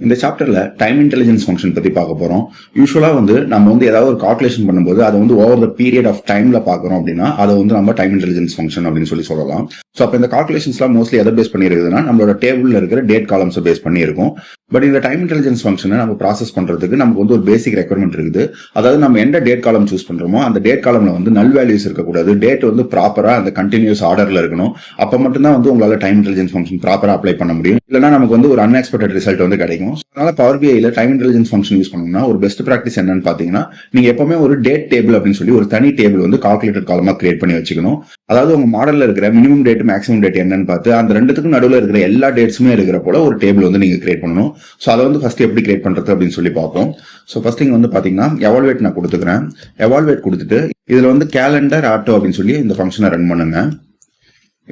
இந்த சாப்டர்ல time intelligence function பத்தி பார்க்க போறோம். யூஸ்வலா நம்ம ஏதாவது ஒரு கால்குலேஷன் பண்ணும்போது அதை ஓவர் த பீரியட் ஆஃப் டைம்ல பாக்குறோம் அப்படின்னா அதை நம்ம டைம் இன்டெலிஜென்ஸ் ஃபங்க்ஷன் அப்படின்னு சொல்லலாம். ஸோ அப்போ இந்த கால்குலேஷன்ஸ்லாம் மோஸ்ட்லி எதை பேஸ் பண்ணி இருக்குதுன்னா நம்மளோட டேபிள்ல இருக்கிற டேட் காலம்ஸை பேஸ் பண்ணி இருக்கும். பட் இந்த டைம் இன்டெலிஜென்ஸ் ஃபங்க்ஷனை நம்ம ப்ராசஸ் பண்றதுக்கு நமக்கு ஒரு பேசிக் ரெக்யர்மெண்ட் இருக்குது. அதாவது நம்ம எந்த டேட் காலம் சூஸ் பண்றோமோ அந்த டேட் காலம்ல நல் வேல்யூஸ் இருக்கக்கூடாது. டேட் ப்ராப்பரா அந்த கண்டினியூஸ் ஆர்டர்ல இருக்கணும். அப்ப மட்டும்தான் உங்களால டைம் இன்டெலிஜென்ஸ் ஃபங்க்ஷன் ப்ராப்பரா அப்ளை பண்ண முடியும். இல்லைன்னா நமக்கு ஒரு அன்எக்ஸ்பெக்டட் ரிசல்ட் கிடைக்கும். அதனால பவர் பிஐல டைம் இன்டெலிஜென்ஸ் ஃபங்க்ஷன் யூஸ் பண்ணணும்னா ஒரு பெஸ்ட் பிராக்டிஸ் என்னன்னு பாத்தீங்கன்னா, நீங்க எப்பவுமே ஒரு டேட் டேபிள் அப்படின்னு சொல்லி ஒரு தனி டேபிள் கால்குலேட்டட் காலமா கிரியேட் பண்ணி வச்சுக்கணும். அதாவது உங்க மாடல்ல இருக்கிற மினிமம் டேட் மேக்ஸிமம் டேட் என்னன்னு பார்த்து அந்த ரெண்டுத்துக்கும் நடுவில் இருக்கிற எல்லா டேட்ஸுமே இருக்கிற போல ஒரு டேபிள் நீங்க கிரியேட் பண்ணணும். ஸோ அதை ஃபர்ஸ்ட் எப்படி கிரியேட் பண்றது அப்படின்னு சொல்லி பார்ப்போம். ஸோ ஃபர்ஸ்ட் இங்க பாத்தீங்கன்னா எவால்வேட் நான் கொடுத்துக்கிறேன். எவால்வேட் கொடுத்துட்டு இதுல கேலண்டர் ஆட்டோ அப்படின்னு சொல்லி இந்த ஃபங்க்ஷனை ரன் பண்ணுங்க.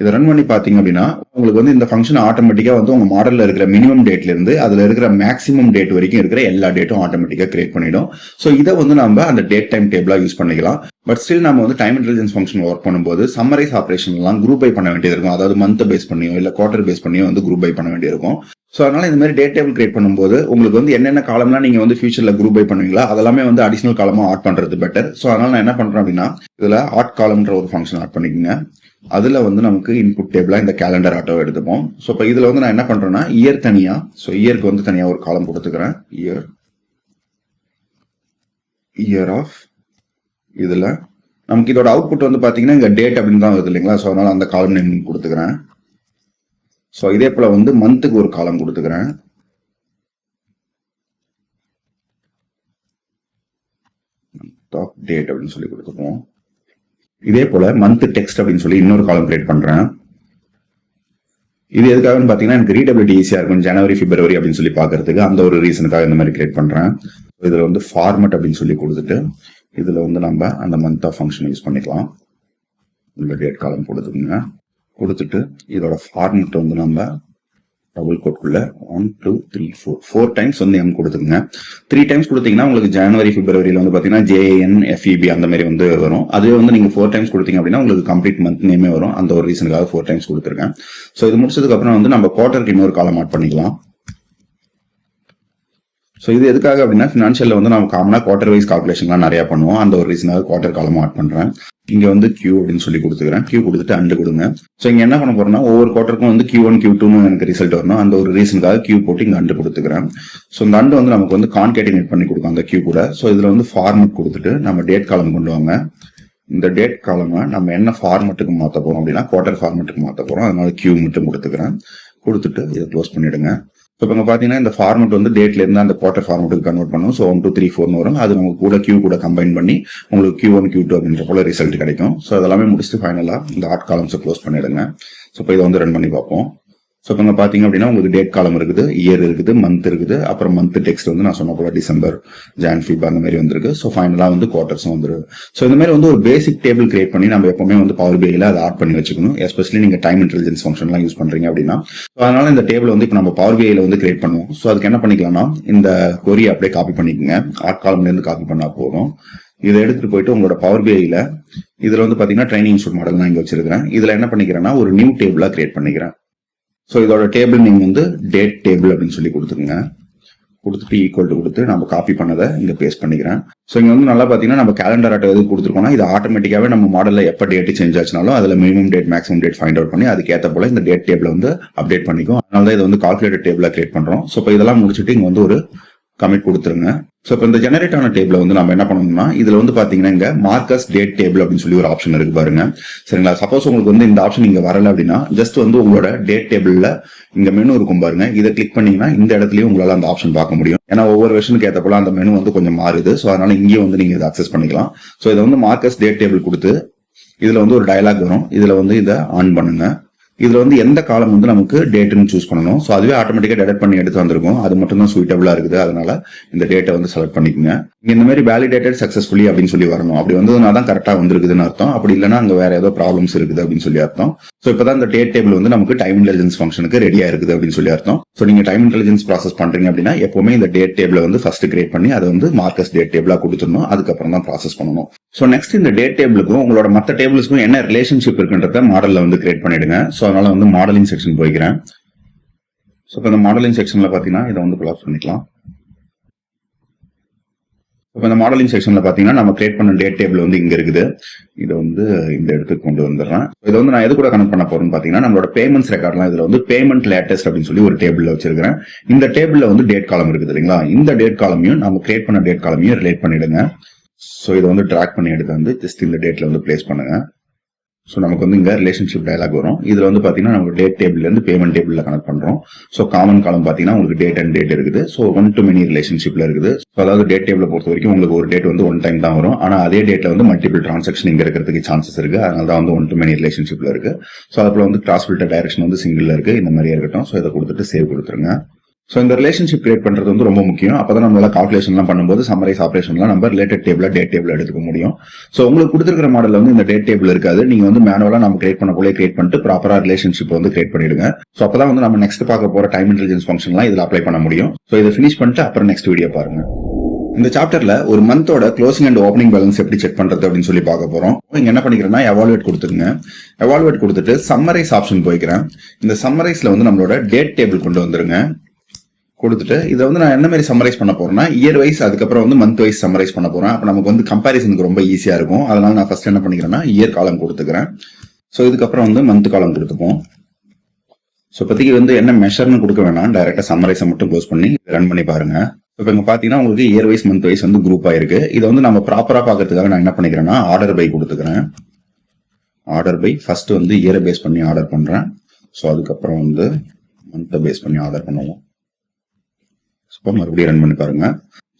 இதை ரன் பண்ணி பாத்தீங்க அப்படின்னா உங்களுக்கு இந்த ஃபங்க்ஷன் ஆட்டோமேட்டிக்கா உங்க மாடல்ல இருக்கிற மினிமம் டேட்ல இருந்து அதுல இருக்கிற மேக்ஸிமம் டேட் வரைக்கும் இருக்கிற எல்லா டேட்டும் ஆட்டோமேட்டிக்கா கிரியேட் பண்ணிடும். ஸோ இதை நம்ம அந்த டேட் டைம் டேபிளா யூஸ் பண்ணிக்கலாம். பட் ஸ்டில் நம்ம டைம் இன்டெலிஜென்ஸ் ஃபங்க்ஷன் ஒர்க் பண்ணும்போது சம்மரைஸ் ஆபரேஷன் எல்லாம் குரூப் பை பண்ண வேண்டியது இருக்கும். அதாவது மந்த் பேஸ் பண்ணியோ இல்ல குவார்டர் பேஸ் பண்ணியோ குரூப் பை பண்ண வேண்டியிருக்கும். ஸோ அதனால இந்த மாதிரி டேட் டேபிள் கிரியேட் பண்ணும்போது உங்களுக்கு என்னென்ன காலம்லாம் நீங்க ஃபியூச்சர்ல குரூப் பை பண்ணுவீங்களா அதெல்லாமே அடிஷனல் காலமா ஆட் பண்றது பெட்டர். ஸோ அதனால நான் என்ன பண்றேன் அப்படின்னா இதுல ஆட் காலம்ன்ற ஒரு ஃபங்க்ஷன் ஆட் பண்ணிக்கோங்க. அதுல நமக்கு இன்புட் டேபிளா இந்த கேலண்டர் ஆட்டோவை எடுத்துப்போம். ஸோ இப்போ இதுல நான் என்ன பண்றேன்னா இயர் தனியா, ஸோ இயருக்கு தனியா ஒரு காலம் கொடுத்துக்கிறேன். இயர் ஆஃப் இதுல நமக்கு இதோட அவுட்புட் பாத்தீங்கன்னா இங்க டேட் அப்படின்னு தான் வருது இல்லைங்களா. ஸோ அதனால அந்த காலம் நேம் கொடுத்துக்கிறேன். ஸோ இதே போல மந்த்துக்கு ஒரு காலம் கொடுத்துக்கிறேன். டேட் அப்படின்னு சொல்லி கொடுத்துப்போம். இதே போல மந்த் டெக்ஸ்ட் அப்படின்னு சொல்லி இன்னொரு காலம் கிரியேட் பண்றேன். இது எதுக்காகன்னு பாத்தீங்கன்னா எனக்கு ரீடபிலிட்டி ஈஸியா இருக்கும். ஜனவரி பிப்ரவரி அப்படின்னு சொல்லி பாக்குறதுக்கு அந்த ஒரு ரீசனுக்காக இந்த மாதிரி கிரியேட் பண்றேன். இதுல ஃபார்மட் அப்படின்னு சொல்லி கொடுத்துட்டு இதுல நம்ம அந்த மந்த் ஆஃப் ஃபங்க்ஷன் யூஸ் பண்ணிக்கலாம். இந்த டேட் காலம் கொடுத்துக்கோங்க. கொடுத்துட்டு இதோட ஃபார்மட் நம்ம டபுள் கோட்குள்ள 1 2 3 4 டைம்ஸ் எம் கொடுத்துக்கோங்க. 3 டைம்ஸ் கொடுத்தீங்கன்னா உங்களுக்கு ஜனவரி பிப்ரவரியில பாத்தீங்கன்னா JNFEB அந்த மாதிரி வரும். அதுவே நீங்க 4 டைம்ஸ் கொடுத்தீங்க அப்படின்னா உங்களுக்கு கம்ப்ளீட் மந்த் நேமே வரும். அந்த ஒரு ரீசனுக்காக 4 டைம்ஸ் கொடுத்துருக்கேன். ஸோ இது முடிச்சதுக்கு அப்புறம் நம்ம குவார்டருக்கு இன்னொரு காலம் ஆட் பண்ணிக்கலாம். ஸோ இது எதுக்காக அப்படின்னா ஃபினான்ஷியல்ல நம்ம காமனா குவார்டர் வைஸ் கால்குலேஷன்லாம் நிறைய பண்ணுவோம். அந்த ஒரு ரீசனாக குவார்டர் காலமும் ஆட் பண்றேன். இங்க Q அப்படின்னு சொல்லி கொடுத்துக்கிறேன். Q கொடுத்துட்டு அண்டு கொடுங்க. ஸோ இங்க என்ன பண்ண போறோம்னா ஒவ்வொரு குவார்டருக்கும் Q1 Q2 எனக்கு ரிசல்ட் வரணும். அந்த ஒரு ரீசனுக்காக Q போட்டு இங்க அண்டு கொடுத்துக்கிறேன். ஸோ இந்த அண்டு நமக்கு கான்கேட்டினேட் பண்ணி கொடுக்கும் அந்த Q கூட. ஸோ இதுல ஃபார்மட் கொடுத்துட்டு நம்ம டேட் காலம் கொண்டு வாங்க. இந்த டேட் காலமை நம்ம என்ன ஃபார்மட்டுக்கு மாற்ற போறோம் அப்படின்னா குவார்டர் ஃபார்மட்டுக்கு மாற்ற போறோம். அதனால Q மட்டும் கொடுத்துக்கிறேன். கொடுத்துட்டு இதை க்ளோஸ் பண்ணிடுங்க. ஸோ இப்போ பாத்தீங்கன்னா இந்த ஃபார்மட் டேட்ல இருந்து அந்த குவார்டர் ஃபார்மட்டுக்கு கன்வெர்ட் பண்ணும். ஸோ 1 2 3 4 வரும். அது நமக்கு கூட Q கூட கம்பைன் பண்ணி உங்களுக்கு Q1 Q2 அப்படின்ற போல ரிசல்ட் கிடைக்கும். ஸோ அதெல்லாமே முடிச்சுட்டு ஃபைனலா இந்த ஆட் காலம்ஸை க்ளோஸ் பண்ணிடுங்க. ஸோ இப்போ இதை ரன் பண்ணி பார்ப்போம். ஸோ இப்போ பாத்தீங்க அப்படின்னா உங்களுக்கு டேட் காலம் இருக்குது, இயர் இருக்குது, மந்த் இருக்குது, அப்புறம் மந்த் டெக்ஸ்ட் நான் சொன்ன போல டிசம்பர், ஜான், ஃபெப் அந்த மாதிரி வந்திருக்கு. ஸோ ஃபைனலா குவார்டர்ஸும் வந்துருக்கு. ஸோ இந்த மாதிரி ஒரு பேசிக் டேபிள் கிரியேட் பண்ணி நம்ம எப்பவுமே பவர் பிஐல அதை ஆட் பண்ணி வச்சுக்கணும். எஸ்பெஷலி நீங்க டைம் இன்டெலிஜென்ஸ் ஃபங்க்ஷன்லாம் யூஸ் பண்றீங்க அப்படின்னா. அதனால இந்த டேபிள் இப்போ நம்ம பவர் பிஐல கிரியேட் பண்ணுவோம். ஸோ அதுக்கு என்ன பண்ணிக்கலாம்னா இந்த கொரியை அப்படியே காப்பி பண்ணிக்கோங்க. ஆட் காலம்ல இருந்து காப்பி பண்ணா போதும். இதை எடுத்துட்டு போயிட்டு உங்களோட பவர் பிஐல இதுல பாத்தீங்கன்னா ட்ரைனிங் இன்ஸ்டியூட் மாடல் நான் இங்க வச்சிருக்கேன். இதுல என்ன பண்ணிக்கிறேன்னா ஒரு நியூ டேபிளா கிரியேட் பண்ணிக்கிறேன். ஸோ இதோட டேபிள் நீங்க டேட் டேபிள் அப்படின்னு சொல்லி கொடுத்துருங்க. கொடுத்துட்டு ஈக்குவல் டு கொடுத்து நம்ம காப்பி பண்ணதை இங்க பேஸ்ட் பண்ணிக்கிறேன். ஸோ இங்க நல்லா பாத்தீங்கன்னா நம்ம கேலண்டர் ஆட்டோ எது கொடுத்துருக்கோம்னா இது ஆட்டோமேட்டிக்காவே நம்ம மாடல்ல எப்ப டேட் சேஞ்ச் ஆச்சுனாலும் அதுல minimum date maximum date find out பண்ணி அதுக்கேற்ற போல இந்த டேட் டேபிள் அப்டேட் பண்ணிக்கும். அதனால தான் இது கால்குலேட்டர் டேபிளா கிரியேட் பண்றோம். ஸோ இப்போ இதெல்லாம் முடிச்சுட்டு இங்க ஒரு கமிட் கொடுத்துருங்க. ஸோ இப்போ இந்த ஜெனரேட் ஆன டேபிள நம்ம என்ன பண்ணணும்னா இதுல பாத்தீங்கன்னா இங்க மார்க்கஸ் டேட் டேபிள் அப்படின்னு சொல்லி ஒரு ஆப்ஷன் இருக்கு பாருங்க. சரிங்களா? சப்போஸ் உங்களுக்கு இந்த ஆப்ஷன் இங்க வரல அப்படின்னா ஜஸ்ட் உங்களோட டேட் டேபிள்ல இங்க மெனு இருக்கும் பாருங்க. இதை கிளிக் பண்ணீங்கன்னா இந்த இடத்துலயும் உங்களால அந்த ஆப்ஷன் பார்க்க முடியும். ஏன்னா ஒவ்வொரு வெர்ஷனுக்கு ஏற்ற போல அந்த மெனு கொஞ்சம் மாறுது. ஸோ அதனால இங்கேயும் நீங்க இதை அக்சஸ் பண்ணிக்கலாம். ஸோ இதை மார்க்கஸ் டேட் டேபிள் கொடுத்து இதுல ஒரு டயலாக் வரும். இதுல இதை ஆன் பண்ணுங்க. இதுல எந்த காலம் நமக்கு டேட்னு சூஸ் பண்ணணும். ஸோ அதுவே ஆட்டோமேட்டிக்கா டெலிட் பண்ணி எடுத்து வந்திருக்கும். அது மட்டும் தான் சூட்டபிளா இருக்குது. அதனால இந்த டேட்டை செலக்ட் பண்ணிக்கோங்க. இந்த மாதிரி வேலிடேட்டட் சக்சஸ்ஃபுல்லி அப்படின்னு சொல்லி வரணும். அப்படி வந்ததுனா தான் கரெக்டா வந்திருக்குதுன்னு அர்த்தம். அப்படி இல்லைன்னா அங்க வேற ஏதோ ப்ராப்ளம்ஸ் இருக்குது அப்படின்னு சொல்லி அர்த்தம். ஸோ இப்பதான் இந்த டேட் டேபிள் நமக்கு டைம் இன்டெலிஜென்ஸ் ஃபங்க்ஷனுக்கு ரெடியா இருக்குது அப்படின்னு சொல்லி அர்த்தம். ஸோ நீங்க டைம் இன்டெலிஜென்ஸ் ப்ராசஸ் பண்றீங்க அப்படின்னா எப்பவுமே இந்த டேட் டேபிள் ஃபர்ஸ்ட் கிரியேட் பண்ணி அதை மார்க்கஸ் டேட் டேபிளா கொடுத்துடணும். அதுக்கப்புறம் தான் ப்ராசஸ் பண்ணணும். ஸோ நெக்ஸ்ட் இந்த டேட் டேபிளுக்கும் உங்களோட மற்ற டேபிள்ஸ்க்கும் என்ன ரிலேஷன்ஷிப் இருக்குன்றத மாடல்ல கிரியேட் பண்ணிடுங்க. ஸோ அதனால மாடலிங் செக்ஷன் போய்க்கிறேன். ஸோ இப்போ இந்த மாடலிங் செக்ஷன்ல பார்த்தீங்கன்னா இதை வந்து க்ளோஸ் பண்ணிக்கலாம். இப்போ இந்த மாடலிங் செக்ஷன்ல பார்த்தீங்கன்னா நம்ம கிரியேட் பண்ண டேட் டேபிள் வந்து இங்க இருக்குது. இதை வந்து இந்த இடத்துக்கு கொண்டு வந்துடுறேன். இதை வந்து நான் எது கூட கனெக்ட் பண்ண போறேன்னு பார்த்தீங்கன்னா நம்மளோட பேமெண்ட்ஸ் ரெக்கார்ட்லாம் இதுல வந்து பேமெண்ட் லேட்டஸ்ட் அப்படின்னு சொல்லி ஒரு டேபிள்ல வச்சிருக்கிறேன். இந்த டேபிள்ல வந்து டேட் காலம் இருக்குது இல்லைங்களா, இந்த டேட் காலமையும் நம்ம கிரியேட் பண்ண டேட் காலமையும் ரிலேட் பண்ணிடுங்க. ஸோ இதை வந்து ட்ராக் பண்ணி எடுத்து வந்து ஜஸ்ட் இந்த டேட்ல வந்து பிளேஸ் பண்ணுங்க. ஸோ நமக்கு வந்து இங்க ரிலேஷன்ஷிப் டயலாக் வரும். இதுல வந்து பாத்தீங்கன்னா நம்ம டேட் டேபிள்ல இருந்து பேமெண்ட் டேபிள்ல கனெக்ட் பண்றோம். ஸோ காமன் காலம் பாத்தீங்கன்னா உங்களுக்கு டேட் அண்ட் டேட் இருக்குது. ஸோ 1 to many ரிலேஷன்ஷிப்ல இருக்குது. ஸோ அதாவது டேட் டேபிள பொறுத்த வரைக்கும் உங்களுக்கு ஒரு டேட் வந்து ஒன் டைம் தான் வரும். ஆனா அதே டேட்ல வந்து மல்டிபிள் டிரான்சாக்ஷன் இங்க இருக்கிறதுக்கு சான்சஸ் இருக்கு. அதனால தான் வந்து 1 to many ரிலேஷன்ஷிப்ல இருக்கு. ஸோ அதுல வந்து கிராஸ் ஃபில்டர் டைரக்ஷன் வந்து சிங்கிள்ல இருக்கு. இந்த மாதிரியே இருக்கட்டும். ஸோ இதை கொடுத்துட்டு சேவ் கொடுத்துருங்க. ஸோ இந்த ரிலேஷன்ஷிப் கிரியேட் பண்றது வந்து ரொம்ப முக்கியம். அப்பதான் நம்மளால கால்குலேஷன்லாம் பண்ணும்போது சம்மரைஸ் ஆப்ரேஷன்லாம் நம்ம ரிலேட்டட் டேபிள் டேட் டேபிள் எடுத்துக்க முடியும். ஸோ உங்களுக்கு கொடுத்துருக்கிற மாடல் வந்து இந்த டேட் டேபிள் இருக்காது. நீங்க வந்து மேனுவலா நம்ம கிரியேட் பண்ண போல கிரியேட் பண்ணிட்டு ப்ராப்பரா ரிலேஷன்ஷிப் வந்து கிரியேட் பண்ணிடுங்க. ஸோ அப்பதான் வந்து நம்ம நெக்ஸ்ட் பார்க்க போற டைம் இன்டெலிஜென்ஸ் ஃபங்க்ஷன்லாம் இதுல அப்ளை பண்ண முடியும். ஸோ இதை ஃபினிஷ் பண்ணிட்டு அப்புறம் நெக்ஸ்ட் வீடியோ பாருங்க. இந்த சாப்டர்ல ஒரு மந்தோட க்ளோசிங் அண்ட் ஓப்பனிங் பேலன்ஸ் எப்படி செக் பண்றது அப்படின்னு சொல்லி பார்க்க போறோம். இங்க என்ன பண்ணிக்கிறேன்னா எவாலுவேட் கொடுத்துருங்க. எவாலுவேட் கொடுத்துட்டு சம்மரைஸ் ஆப்ஷன் போய்க்கிறேன். இந்த சம்மரைஸ்ல வந்து நம்மளோட டேட் டேபிள் கொண்டு வந்துருங்க. கொடுத்துட்டு இதை வந்து நான் என்ன மாதிரி சம்மரைஸ் பண்ண போறேன்னா இயர் வைஸ் அதுக்கப்புறம் வந்து மந்த் வைஸ் சம்மரைஸ் பண்ண போறேன். அப்ப நமக்கு வந்து கம்பாரிசனுக்கு ரொம்ப ஈஸியா இருக்கும். அதனால நான் ஃபர்ஸ்ட் என்ன பண்ணிக்கிறேன்னா இயர் காலம் கொடுத்துக்கிறேன். ஸோ இதுக்கப்புறம் வந்து மந்த் காலம் கொடுத்துப்போம். ஸோ இப்போதைக்கு வந்து என்ன மெஷர்னு கொடுக்க வேணாம், டைரக்டா சம்மரைஸை மட்டும் க்ளோஸ் பண்ணி ரன் பண்ணி பாருங்க. இப்போ இங்க பாத்தீங்கன்னா உங்களுக்கு இயர் வைஸ் மந்த் வைஸ் வந்து குரூப் ஆயிருக்கு. இதை வந்து நம்ம ப்ராப்பரா பாக்கிறதுக்காக நான் என்ன பண்ணிக்கிறேன்னா ஆர்டர் பை கொடுத்துக்கிறேன். ஆர்டர் பை ஃபர்ஸ்ட் வந்து இயரை பேஸ் பண்ணி ஆர்டர் பண்றேன். ஸோ அதுக்கப்புறம் வந்து மந்த்தை பேஸ் பண்ணி ஆர்டர் பண்ணுவோம். ஸோ மறுபடியும் ரன் பண்ணி பாருங்க.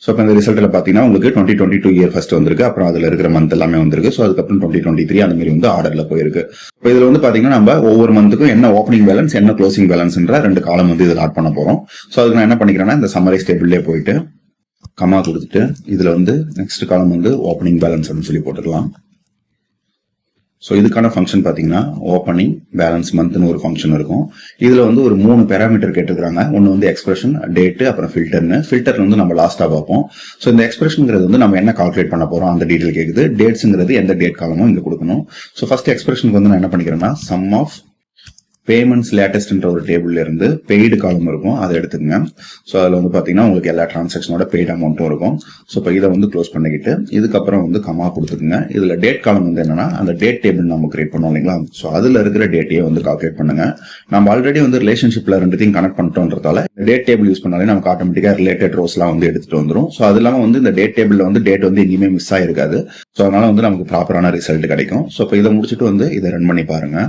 ஸோ இப்போ இந்த ரிசல்ட்ல பாத்தீங்கன்னா உங்களுக்கு 2022 இயர் ஃபர்ஸ்ட் வந்திருக்கு. அப்புறம் அதுல இருக்கிற மந்த் எல்லாமே வந்திருக்கு. ஸோ அதுக்கப்புறம் 2023 அந்த மாதிரி வந்து ஆர்டர்ல போயிருக்கு. இப்போ இதுல வந்து பாத்தீங்கன்னா நம்ம ஒவ்வொரு மந்த்துக்கும் என்ன ஓப்பனிங் பேலன்ஸ் என்ன க்ளோசிங் பேலன்ஸ்ன்ற ரெண்டு காலம் வந்து இதில் ஆட் பண்ண போறோம். ஸோ அதுக்கு நான் என்ன பண்ணிக்கிறேன்னா இந்த சம்மரைஸ் டேபிள்லேயே போயிட்டு கமா கொடுத்துட்டு இதுல வந்து நெக்ஸ்ட் காலம் வந்து ஓப்பனிங் பேலன்ஸ் அப்படின்னு சொல்லி போட்டுக்கலாம். ஸோ இதுக்கான ஃபங்க்ஷன் பார்த்தீங்கன்னா ஓப்பனிங் பேலன்ஸ் மந்த்னு ஒரு ஃபங்க்ஷன் இருக்கும். இதுல வந்து ஒரு 3 பேராமீட்டர் கேட்டுக்கிறாங்க. ஒன்று வந்து எக்ஸ்பிரஷன், டேட்டு, அப்புறம் ஃபில்டர்னு. ஃபில்டர் வந்து நம்ம லாஸ்டா பார்ப்போம். ஸோ இந்த எக்ஸ்பிரஷன்ங்கிறது வந்து நம்ம என்ன கால்குலேட் பண்ண போறோம் அந்த டீடைல் கேக்குது. டேட்ஸ்ங்கிறது எந்த டேட் காலமும் இங்க கொடுக்கணும். ஸோ ஃபர்ஸ்ட் எக்ஸ்பிரஷனுக்கு வந்து நான் என்ன பண்ணிக்கிறேன்னா சம் ஆஃப் பேமெண்ட்ஸ் லேட்டஸ்ட்ன்ற ஒரு டேபிள்ல இருந்து பெய்டு காலம் இருக்கும், அதை எடுத்துக்கங்க. ஸோ அதில் வந்து பார்த்தீங்கன்னா உங்களுக்கு எல்லா டிரான்சாக்ஷனோட பெய்டு அமௌண்ட்டும் இருக்கும். ஸோ இப்போ இதை வந்து க்ளோஸ் பண்ணிக்கிட்டு இதுக்கப்புறம் வந்து கமா கொடுத்துக்குங்க. இதில் டேட் காலம் வந்து என்னன்னா அந்த டேட் டேபிள் நம்ம கிரியேட் பண்ணோம் இல்லைங்களா, ஸோ அதில் இருக்கிற டேட்டையே வந்து கால்குலேட் பண்ணுங்க. நம்ம ஆல்ரெடி வந்து ரிலேஷன்ஷிப்ல ரெண்டுத்தையும் கனெக்ட் பண்ணிட்டோன்றதால டேட் டேபிள் யூஸ் பண்ணாலே நமக்கு ஆட்டோமேட்டிக்கா ரிலேட்டட் ரோஸ்லாம் வந்து எடுத்துட்டு வந்துடும். ஸோ அது இல்லாமல் வந்து இந்த டேட் டேபிள்ல வந்து டேட் வந்து எங்கேயுமே மிஸ் ஆயிருக்காது. ஸோ அதனால வந்து நமக்கு ப்ராப்பரான ரிசல்ட் கிடைக்கும். ஸோ இப்போ இதை முடிச்சுட்டு வந்து இதை ரன் பண்ணி பாருங்க.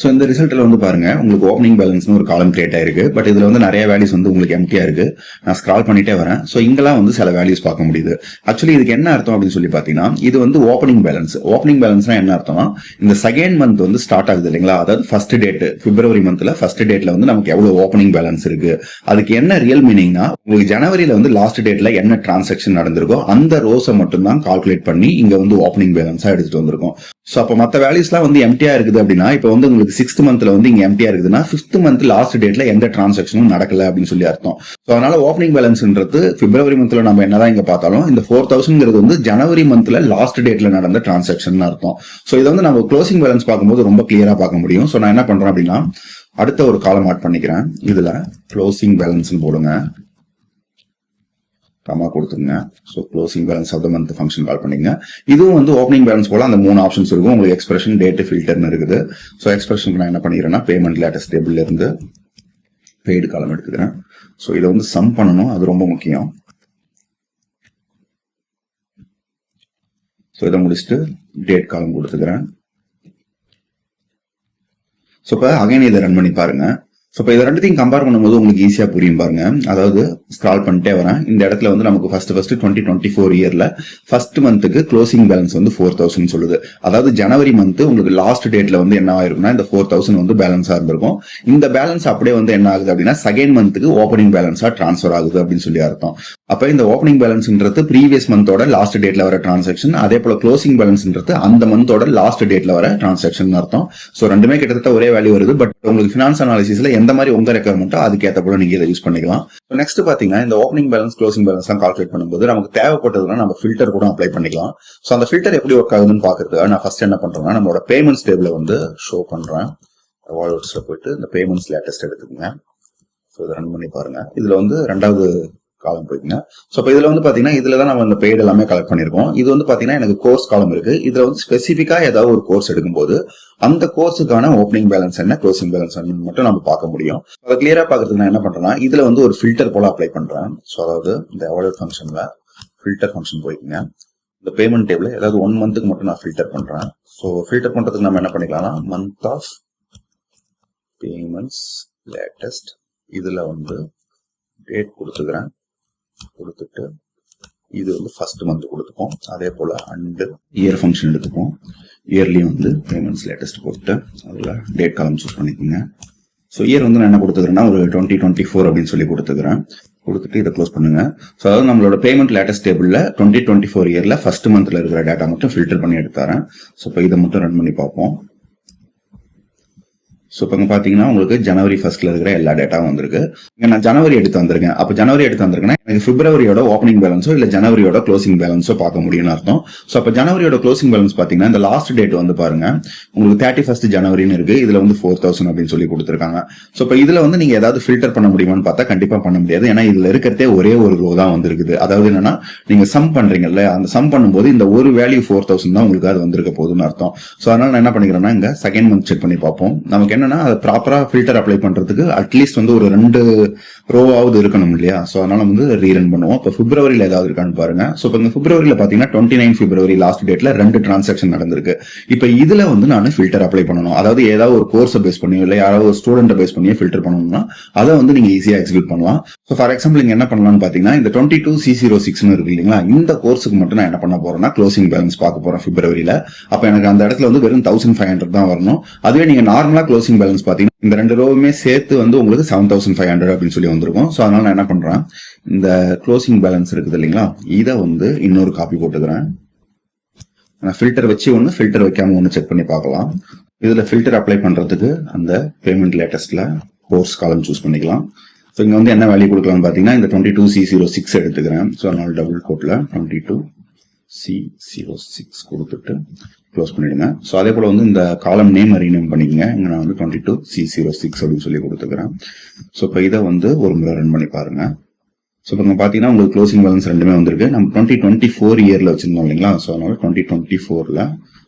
ஸோ இந்த ரிசல்ட்ல வந்து பாருங்க உங்களுக்கு ஓப்பனிங் பேலன்ஸ்னு ஒரு காலம் கிரியேட் ஆயிருக்கு. பட் இதுல வந்து நிறைய வேல்யூஸ் வந்து உங்களுக்கு எம்டியா இருக்கு. நான் ஸ்க்ரால் பண்ணிட்டே வரேன். ஸோ இங்கெல்லாம் வந்து சில வேல்யூஸ் பார்க்க முடியுது. ஆக்சுவலி இதுக்கு என்ன அர்த்தம் அப்படின்னு சொல்லி பாத்தீங்கன்னா இது வந்து ஓப்பனிங் பேலன்ஸ். ஓப்பனிங் பேலன்ஸ்னா என்ன அர்த்தம்னா இந்த செகண்ட் மந்த் வந்து ஸ்டார்ட் ஆகுது இல்லைங்களா, அதாவது ஃபர்ஸ்ட் டேட் பிப்ரவரி மந்த்ல ஃபர்ஸ்ட் டேட்ல வந்து நமக்கு எவ்வளவு ஓப்பனிங் பேலன்ஸ் இருக்கு. அதுக்கு என்ன ரியல் மீனிங்னா உங்களுக்கு ஜனவரியில வந்து லாஸ்ட் டேட்ல என்ன டிரான்சாக்ஷன் நடந்திருக்கோ அந்த ரோஸை மட்டும் தான் கால்குலேட் பண்ணி இங்க வந்து ஓப்பனிங் பேலன்ஸா எடுத்துட்டு வந்திருக்கோம். ஸோ அப்போ மற்ற வேல்யூஸ்லாம் வந்து எம்டியா இருக்குது அப்படின்னா இப்போ வந்து உங்களுக்கு 6th மந்த்ல வந்து இங்க எம்டியா இருக்குதுன்னா 5th மந்த் லாஸ்ட் டேட்ல எந்த டிரான்சாக்ஷனும் நடக்கல அப்படின்னு சொல்லி அர்த்தம். ஸோ அதனால ஓப்பனிங் பேலன்ஸ்ன்றது பிப்ரவரி மந்த்ல நம்ம என்னதான் இங்க பார்த்தாலும் இந்த 4000 வந்து ஜனவரி மந்த்ல லாஸ்ட் டேட்ல நடந்த டிரான்சாக்ஷன் அர்த்தம். ஸோ இதை வந்து நம்ம க்ளோசிங் பேலன்ஸ் பார்க்கும்போது ரொம்ப கிளியரா பார்க்க முடியும். ஸோ நான் என்ன பண்றேன் அப்படின்னா அடுத்த ஒரு காலம் ஆட் பண்ணிக்கிறேன். இதுல க்ளோசிங் பேலன்ஸ் போடுங்க, கமா கொடுத்துங்க. So closing balance of the month function call பண்ணிங்க. இதுவும் வந்து ஓப்பனிங் பேலன்ஸ் போல அந்த 3 ஆப்ஷன்ஸ் இருக்கும். உங்களுக்கு எக்ஸ்பிரஷன், டேட், ஃபில்டர்னு இருக்குது. ஸோ எக்ஸ்பிரஷனுக்கு நான் என்ன பண்ணிக்கிறேன்னா பேமெண்ட் லேட்டஸ்ட் டேபிள்ல இருந்து பெய்டு காலம் எடுத்துக்கிறேன். ஸோ இதை வந்து சம் பண்ணணும், அது ரொம்ப முக்கியம். ஸோ இதை முடிச்சுட்டு டேட் காலம் கொடுத்துக்கிறேன். ஸோ இப்போ அகைன் இதை ரன் பண்ணி பாருங்க. ஸோ இப்போ இதை ரெண்டுத்தையும் கம்பேர் பண்ணும்போது உங்களுக்கு ஈஸியா புரியும் பாருங்க. அதாவது ஸ்க்ரால் பண்ணிட்டே வரேன். இந்த இடத்துல வந்து நமக்கு ஃபர்ஸ்ட் 2024 இயர்ல ஃபர்ஸ்ட் மந்த்துக்கு க்ளோசிங் பேலன்ஸ் வந்து 4000 சொல்லுது. அதாவது ஜனவரி மந்த் உங்களுக்கு லாஸ்ட் டேட்ல வந்து என்ன ஆயிருக்குன்னா இந்த 4000 வந்து பேலன்ஸா இருந்திருக்கும். இந்த பேலன்ஸ் அப்படியே வந்து என்ன ஆகுது அப்படின்னா செகண்ட் மந்த்துக்கு ஓப்பனிங் பேலன்ஸா டிரான்ஸ்ஃபர் ஆகுது அப்படின்னு சொல்லி அர்த்தம். அப்ப இந்த ஓப்பனிங் பேலன்ஸ்ன்றது ப்ரீவியஸ் மந்தோட லாஸ்ட் டேட்ல வர டிரான்சாக்ஷன், அதே போல க்ளோசிங் பேலன்ஸ்ன்றது அந்த மந்தோட லாஸ்ட் டேட்ல வர டிரான்சாக்ஷன் அர்த்தம். ஸோ ரெண்டுமே கிட்டத்தட்ட ஒரே வேல்யூ வருது. பட் உங்களுக்கு ஃபினான்ஸ் அனாலிசிஸ்ல எந்த மாதிரி உங்க ரெக்குவயர்மெண்ட்டோ அதுக்கேற்ற போல நீங்க இதை யூஸ் பண்ணிக்கலாம். நெக்ஸ்ட் பாத்தீங்கன்னா இந்த opening balance closing balance calculate பண்ணும்போது நமக்கு தேவைப்பட்டதுன்னா நம்ம ஃபில்டர் கூட அப்ளை பண்ணிக்கலாம். ஸோ அந்த ஃபில்டர் எப்படி ஒர்க் ஆகுதுன்னு பாக்குறதுக்காக நான் ஃபர்ஸ்ட் என்ன பண்றேன்னா நம்மளோட பேமெண்ட்ஸ் டேபிள வந்து ஷோ பண்றேன். வால்யூட்ஸ்ல போயிட்டு இந்த பேமெண்ட்ஸ் லேட்டஸ்ட் எடுத்துக்கோங்க. ஸோ இதை ரன் பண்ணி பாருங்க. இதுல வந்து ரெண்டாவது காலம் போய்க்குங்க. ஸோ இப்போ இதுல வந்து பாத்தீங்கன்னா இதுல தான் நம்ம இந்த பெய்டு எல்லாமே கலெக்ட் பண்ணிருக்கோம். இது வந்து பாத்தீங்கன்னா எனக்கு கோர்ஸ் காலம் இருக்கு. இதுல வந்து ஸ்பெசிஃபிக்கா ஏதாவது ஒரு கோர்ஸ் எடுக்கும்போது அந்த கோர்ஸுக்கான ஓப்பனிங் பேலன்ஸ் என்ன, க்ளோசிங் பேலன்ஸ் என்ன மட்டும் நம்ம பார்க்க முடியும். அதை கிளியரா பாக்குறதுக்கு நான் என்ன பண்றேன்னா இதுல வந்து ஒரு ஃபில்டர் போல அப்ளை பண்றேன். ஸோ அதாவது இந்த எவாலுவேட் ஃபங்க்ஷன்ல ஃபில்டர் ஃபங்க்ஷன் போய்க்குங்க. இந்த பேமெண்ட் டேபிள் ஏதாவது 1 மந்த்துக்கு மட்டும் நான் ஃபில்டர் பண்றேன். ஸோ ஃபில்டர் பண்றதுக்கு நம்ம என்ன பண்ணிக்கலாம்னா மந்த் ஆஃப் பேமெண்ட்ஸ் லேட்டஸ்ட் இதுல வந்து டேட் கொடுத்துக்கிறேன். கொடுத்துட்டு இது வந்து ஃபர்ஸ்ட் மந்த் கொடுத்துப்போம். அதே போல அண்ட் இயர் ஃபங்க்ஷன் எடுத்துப்போம். இயர்லயும் வந்து பேமெண்ட்ஸ் லேட்டஸ்ட் போட்டு அதில் டேட் காலம் சூஸ் பண்ணிக்கோங்க. ஸோ இயர் வந்து நான் என்ன கொடுத்துக்கிறேன்னா ஒரு 2024 அப்படின்னு சொல்லி கொடுத்துக்கிறேன். கொடுத்துட்டு இதை க்ளோஸ் பண்ணுங்க. ஸோ அதாவது நம்மளோட பேமெண்ட் லேட்டஸ்ட் டேபிள்ல 2024 இயர்ல ஃபர்ஸ்ட் மந்த்ல இருக்கிற டேட்டா மட்டும் ஃபில்டர் பண்ணி எடுத்துறேன். ஸோ இப்போ இதை மட்டும் ரன் பண்ணி பார்ப்போம். ஸோ இப்போ பார்த்தீங்கன்னா உங்களுக்கு ஜனவரி ஃபர்ஸ்ட்ல இருக்கிற எல்லா டேட்டாவும் வந்திருக்கு. இங்கே நான் ஜனவரி எடுத்து வந்திருக்கேன். அப்போ ஜனவரி எடுத்து வந்திருக்கேன்னா எனக்கு பிப்ரவரியோட ஓப்பனிங் பேலன்ஸோ இல்லை ஜனவரியோட க்ளோசிங் பேலன்ஸோ பார்க்க முடியும்னு அர்த்தம். ஸோ அப்போ ஜனவரியோட க்ளோசிங் பேலன்ஸ் பார்த்தீங்கன்னா இந்த லாஸ்ட் டேட் வந்து பாருங்க உங்களுக்கு 31 ஜனவரின்னு இருக்கு. இதுல வந்து 4000 அப்படின்னு சொல்லி கொடுத்துருக்காங்க. ஸோ இப்போ இதுல வந்து நீங்க ஏதாவது ஃபில்டர் பண்ண முடியுமான்னு பார்த்தா கண்டிப்பா பண்ண முடியாது. ஏன்னா இதுல இருக்கிறதே ஒரே ஒரு ரோ தான் வந்திருக்குது. அதாவது என்னன்னா நீங்க சம் பண்றீங்கல்ல, அந்த சம் பண்ணும்போது இந்த ஒரு வேல்யூ 4000 தான் உங்களுக்கு அது வந்திருக்க போகுதுன்னு அர்த்தம். ஸோ அதனால நான் என்ன பண்ணிக்கிறேன்னா இங்க செகண்ட் மந்த் செக் பண்ணி பார்ப்போம். நமக்கு என்னன்னா அது ப்ராப்பரா ஃபில்டர் அப்ளை பண்றதுக்கு அட்லீஸ்ட் வந்து ஒரு 2 ரோவாவது இருக்கணும் இல்லையா. ஸோ அதனால வந்து ரீரன் பண்ணுவோம். இப்போ பிப்ரவரியில ஏதாவது இருக்கான்னு பாருங்க. ஸோ இப்போ இந்த பிப்ரவரியில பாத்தீங்கன்னா 29 பிப்ரவரி லாஸ்ட் டேட்ல 2 டிரான்சாக்ஷன் நடந்திருக்கு. இப்போ இதுல வந்து நான் ஃபில்டர் அப்ளை பண்ணணும். அதாவது ஏதாவது ஒரு கோர்ஸை பேஸ் பண்ணியோ இல்லை யாராவது ஒரு ஸ்டூடெண்ட் பேஸ் பண்ணியோ ஃபில்டர் பண்ணணும்னா அதை வந்து நீங்க ஈஸியா எக்ஸிக்யூட் பண்ணலாம். ஸோ ஃபார் எக்ஸாம்பிள் இங்க என்ன பண்ணலாம்னு பாத்தீங்கன்னா இந்த 22C06 இருக்கு இல்லைங்களா, இந்த கோர்ஸுக்கு மட்டும் நான் என்ன பண்ண போறேன்னா க்ளோசிங் பேலன்ஸ் பார்க்க போறேன் பிப்ரவரியில. அப்ப எனக்கு அந்த இடத்துல வந்து வெறும் 1500 தான் வரணும். அதுவே நீங்க நார்மலா க்ளோசிங் பேலன்ஸ் பாத்தீங்கன்னா இந்த 2 ரோவுமே சேர்த்து வந்து உங்களுக்கு 7500 அப்படின்னு சொல்லி வந்திருக்கும். ஸோ அதனால நான் என்ன பண்றேன் இந்த க்ளோசிங் பேலன்ஸ் இருக்குது இல்லைங்களா, இதை வந்து இன்னொரு காப்பி போட்டுக்கிறேன். நான் ஃபில்டர் வச்சு ஒன்று ஃபில்டர் வைக்காம ஒன்று செக் பண்ணி பார்க்கலாம். இதுல ஃபில்டர் அப்ளை பண்றதுக்கு அந்த பேமெண்ட் லேட்டஸ்ட்ல கோர்ஸ் காலம் சூஸ் பண்ணிக்கலாம். ஸோ இங்க வந்து என்ன வேல்யூ கொடுக்கலாம்னு பாத்தீங்கன்னா இந்த 22C06 எடுத்துக்கிறேன். ஸோ அதனால டபுள் கோட்ல 22C06 கொடுத்துட்டு க்ளோஸ் பண்ணிடுங்க. ஸோ அதே போல வந்து இந்த காலம் நேம் ரீநேம் பண்ணிக்கங்க. இங்க நான் வந்து 22C06 அப்படின்னு சொல்லி கொடுத்துக்கிறேன். ஸோ இப்போ இதை வந்து ஒரு முறை ரன் பண்ணி பாருங்க. ஸோ இப்போ பாத்தீங்கன்னா உங்களுக்கு க்ளோசிங் பேலன்ஸ் ரெண்டுமே வந்திருக்கு. நம்ம 2024 இயர்ல வச்சிருந்தோம் இல்லைங்களா. ஸோ அதனால 2024ல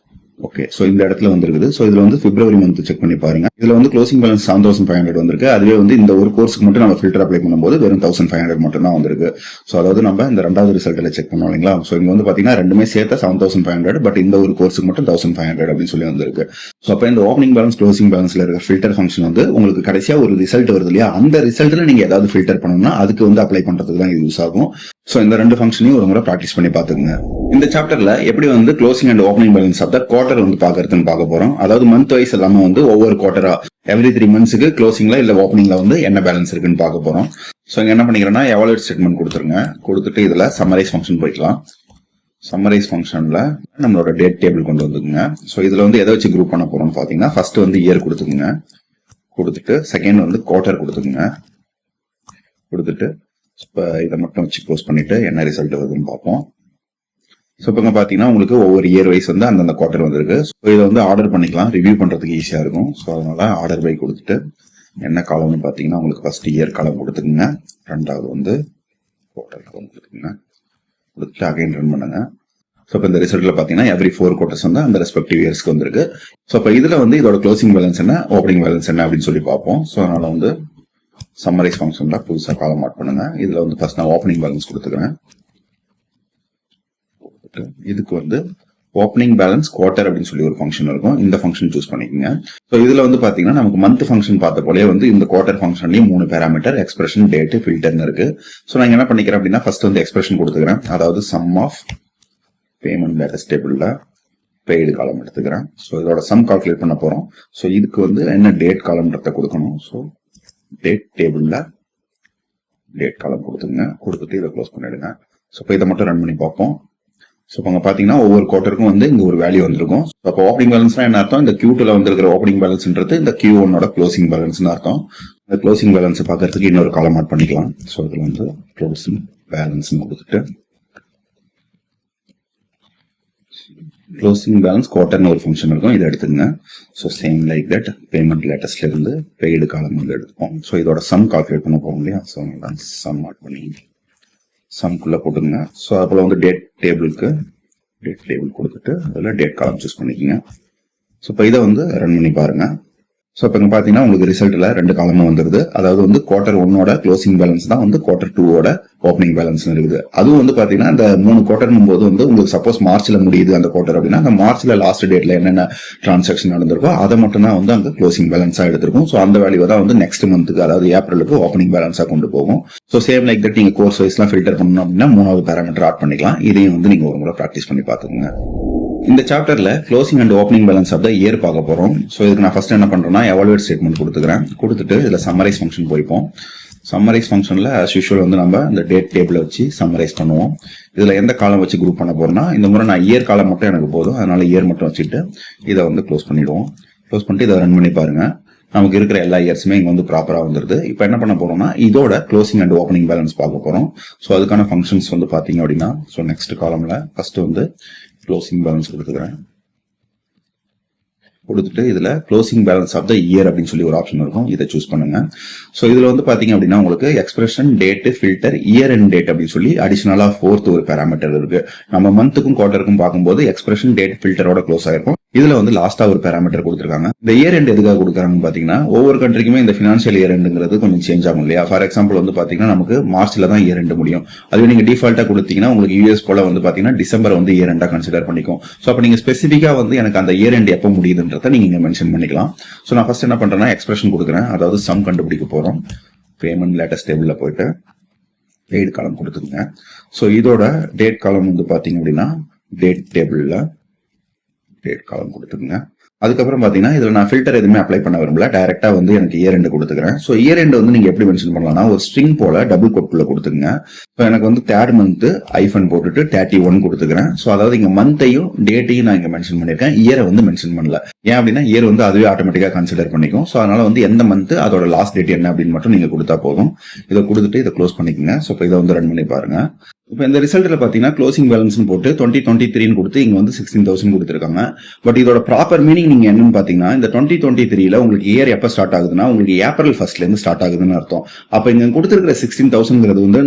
ஓகே. ஸோ இந்த இடத்துல வந்துருக்குது. ஸோ இதுல வந்து பிப்ரவரி மந்த் செக் பண்ணி பாருங்க. இதுல வந்து க்ளோசிங் பேலன்ஸ் 7500 வந்திருக்கு. அதுவே வந்து இந்த ஒரு கோர்ஸுக்கு மட்டும் நம்ம ஃபில்டர் அப்ளை பண்ணும்போது வெறும் 1500 மட்டும் தான் வந்திருக்கு. ஸோ அதாவது நம்ம இந்த ரெண்டாவது ரிசல்ட்ல செக் பண்ணோம் இல்லைங்களா. ஸோ இங்க வந்து பாத்தீங்கன்னா ரெண்டுமே சேர்த்த 7500, பட் இந்த ஒரு கோர்ஸுக்கு மட்டும் 1500 அப்படின்னு சொல்லி வந்திருக்கு. ஸோ அப்ப இந்த ஓப்பனிங் பேலன்ஸ் க்ளோசிங் பேலன்ஸ்ல இருக்க ஃபில்டர் ஃபங்க்ஷன் வந்து உங்களுக்கு கடைசியா ஒரு ரிசல்ட் வருது இல்லையா, அந்த ரிசல்ட்ல நீங்க ஏதாவது ஃபில்டர் பண்ணணும்னா அதுக்கு வந்து அப்ளை பண்றதுக்கு தான் இது யூஸ் ஆகும். ஸோ இந்த 2 ஃபங்க்ஷனையும் ஒரு முறை ப்ராக்டிஸ் பண்ணி பாத்துக்கோங்க. இந்த சாப்டர்ல எப்படி வந்து closing and opening balance of the quarter வந்து பாக்குறதுன்னு பார்க்க போறோம். அதாவது மந்த் வைஸ் எல்லாமே வந்து ஒவ்வொரு குவார்டரா எவ்ரி 3 மந்த்ஸ்க்கு க்ளோசிங்ல இல்ல ஓப்பனிங்ல வந்து என்ன பேலன்ஸ் இருக்குன்னு பார்க்க போறோம். ஸோ இங்க என்ன பண்ணிக்கிறேன்னா எவாலுவேட் ஸ்டேட்மெண்ட் கொடுத்துருங்க. கொடுத்துட்டு இதுல சம்மரைஸ் ஃபங்க்ஷன் போய்க்கலாம். சம்மரைஸ் ஃபங்க்ஷன்ல நம்மளோட டேட் டேபிள் கொண்டு வந்துக்குங்க. ஸோ இதுல வந்து எதை வச்சு குரூப் பண்ண போறோம்னு பாத்தீங்கன்னா ஃபர்ஸ்ட் வந்து இயர் கொடுத்துக்குங்க. கொடுத்துட்டு செகண்ட் வந்து குவார்டர் கொடுத்துக்குங்க. கொடுத்துட்டு இப்போ இதை மட்டும் வச்சு க்ளோஸ் பண்ணிட்டு என்ன ரிசல்ட் வருதுன்னு பார்ப்போம். ஸோ இப்போ பாத்தீங்கன்னா உங்களுக்கு ஒவ்வொரு இயர் வைஸ் வந்து அந்தந்த குவார்டர் வந்திருக்கு. ஸோ இதை வந்து ஆர்டர் பண்ணிக்கலாம், ரிவ்யூ பண்றதுக்கு ஈஸியா இருக்கும். ஸோ அதனால ஆர்டர் பை கொடுத்துட்டு என்ன காலம்னு பாத்தீங்கன்னா உங்களுக்கு ஃபர்ஸ்ட் இயர் காலம் கொடுத்துக்குங்க. ரெண்டாவது வந்து குவார்டர் காலம் கொடுத்துக்குங்க. கொடுத்துட்டு அகைன் ரன் பண்ணுங்க. ஸோ இப்போ இந்த ரிசல்ட்ல பாத்தீங்கன்னா எவ்ரி 4 குவார்டர்ஸ் வந்து அந்த ரெஸ்பெக்டிவ் இயர்ஸ்க்கு வந்திருக்கு. ஸோ இப்போ இதுல வந்து இதோட க்ளோசிங் பேலன்ஸ் என்ன, ஓப்பனிங் பேலன்ஸ் என்ன அப்படின்னு சொல்லி பார்ப்போம். ஸோ அதனால வந்து சம்மரைஸ் ஃபங்க்ஷன்ல புதுசா காலம் ஆட் பண்ணுங்க. இதுல வந்து ஃபர்ஸ்ட் நான் ஓப்பனிங் பேலன்ஸ் கொடுத்துக்கிறேன். இதுக்கு வந்து ஓப்பனிங் பேலன்ஸ் குவார்டர் அப்படின்னு சொல்லி ஒரு ஃபங்க்ஷன் இருக்கும். இந்த ஃபங்க்ஷன் சூஸ் பண்ணிக்கோங்க. ஸோ இதுல வந்து பாத்தீங்கன்னா நமக்கு மந்த் ஃபங்க்ஷன் பார்த்த போலே வந்து இந்த குவார்டர் ஃபங்க்ஷன்லயும் 3 பேராமீட்டர் எக்ஸ்பிரஷன், டேட், ஃபில்டர்னு இருக்கு. ஸோ நான் என்ன பண்ணிக்கிறேன் அப்படின்னா ஃபர்ஸ்ட் வந்து எக்ஸ்பிரஷன் கொடுத்துக்கிறேன். அதாவது சம் ஆஃப் பேமெண்ட் லேட்டஸ்ட் டேபிள்ல பெய்டு காலம் எடுத்துக்கிறேன். ஸோ இதோட சம் கால்குலேட் பண்ண போறோம். ஸோ இதுக்கு வந்து என்ன டேட் காலம்ன்றத கொடுக்கணும். ஸோ டேட் டேபிள்ல டேட் காலம் கொடுத்துங்க. கொடுத்துட்டு இதை க்ளோஸ் பண்ணிடுங்க. ஸோ இப்போ இதை மட்டும் ரன் பண்ணி பார்ப்போம். ஸோ இப்போ பாத்தீங்கன்னா ஒவ்வொரு குவார்டருக்கும் வந்து இங்க ஒரு வேல்யூ வந்திருக்கும். அப்போ ஓப்பனிங் பேலன்ஸ்னா என்ன அர்த்தம், இந்த Q2ல வந்திருக்கிற ஓப்பனிங் பேலன்ஸ்ன்றது இந்த Q1ஓட க்ளோசிங் பேலன்ஸ்னு அர்த்தம். இந்த க்ளோசிங் பேலன்ஸ் பாக்குறதுக்கு இன்னொரு காலம் ஆட் பண்ணிக்கலாம். ஸோ இதுல வந்து க்ளோசிங் பேலன்ஸ் கொடுத்துட்டு க்ளோசிங் பேலன்ஸ் குவார்டர்னு ஒரு ஃபங்க்ஷன் இருக்கும், இதை எடுத்துங்க. So same like that payment லேட்டஸ்ட்ல இருந்து பெய்டு காலம் வந்து எடுத்துப்போம். ஸோ இதோட சம் கால்குலேட் பண்ண போகும் இல்லையா, ஸோ சம் ஆட் பண்ணி சம்குள்ள போட்டுங்க. ஸோ அதுபோல் வந்து டேட் டேபிள் கொடுத்துட்டு அதில் டேட் காலம் சூஸ் பண்ணிக்கோங்க. ஸோ இப்போ இதை வந்து ரன் பண்ணி பாருங்க. ஸோ இப்போ பார்த்தீங்கன்னா உங்களுக்கு ரிசல்ட்ல 2 காலமும் வந்துருது. அதாவது வந்து குவார்டர் 1ஓட க்ளோசிங் பேலன்ஸ் தான் வந்து குவார்டர் 2ஓட ஓப்பனிங் பேலன்ஸ் இருக்குது. அதுவும் வந்து பார்த்தீங்கன்னா இந்த 3 குவார்டர்னும் போது வந்து உங்களுக்கு சப்போஸ் மார்ச்ல முடியுது அந்த குவார்டர் அப்படின்னா, அந்த மார்ச்ல லாஸ்ட் டேட்ல என்னென்ன டிரான்சாக்ஷன் நடந்திருக்கோ அதை மட்டும் தான் வந்து அங்கே க்ளோசிங் பேலன்ஸா எடுத்திருக்கும். ஸோ அந்த வேல்யூ தான் வந்து நெக்ஸ்ட் மந்த்துக்கு, அதாவது ஏப்ரலுக்கு ஓப்பனிங் பேலன்ஸா கொண்டு போகும். ஸோ சேம் லைக் தட் நீங்க கோர்ஸ் வைஸ்லாம் ஃபில்டர் பண்ணணும் அப்படின்னா 3வது பேராமீட்டர் ஆட் பண்ணிக்கலாம். இதையும் வந்து நீங்க ஒரு முறை ப்ராக்டிஸ் பண்ணி பார்த்துக்கோங்க. இந்த சாப்டர்ல closing and opening balance of the year பார்க்க போறோம். ஸோ இதுக்கு நான் ஃபர்ஸ்ட் என்ன பண்றேன்னா எவாலுவேட் ஸ்டேட்மெண்ட் கொடுத்துக்கிறேன். கொடுத்துட்டு இதுல சம்மரைஸ் ஃபங்க்ஷன் போய்ப்போம். சம்மரைஸ் ஃபங்க்ஷன்ல ஆஸ் யூஷுவல் வந்து நம்ம இந்த டேட் டேபிள வச்சு சம்மரைஸ் பண்ணுவோம். இதுல எந்த காலம் வச்சு குரூப் பண்ண போறோம்னா, இந்த முறை நான் இயர் காலம் மட்டும் எனக்கு போதும், அதனால இயர் மட்டும் வச்சுட்டு இதை வந்து க்ளோஸ் பண்ணிடுவோம். க்ளோஸ் பண்ணிட்டு இதை ரன் பண்ணி பாருங்க. நமக்கு இருக்கிற எல்லா இயர்ஸுமே இங்க வந்து ப்ராப்பரா வந்துருது. இப்போ என்ன பண்ண போறோம்னா இதோட க்ளோசிங் அண்ட் ஓப்பனிங் பேலன்ஸ் பார்க்க போறோம். ஸோ அதுக்கான ஃபங்க்ஷன்ஸ் வந்து பாத்தீங்க அப்படின்னா, ஸோ நெக்ஸ்ட் காலம்ல ஃபர்ஸ்ட் வந்து க்ளோசிங் பேலன்ஸ் கொடுத்துக்கிறேன். கொடுத்துட்டு இதுல closing balance of the year அப்படின்னு சொல்லி ஒரு ஆப்ஷன் இருக்கும், இதை சூஸ் பண்ணுங்க. ஸோ இதுல வந்து பாத்தீங்க அப்படின்னா உங்களுக்கு expression, date, filter, year and date அப்படின்னு சொல்லி அடிஷனலா 4th ஒரு பேராமீட்டர் இருக்கு. நம்ம மந்த்துக்கும் குவார்டருக்கும் பார்க்கும்போது எக்ஸ்பிரஷன், டேட், ஃபில்டரோட க்ளோஸ் ஆயிருக்கும். இதுல வந்து லாஸ்டா ஒரு பேராமீட்டர் கொடுத்துருக்காங்க. இந்த இயர் எண்ட் எதுக்காக கொடுக்குறாங்கன்னு பாத்தீங்கன்னா, ஒவ்வொரு கண்ட்ரிக்குமே இந்த ஃபினான்ஷியல் இயர் எண்டுங்கிறது கொஞ்சம் சேஞ்ச் ஆகும் இல்லையா. ஃபார் எக்ஸாம்பிள் வந்து பாத்தீங்கன்னா நமக்கு மார்ச்ல தான் இயர் எண்ட் முடியும். அதுவே நீங்க டிஃபால்ட்டா கொடுத்தீங்கன்னா உங்களுக்கு யூஎஸ் போல வந்து பாத்தீங்கன்னா டிசம்பர் வந்து இயர் எண்டா கன்சிடர் பண்ணிக்கும். ஸோ அப்ப நீங்க ஸ்பெசிஃபிக்கா வந்து எனக்கு அந்த இயர் எண்ட் எப்போ முடியுதுன்றத நீங்க இங்க மென்ஷன் பண்ணிக்கலாம். ஸோ நான் ஃபர்ஸ்ட் என்ன பண்றேன்னா எக்ஸ்பிரஷன் கொடுக்குறேன், அதாவது சம் கண்டுபிடிக்க போறோம். பேமெண்ட் லேட்டஸ்ட் டேபிள்ல போயிட்டு பெய்டு காலம் கொடுத்துருங்க. ஸோ இதோட டேட் காலம் வந்து பாத்தீங்க அப்படின்னா டேட் டேபிள்ல டேட் காலம் கொடுத்துருங்க. அதுக்கப்புறம் பாத்தீங்கன்னா இதுல நான் ஃபில்டர் எதுவுமே அப்ளை பண்ண விரும்பல, டைரக்டா வந்து எனக்கு இயர் எண்ட் கொடுத்துக்கிறேன். ஸோ இயர் எண்ட் வந்து நீங்க எப்படி மென்ஷன் பண்ணலாம்னா ஒரு ஸ்ட்ரிங் போல டபுள் கோட்குள்ள கொடுத்துங்க. ஸோ எனக்கு வந்து தேர்ட் மந்த் ஐஃபன் போட்டுட்டு 31 கொடுத்துக்கிறேன். ஸோ அதாவது இங்க மந்த்தையும் டேட்டையும் நான் இங்க மென்ஷன் பண்ணிருக்கேன், இயரை வந்து மென்ஷன் பண்ணல. ஏன் அப்படின்னா இயர் வந்து அதுவே ஆட்டோமேட்டிக்கா கன்சிடர் பண்ணிக்கும். ஸோ அதனால வந்து எந்த மந்த் அதோட லாஸ்ட் டேட் என்ன அப்படின்னு மட்டும் நீங்க கொடுத்தா போதும். இதை கொடுத்துட்டு இதை க்ளோஸ் பண்ணிக்கோங்க. ஸோ இப்போ இதை வந்து ரன் பண்ணி பாருங்க. இப்போ இந்த ரிசல்ட்ல பாத்தீங்கன்னா க்ளோசிங் பேலன்ஸ் போட்டு 2023 கொடுத்து இங்க வந்து 16,000 கொடுத்துருக்காங்க. பட் இதோட ப்ராப்பர் மீனிங் நீங்க என்னன்னு பாத்தீங்கன்னா, இந்த 2023ல உங்களுக்கு இயர் எப்ப ஸ்டார்ட் ஆகுதுன்னா உங்களுக்கு ஏப்ரல் 1st இருந்து ஸ்டார்ட் ஆகுதுன்னு அர்த்தம். அப்ப இங்க கொடுத்திருக்கிற 16,000 வந்து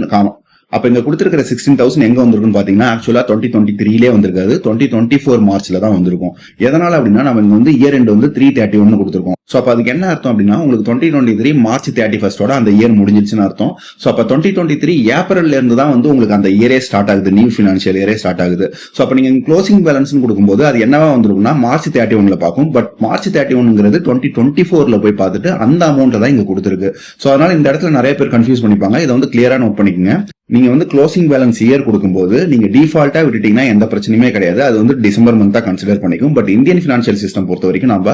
அப்ப இங்க கொடுத்திருக்கிற 16,000 எங்க வந்திருக்குன்னு பாத்தீங்கன்னா ஆக்சுவலா 2023லே வந்திருக்காது, 2024 மார்ச்ல தான் வந்திருக்கும். எதனால அப்படின்னா நம்ம இங்க வந்து இயர் எண்ட் வந்து 331 கொடுத்திருக்கோம். சோ அப்ப அதுக்கு என்ன அர்த்தம் அப்படின்னா உங்களுக்கு 2023 மார்ச் 31 அந்த இயர் முடிஞ்சிருச்சுன்னு அர்த்தம். சோ அப்ப 2023 ஏப்ரல்ல இருந்து தான் வந்து உங்களுக்கு அந்த இயரே ஸ்டார்ட் ஆகுது, நியூ பினான்சியல் இயரே ஸ்டார்ட் ஆகுது. சோ அப்ப நீங்க க்ளோசிங் பேலன்ஸ் கொடுக்கும்போது அது என்னவா வந்திருக்கும்னா மார்ச் 31ல பார்க்கும். பட் மார்ச் 31ங்கிறது 2024ல போய் பார்த்துட்டு அந்த அமௌண்ட் தான் இங்க கொடுத்திருக்கு. சோ அதனால இந்த இடத்துல நிறைய பேர் கன்ஃபியூஸ் பண்ணிப்பாங்க. இதை வந்து கிளியரா நோட் பண்ணிக்கோங்க. நீங்க வந்து க்ளோசிங் பேலன்ஸ் இயர் கொடுக்கும்போது நீங்க டிஃபால்ட்டா விட்டுட்டீங்கன்னா எந்த பிரச்சனையுமே கிடையாது, அது வந்து டிசம்பர் மந்த் தான் கன்சிடர் பண்ணிக்கும். பட் இந்தியன் பினான்சியல் சிஸ்டம் பொறுத்த வரைக்கும் நம்ம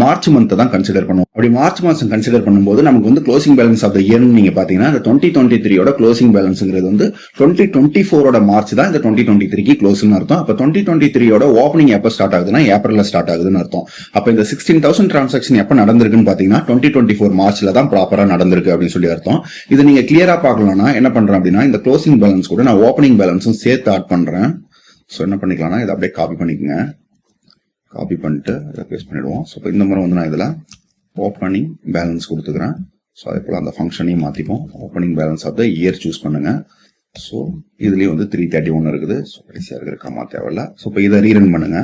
மார்ச் மந்த் தான் கன்சிடர் பண்ணுவோம். அப்படி மார்ச் மாசம் கன்சிடர் பண்ணும்போது நமக்கு வந்து closing balance of the year நீங்க பாத்தீங்கன்னா இந்த 2023 க்ளோசிங் பேலன்ஸ்ங்கிறது வந்து 2024 மார்ச் தான் இந்த 2023 க்ளோஸ்னு அர்த்தம். அப்ப 2023 ஓப்பனிங் எப்ப ஸ்டார்ட் ஆகுதுன்னா ஏப்ரல்ல ஸ்டார்ட் ஆகுதுன்னு அர்த்தம். அப்ப இந்த 16,000 டிரான்சாக்ஷன் எப்ப நடந்திருக்குன்னு பாத்தீங்கன்னா 2024 மார்ச்ல தான் ப்ராப்பரா நடந்திருக்கு அப்படின்னு சொல்லி அர்த்தம். இது நீங்க கிளியரா பார்க்கலாம்னா என்ன பண்றேன் அப்படின்னா இந்த க்ளோசிங் பேலன்ஸ் கூட நான் ஓப்பனிங் பேலன்ஸும் சேர்த்து ஆட் பண்றேன். சோ என்ன பண்ணிக்கலாம்னா இதை அப்படியே காப்பி பண்ணிக்கோங்க. காப்பி பண்ணிட்டு இதை பேஸ்ட் பண்ணிடுவோம். ஸோ இப்போ இந்த முறை வந்து நான் இதில் ஓப்பனிங் பேலன்ஸ் கொடுத்துக்கிறேன். ஸோ அதே போல் அந்த ஃபங்க்ஷனையும் மாற்றிப்போம். Opening balance of the year choose பண்ணுங்க. ஸோ இதுலேயும் வந்து 331 இருக்குது. ஸோ கடைசியாக இருக்கிற கம்மா தேவையில்ல. ஸோ இப்போ இதை ரீரன் பண்ணுங்க.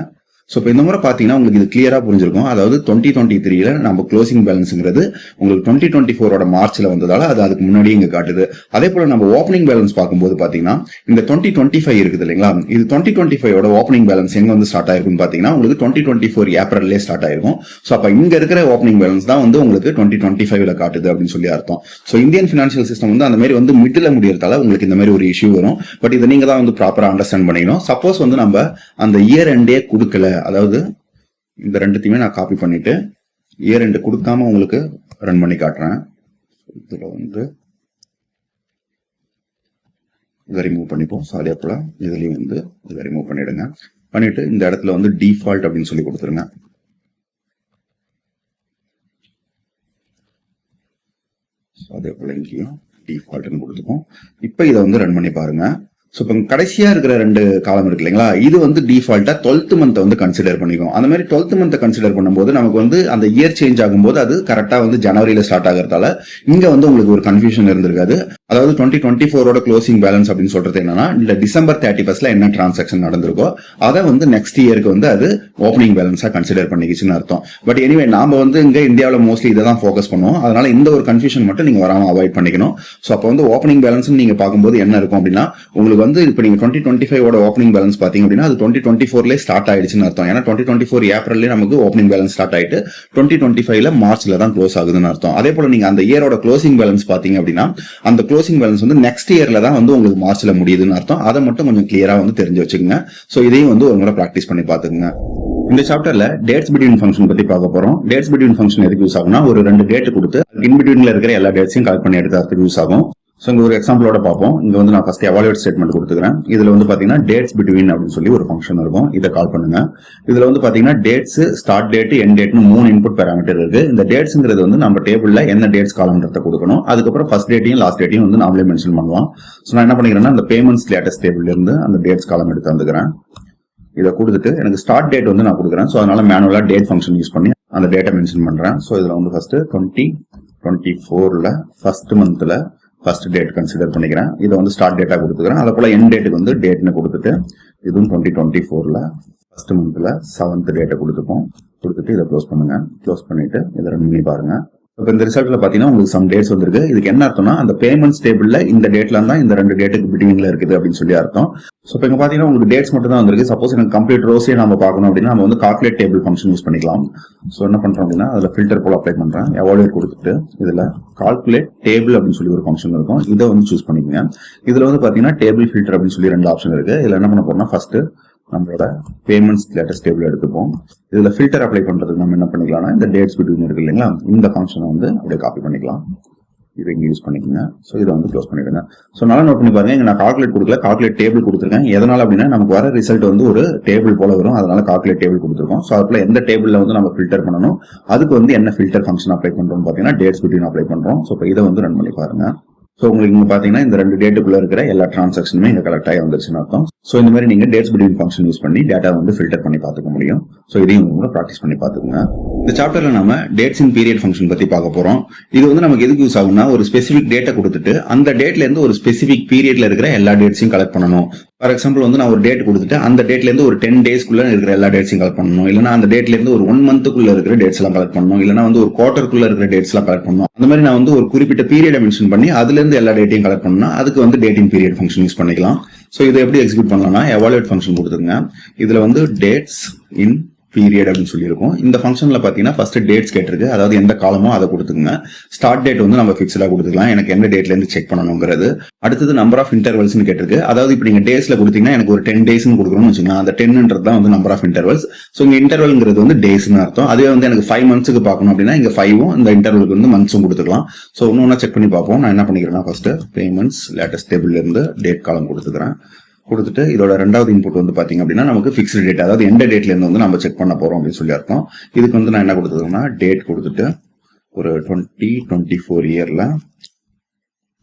ஸோ இப்போ இந்த முறை பார்த்தீங்கன்னா உங்களுக்கு இது கிளியரா புரிஞ்சிருக்கும். அதாவது 2023ல நம்ம க்ளோசிங் பேலன்ஸ்ங்கிறது உங்களுக்கு 2024 மார்ச்ல வந்ததால அது அதுக்கு முன்னாடியே இங்க காட்டுது. அதே போல நம்ம ஓப்பனிங் பேலன்ஸ் பார்க்கும்போது பாத்தீங்கன்னா இந்த 2025 இருக்குது இல்லைங்களா, இது 2025 ஓப்பனிங் பேலன்ஸ் எங்க வந்து ஸ்டார்ட் ஆயிருக்குன்னு பாத்தீங்கன்னா உங்களுக்கு 2024 ஏப்ரல்லே ஸ்டார்ட் ஆயிருக்கும். ஸோ அப்ப இங்க இருக்கிற ஓப்பனிங் பேலன்ஸ் தான் வந்து உங்களுக்கு 2025ல காட்டுது அப்படின்னு சொல்லி அர்த்தம். ஸோ இந்தியன் பினான்சியல் சிஸ்டம் வந்து அந்த மாதிரி வந்து மிடில் முடியறதால உங்களுக்கு இந்த மாதிரி ஒரு இஷ்யூ வரும். பட் இதை நீங்க தான் வந்து ப்ராப்பரா அண்டர்ஸ்டாண்ட் பண்ணிக்கணும். சப்போஸ் வந்து நம்ம அந்த இயர் எண்டே கொடுக்கல, அதாவது இந்த ரெண்டுத்தையுமே நான் காப்பி பண்ணிட்டு இயர் எண்ட் கொடுக்காம உங்களுக்கு ரன் பண்ணி காட்டுறேன். இதுல வந்து இதை ரிமூவ் பண்ணிப்போம். ஸோ அதே போல இதுலயும் வந்து இதை ரிமூவ் பண்ணிடுங்க. பண்ணிட்டு இந்த இடத்துல வந்து டிஃபால்ட் அப்படின்னு சொல்லி கொடுத்துருங்க. அதே போல இங்கேயும் டிஃபால்ட்னு கொடுத்துப்போம். இப்போ இதை வந்து ரன் பண்ணி பாருங்க. ஸோ இப்போ கடைசியா இருக்கிற 2 காலம் இருக்கு இல்லைங்களா, இது வந்து டிஃபால்ட்டா 12th மந்த் வந்து கன்சிடர் பண்ணிக்கும். அந்த மாதிரி 12th மந்த் கன்சிடர் பண்ணும்போது நமக்கு வந்து அந்த இயர் சேஞ்ச் ஆகும்போது அது கரெக்டா வந்து ஜனவரியில ஸ்டார்ட் ஆகிறதால இங்க வந்து உங்களுக்கு ஒரு கன்ஃபியூஷன் இருந்திருக்காது. அதாவது 2024 க்ளோசிங் பேலன்ஸ் அப்படின்னு சொல்றது என்னன்னா, இந்த டிசம்பர் 31st என்ன டிரான்சாக்ஷன் நடந்திருக்கோ அதை வந்து நெக்ஸ்ட் இயருக்கு வந்து அது ஓப்பனிங் பேலன்ஸா கன்சிடர் பண்ணிக்கிச்சுன்னு அர்த்தம். பட் எனிவே நாம வந்து இங்க இந்தியாவில் மோஸ்ட்லி இதை தான் ஃபோக்கஸ் பண்ணுவோம். அதனால இந்த ஒரு கன்ஃபியூஷன் மட்டும் நீங்க வராம அவாய்ட் பண்ணிக்கணும். ஸோ அப்போ வந்து ஓப்பனிங் பேலன்ஸ் நீங்க பார்க்கும்போது என்ன இருக்கும் அப்படின்னா, உங்களுக்கு வந்து இப்போ நீங்க 2025 ஓப்பனிங் பேலன்ஸ் பாத்தீங்க அப்படின்னா அது 2024 ஸ்டார்ட் ஆயிடுச்சுன்னு அர்த்தம். ஏன்னா 2024 ஏப்ரல்ல நமக்கு ஓப்பனிங் பேலன்ஸ் ஸ்டார்ட் ஆயிட்டு 2025 மார்ச்ல தான் க்ளோஸ் ஆகுதுன்னு அர்த்தம். அதே போல நீங்க அந்த இயரோட க்ளோசிங் பேலன்ஸ் பாத்தீங்க அப்படின்னா அந்த க்ளோசிங் பேலன்ஸ் வந்து நெக்ஸ்ட் இயர்ல தான் வந்து உங்களுக்கு மார்ச்ல முடியுதுன்னு அர்த்தம். அதை மட்டும் கொஞ்சம் கிளியரா வந்து தெரிஞ்சு வச்சுக்கோங்க. ஸோ இதையும் வந்து ஒரு முறை ப்ராக்டிஸ் பண்ணி பாத்துக்கோங்க. இந்த சாப்டர்ல டேட்ஸ் பிட்வீன் ஃபங்க்ஷன் பத்தி பார்க்க போறோம். டேட்ஸ் பிட்வீன் ஃபங்க்ஷன் எதுக்கு யூஸ் ஆகும்னா, ஒரு 2 டேட் கொடுத்து இன் பிட்வீன்ல இருக்கிற எல்லா டேட்ஸையும் கலெக்ட் பண்ணி எடுக்கிறதுக்கு யூஸ் ஆகும். ஸோ இங்க ஒரு எக்ஸாம்பிளோட பார்ப்போம். இங்க வந்து நான் ஃபர்ஸ்ட் எவாலுவேட் ஸ்டேட்மெண்ட் கொடுத்துக்கிறேன். இதுல வந்து பாத்தீங்கன்னா டேட்ஸ் பிட்வீன் அப்படின்னு சொல்லி ஒரு ஃபங்க்ஷன் இருக்கும். இதை கால் பண்ணுங்க. இதுல வந்து பாத்தீங்கன்னா டேட்ஸ், ஸ்டார்ட் டேட், எண்ட் டேட்னு 3 இன்புட் பேராமீட்டர் இருக்கு. இந்த டேட்ஸ்ங்கிறது வந்து நம்ம டேபிள்ல என்ன டேட்ஸ் காலம்ன்றத கொடுக்கணும். அதுக்கப்புறம் ஃபர்ஸ்ட் டேட்டையும் லாஸ்ட் டேட்டையும் வந்து நாமளே மென்ஷன் பண்ணலாம். ஸோ நான் என்ன பண்ணிக்கிறேன்னா, அந்த பேமெண்ட்ஸ் ஸ்டேட்டஸ் டேபிள்ல இருந்து அந்த டேட்ஸ் காலம் எடுத்து வந்துக்கிறேன். இதை கொடுத்துட்டு எனக்கு ஸ்டார்ட் டேட் வந்து நான் கொடுக்குறேன். ஸோ அதனால மேனுவலா டேட் ஃபங்க்ஷன் யூஸ் பண்ணி அந்த டேட்டை மென்ஷன் பண்றேன். ஸோ இதுல வந்து ஃபர்ஸ்ட் 2024 ஃபர்ஸ்ட் மந்த்ல ஃபர்ஸ்ட் டேட் கன்சிடர் பண்ணிக்கிறேன். இதை வந்து ஸ்டார்ட் டேட்டா கொடுத்துக்கிறேன். அதை போல எண்ட் டேட்டுக்கு வந்து டேட்னு கொடுத்துட்டு இதுவும் 2024 ஃபர்ஸ்ட் மந்த்ல 7th டேட்டை கொடுத்துட்டு இதை க்ளோஸ் பண்ணுங்க. க்ளோஸ் பண்ணிட்டு இதை ரன் பண்ணி பாருங்க. இப்போ இந்த ரிசல்ட்ல பாத்தீங்கன்னா உங்களுக்கு சம் டேட்ஸ் வந்திருக்கு. இதுக்கு என்ன அர்த்தம்னா, அந்த பேமெண்ட்ஸ் டேபிள்ல இந்த டேட்ல தான் இந்த 2 டேட்டுக்கு பிட்வீன்ல இருக்குது அப்படின்னு சொல்லி அர்த்தம். ஸோ இப்போ இங்க பாத்தீங்கன்னா உங்களுக்கு டேட்ஸ் மட்டும் தான் வந்திருக்கு. சப்போஸ் எனக்கு கம்ப்ளீட் ரோஸே நம்ம பார்க்கணும் அப்படின்னா நம்ம வந்து கால்குலேட் டேபிள் ஃபங்க்ஷன் யூஸ் பண்ணிக்கலாம். ஸோ என்ன பண்றோம் அப்படின்னா, அதுல ஃபில்டர் போல அப்ளை பண்றேன். எவாலுவேட் கொடுத்துட்டு இதுல கால்குலேட் டேபிள் அப்படின்னு சொல்லி ஒரு ஃபங்க்ஷன் இருக்கும். இதை வந்து சூஸ் பண்ணிக்கோங்க. இதுல வந்து பாத்தீங்கன்னா டேபிள் ஃபில்டர் அப்படின்னு சொல்லி 2 ஆப்ஷன் இருக்கு. இதுல என்ன பண்ண போறோம்னா, ஃபர்ஸ்ட் நம்மளோட பேமெண்ட்ஸ் ஸ்டேட்டஸ் டேபிள் எடுத்துப்போம். இதுல ஃபில்டர் அப்ளை பண்றதுக்கு நம்ம என்ன பண்ணிக்கலாம்னா, இந்த டேட்ஸ் பிட்வீன் இருக்கு இல்லைங்களா, இந்த ஃபங்க்ஷனை வந்து அப்படியே காப்பி பண்ணிக்கலாம். இதை இங்க யூஸ் பண்ணிக்கோங்க. ஸோ இதை வந்து க்ளோஸ் பண்ணிடுங்க. ஸோ நல்லா நோட் பண்ணி பாருங்க, இங்க நான் கால்குலேட் கொடுக்கல, கால்குலேட் டேபிள் கொடுத்துருக்கேன். எதனால அப்படின்னா நமக்கு வர ரிசல்ட் வந்து ஒரு டேபிள் போல வரும். அதனால கால்குலேட் டேபிள் கொடுத்துருக்கோம். ஸோ அதுல எந்த டேபிள்ல வந்து நம்ம ஃபில்டர் பண்ணணும், அதுக்கு வந்து என்ன ஃபில்டர் ஃபங்க்ஷன் அப்ளை பண்றோம் பாத்தீங்கன்னா டேட்ஸ் பிட்வீன் அப்ளை பண்றோம். ஸோ இப்போ இதை வந்து ரன் பண்ணி பாருங்க. ஸோ உங்களுக்கு இங்க பாத்தீங்கன்னா இந்த 2 டேட்டுக்குள்ள இருக்கிற எல்லா டிரான்சாக்ஷனுமே இங்க கலெக்ட் ஆகி வந்துருச்சுன்னு அர்த்தம். ஸோ இந்த மாதிரி நீங்க டேட்ஸ் பிட்வீன் ஃபங்க்ஷன் யூஸ் பண்ணி டேட்டா வந்து ஃபில்டர் பண்ணி பார்த்துக்க முடியும். ஸோ இதையும் கூட ப்ராக்டிஸ் பண்ணி பார்த்துக்கோங்க. இந்த சாப்டர்ல நம்ம டேட்ஸ் இன் பீரியட் ஃபங்க்ஷன் பத்தி பார்க்க போறோம். இது வந்து நமக்கு எதுக்கு யூஸ் ஆகும்னா, ஒரு ஸ்பெசிபிக் டேட்டை கொடுத்துட்டு அந்த டேட்ல இருந்து ஒரு ஸ்பெசிபிக் பீரியட்ல இருக்கிற எல்லா டேட்ஸையும் கலெக்ட் பண்ணணும். ஃபார் எக்ஸாம்பிள் வந்து நான் ஒரு டேட் கொடுத்துட்டு அந்த டேட்ல இருந்து ஒரு 10 டேஸ்க்குள்ள இருக்கிற எல்லா டேட்ஸையும் கலெக்ட் பண்ணணும். இல்லைன்னா அந்த டேட்ல இருந்து ஒரு 1 மந்த்துக்குள்ள இருக்கிற டேட்ஸ் எல்லாம் கலெக்ட் பண்ணணும். இல்லைன்னா வந்து ஒரு குவார்டருக்குள்ள இருக்கிற டேட்ஸ் எல்லாம் கலெக்ட் பண்ணணும். அந்த மாதிரி நான் வந்து ஒரு குறிப்பிட்ட பீரியடை மென்ஷன் பண்ணி அதுல இருந்து எல்லா டேட்டையும் கலெக்ட் பண்ணணும். அதுக்கு வந்து டேட் இன் பீரியட் ஃபங்க்ஷன் யூஸ் பண்ணிக்கலாம். ஸோ இதை எப்படி எக்ஸிக்யூட் பண்ணலாம்னா, எவாலுவேட் ஃபங்க்ஷன் கொடுத்துருங்க. இதுல வந்து டேட்ஸ் இன் பீரியட் அப்படின்னு சொல்லியிருக்கும். இந்த ஃபங்க்ஷன்ல பாத்தீங்கன்னா ஃபர்ஸ்ட் டேட்ஸ் கேட்டிருக்கு, அதாவது எந்த காலமோ அதை கொடுத்துங்க. ஸ்டார்ட் டேட் வந்து நம்ம ஃபிக்ஸ்டா கொடுத்துக்கலாம், எனக்கு எந்த டேட்ல இருந்து செக் பண்ணணுங்கிறது. அடுத்தது நம்பர் ஆஃப் இன்டர்வல்ஸ் கேட்டிருக்கு, அதாவது இப்போ நீங்க டேஸ்ல கொடுத்தீங்கன்னா எனக்கு ஒரு 10 டேஸ் கொடுக்கணும்னு வச்சுக்கலாம். அந்த 10ன்றது தான் வந்து நம்பர் ஆஃப் இன்டர்வல்ஸ். ஸோ இங்க இன்டர்வல்ங்கிறது வந்து டேஸ்னு அர்த்தம். அதுவே வந்து எனக்கு 5 மந்த்ஸ்க்கு பார்க்கணும் அப்படின்னா இங்க 5ம் இந்த இன்டர்வலுக்கு வந்து மந்த்ஸும் கொடுத்துக்கலாம். ஸோ ஒன்னொன்னா செக் பண்ணி பார்ப்போம். நான் என்ன பண்ணிக்கிறேன்னா, ஃபர்ஸ்ட் பேமெண்ட்ஸ் லேட்டஸ்ட் டேபிள்ல இருந்து டேட் காலம் கொடுத்துக்கிறேன். கொடுத்துட்டு இதோட 2வது இன்புட் வந்து பாத்தீங்க அப்படின்னா நமக்கு ஃபிக்ஸ்டு டேட், அதாவது எந்த டேட்ல இருந்து வந்து நம்ம செக் பண்ண போறோம் அப்படின்னு சொல்லி அர்த்தம். இதுக்கு வந்து நான் என்ன கொடுத்துருக்கேன்னா, டேட் கொடுத்துட்டு ஒரு 2024 இயர்ல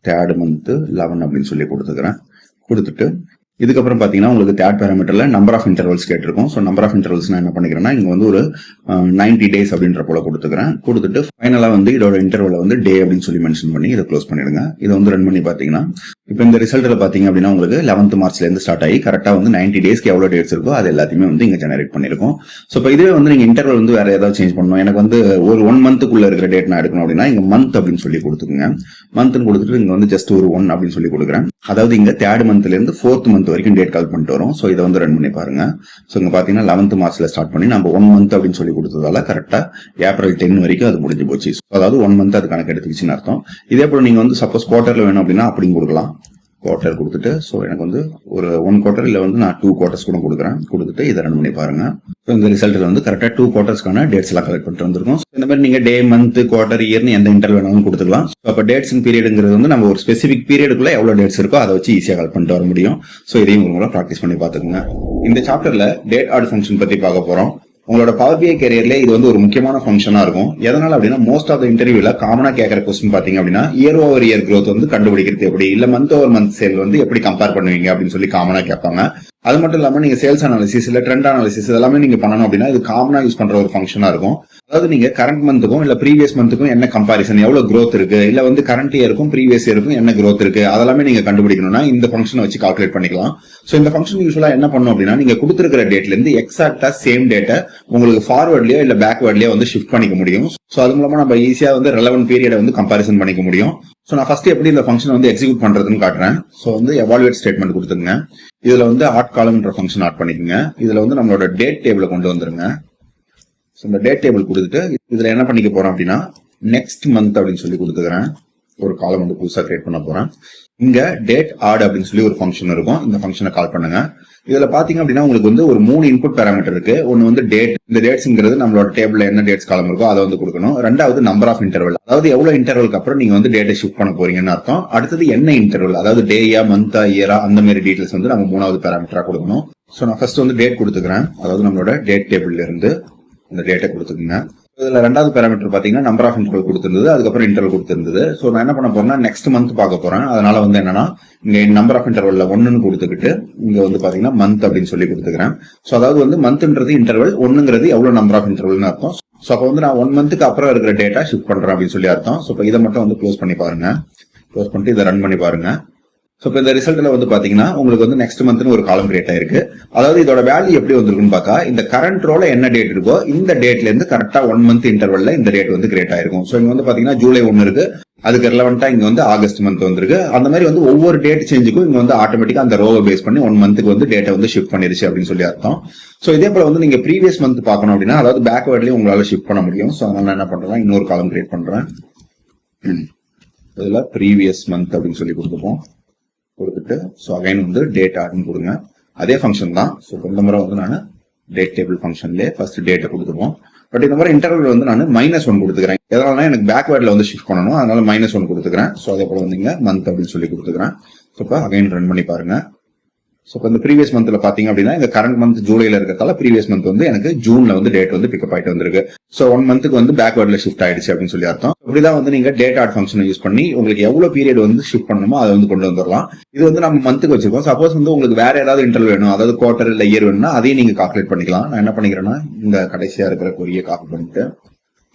3rd month 11 அப்படின்னு சொல்லி கொடுத்துக்கிறேன். கொடுத்துட்டு இதுக்கப்புறம் பாத்தீங்கன்னா உங்களுக்கு தேர்ட் பேராமீட்டர்ல நம்பர் ஆஃப் இன்டர்வல்ஸ் கேட்டிருக்கும். ஸோ நம்பர் ஆஃப் இன்டர்வல்ஸ் நான் என்ன பண்ணிக்கிறேன்னா, இங்க வந்து ஒரு 90 டேஸ் அப்படின்ற போல கொடுத்துக்கிறேன். கொடுத்துட்டு ஃபைனலா வந்து இதோட இன்டர்வலை வந்து டே அப்படின்னு சொல்லி மென்ஷன் பண்ணி இதை க்ளோஸ் பண்ணிடுங்க. இதை வந்து ரன் பண்ணி பாத்தீங்கன்னா இப்போ இந்த ரிசல்ட்ல பாத்தீங்க அப்படின்னா உங்களுக்கு 11th மார்ச்ல இருந்து ஸ்டார்ட் ஆகி கரெக்டா வந்து 90 டேஸ்க்கு எவ்வளவு டேட்ஸ் இருக்கோ அது எல்லாத்தையுமே வந்து இங்க ஜெனரேட் பண்ணிருக்கும். ஸோ இப்போ இதுவே வந்து நீங்க இன்டர்வல் வந்து வேற ஏதாவது சேஞ்ச் பண்ணணும், எனக்கு வந்து ஒரு 1 மந்த்துக்குள்ள இருக்கிற டேட் நான் எடுக்கணும் அப்படின்னா இங்க மந்த் அப்படின்னு சொல்லி கொடுத்துக்கோங்க. மந்த்னு கொடுத்துட்டு இங்க வந்து ஜஸ்ட் ஒரு 1 அப்படின்னு சொல்லி கொடுக்குறேன். அதாவது இங்க 3rd monthல இருந்து 4th month வரைக்கும் டேட் கால் பண்ணிட்டு வரும். ஸோ இதை வந்து ரன் பண்ணி பாருங்க. ஸோ இங்க பாத்தீங்கன்னா 11th மார்ச்ல ஸ்டார்ட் பண்ணி நம்ம 1 மந்த் அப்படின்னு சொல்லி கொடுத்ததால கரெக்டா ஏப்ரல் 10 வரைக்கும் அது முடிஞ்சு போச்சு. அதாவது 1 மந்த் அது கணக்கு எடுத்துக்கிச்சுன்னு அர்த்தம். இதே போல நீங்க வந்து சப்போஸ் குவார்டர்ல வேணும் அப்படின்னா அப்படியும் கொடுக்கலாம். குவார்டர் கொடுத்துட்டு ஸோ எனக்கு வந்து ஒரு 1 குவார்டர் இல்ல வந்து நான் 2 குவார்டர்ஸ் கூட கொடுக்குறேன். கொடுத்துட்டு இதை ரன் பண்ணி பாருங்க. இந்த ரிசல்ட்ல வந்து கரெக்டா 2 குவார்டர்ஸ்க்கான டேட்ஸ் எல்லாம் கலெக்ட் பண்ணிட்டு வந்திருக்கும். இந்த மாதிரி நீங்க டே, மந்த், குவார்டர், இயர்னு எந்த இன்டர்வல் வேணாலும் கொடுத்துக்கலாம். அப்ப டேட்ஸ் இன் பீரியட்ங்கிறது வந்து நம்ம ஒரு ஸ்பெசிபிக் பீரியடுக்குள்ள எவ்வளவு டேட்ஸ் இருக்கோ அதை வச்சு ஈஸியா கலெக்ட் பண்ணிட்டு வர முடியும். ஸோ இதையும் உங்களோட ப்ராக்டிஸ் பண்ணி பாத்துக்கோங்க. இந்த சாப்டர்ல டேட் ஆட் ஃபங்க்ஷன் பத்தி பார்க்க போறோம். உங்களோட பவர் பிஐ கேரியர்ல இது வந்து ஒரு முக்கியமான ஃபங்க்ஷனா இருக்கும். எதனால அப்படின்னா மோஸ்ட் ஆஃப் த இன்டர்வியூல காமனா கேட்கற கொஸ்டின் பாத்தீங்க அப்படின்னா இயர் ஓவர் இயர் growth வந்து கண்டுபிடிக்கிறது எப்படி, இல்ல மந்த் ஓவர் மந்த் சேல் வந்து எப்படி கம்பேர் பண்ணுவீங்க அப்படின்னு சொல்லி காமனா கேட்பாங்க. அது மட்டும் இல்லாம நீங்க சேல்ஸ் அனாலிசிஸ் இல்ல ட்ரெண்ட் அனாலிசிஸ் இதெல்லாமே நீங்க பண்ணணும் அப்படின்னா இது காமனா யூஸ் பண்ற ஒரு ஃபங்க்ஷனா இருக்கும். அதாவது நீங்க கரண்ட் மந்த்துக்கும் இல்ல ப்ரீவியஸ் மந்த்துக்கும் என்ன கம்பாரிசன், எவ்வளவு growth இருக்கு, இல்ல வந்து கரண்ட் இயருக்கும் ப்ரீவியஸ் இயருக்கும் என்ன growth இருக்கு அதெல்லாமே நீங்க கண்டுபிடிக்கணும்னா இந்த ஃபங்க்ஷனை வச்சு கால்குலேட் பண்ணிக்கலாம். சோ இந்த ஃபங்க்ஷன் யூஸ்வலா என்ன பண்ணும் அப்படின்னா நீங்க கொடுத்திருக்கிற டேட்ல இருந்து எக்ஸாக்டா சேம் டேட்டை உங்களுக்கு ஃபார்வர்ட்லயோ இல்ல பேக்வர்ட்லயோ வந்து ஷிஃப்ட் பண்ணிக்க முடியும். சோ அது மூலமா நம்ம ஈஸியா வந்து ரெலவென்ட் பீரியடை வந்து கம்பாரிசன் பண்ணிக்க முடியும். சோ நான் ஃபர்ஸ்ட் எப்படி இந்த ஃபங்க்ஷன் வந்து எக்ஸிக்யூட் பண்றதுன்னு காட்டுறேன். சோ வந்து எவாலுவேட் ஸ்டேட்மெண்ட் கொடுத்துருங்க. இதுல வந்து ஆட் காலம்ன்ற ஃபங்க்ஷன் ஆட் பண்ணிக்கோங்க. இதுல வந்து நம்மளோட டேட் டேபிள கொண்டு வந்துருங்க. சோ இந்த டேட் டேபிள் கொடுத்துட்டு இதுல என்ன பண்ணிக்க போறோம் அப்படின்னா நெக்ஸ்ட் மந்த் அப்படின்னு சொல்லி கொடுத்துக்கிறேன். ஒரு காலம் வந்து புதுசா கிரியேட் பண்ண போறேன். இங்க டேட் ஆட் அப்படின்னு சொல்லி ஒரு ஃபங்க்ஷன் இருக்கும். இந்த ஃபங்க்ஷனை கால் பண்ணுங்க. இதுல பாத்தீங்க அப்படின்னா உங்களுக்கு வந்து ஒரு 3 இன்புட் பேராமீட்டர் இருக்கு. ஒன்னு வந்து டேட், இந்த டேட்ஸ்ங்கிறது நம்மளோட டேபிள்ல என்ன டேட்ஸ் காலம் இருக்கோ அதை வந்து கொடுக்கணும். ரெண்டாவது நம்பர் ஆஃப் இன்டர்வல், அதாவது எவ்வளவு இன்டர்வலுக்கு அப்புறம் நீங்க வந்து டேட்டை ஷிஃப்ட் பண்ண போறீங்கன்னு அர்த்தம். அடுத்தது என்ன இன்டர்வல், அதாவது டேயா மந்தா இயரா அந்த மாதிரி டீடைல்ஸ் வந்து நம்ம 3வது பேராமீட்டரா கொடுக்கணும். சோ நான் ஃபர்ஸ்ட் வந்து டேட் கொடுத்துக்கிறேன். அதாவது நம்மளோட டேட் டேபிள்ல இருந்து இந்த டேட்டை கொடுத்துக்கோங்க. இதுல ரெண்டாவது பேராமீட்டர் பாத்தீங்கன்னா நம்பர் ஆஃப் இன்டர்வல் கொடுத்திருந்தது, அதுக்கப்புறம் இன்டர்வல் கொடுத்திருந்தது. சோ நான் என்ன பண்ண போறேன்னா நெக்ஸ்ட் மந்த் பார்க்க போறேன். அதனால வந்து என்னன்னா இங்க நம்பர் ஆஃப் இன்டர்வல்ல 1ன்னு கொடுத்துக்கிட்டு இங்க வந்து பாத்தீங்கன்னா மந்த் அப்படின்னு சொல்லி கொடுத்துக்கிறேன். சோ அதாவது வந்து மந்த்ன்றது இன்டர்வல், 1ங்கிறது எவ்வளவு நம்பர் ஆஃப் இன்டர்வல்னு அர்த்தம். சோ அப்ப வந்து நான் 1 மந்த்துக்கு அப்புறம் இருக்கிற டேட்டா ஷிஃப்ட் பண்றேன் அப்படின்னு சொல்லி அர்த்தம். சோ இதை மட்டும் வந்து க்ளோஸ் பண்ணி பாருங்க. க்ளோஸ் பண்ணிட்டு இதை ரன் பண்ணி பாருங்க. சோ இப்போ இந்த ரிசல்ட்ல வந்து பாத்தீங்கன்னா உங்களுக்கு வந்து நெக்ஸ்ட் மந்த்னு ஒரு காலம் கிரியேட் ஆயிருக்கு. அதாவது இதோட வேல்யூ எப்படி வந்திருக்குன்னு பார்த்தா இந்த கரண்ட் ரோல என்ன டேட் இருக்கோ இந்த டேட்ல இருந்து கரெக்டா 1 மந்த் இன்டர்வல்ல இந்த டேட் வந்து கிரியேட் ஆயிருக்கும். சோ இங்க வந்து பாத்தீங்கன்னா ஜூலை 1 இருக்கு, அதுக்கு ரெலவெண்டா இங்க வந்து ஆகஸ்ட் மந்த் வந்திருக்கு. அந்த மாதிரி வந்து ஒவ்வொரு டேட் சேஞ்சுக்கும் இங்க வந்து ஆட்டோமேட்டிக்கா அந்த ரோவை பேஸ் பண்ணி 1 மந்த்துக்கு வந்து டேட்டா வந்து ஷிஃப்ட் பண்ணிருச்சு அப்படின்னு சொல்லி அர்த்தம். சோ இதே போல வந்து நீங்க ப்ரீவியஸ் மந்த் பார்க்கணும் அப்படின்னா அதாவது பேக்வர்ட்லயும் உங்களால ஷிஃப்ட் பண்ண முடியும். சோ அதனால என்ன பண்றேன், இன்னொரு காலம் கிரியேட் பண்றேன். இதுல ப்ரீவியஸ் மந்த் அப்படின்னு சொல்லி கொடுத்துப்போம். கொடுத்துட்டு ஸோ அகைன் வந்து டேட் ஆட்னு கொடுங்க. அதே ஃபங்க்ஷன் தான். ஸோ இந்த முறை வந்து நான் டேட் டேபிள் ஃபங்க்ஷன்லேயே ஃபர்ஸ்ட் டேட்டை கொடுத்துருவோம். பட் இந்த மாதிரி இன்டர்வல் வந்து நான் -1 கொடுத்துக்கிறேன். எதனால எனக்கு பேக்வேர்ட்ல வந்து ஷிஃப்ட் பண்ணணும், அதனால -1 கொடுத்துக்கிறேன். ஸோ அதே போல வந்து இங்க மந்த் அப்படின்னு சொல்லி கொடுத்துக்கிறேன். ஸோ இப்போ அகைன் ரன் பண்ணி பாருங்க. ஸோ இப்போ இந்த ப்ரீவியஸ் மந்த்ல பாத்தீங்க அப்படின்னா இந்த கரண்ட் மந்த் ஜூலைல இருக்கிறதால ப்ரீவியஸ் மந்த் வந்து எனக்கு ஜூன்ல வந்து டேட் வந்து பிக்கப் ஆயிட்டு வந்திருக்கு. ஸோ 1 மந்த்துக்கு வந்து பேக்வர்ட்ல ஷிஃப்ட் ஆயிடுச்சு அப்படின்னு சொல்லி அர்த்தம். இப்படிதான் வந்து நீங்க டேட் ஆட் ஃபங்க்ஷனை யூஸ் பண்ணி உங்களுக்கு எவ்வளவு பீரியட் வந்து ஷிஃப்ட் பண்ணணுமோ அதை வந்து கொண்டு வந்துடலாம். இது வந்து நம்ம மந்த்துக்கு வச்சிருக்கோம். சப்போஸ் வந்து உங்களுக்கு வேற ஏதாவது இன்டர்வல் வேணும், அதாவது குவார்டர் இல்ல இயர் வேணும்னா அதையும் நீங்க கால்குலேட் பண்ணிக்கலாம். நான் என்ன பண்ணிக்கிறேன்னா இந்த கடைசியா இருக்கிற கொரியை காப்பி பண்ணிட்டு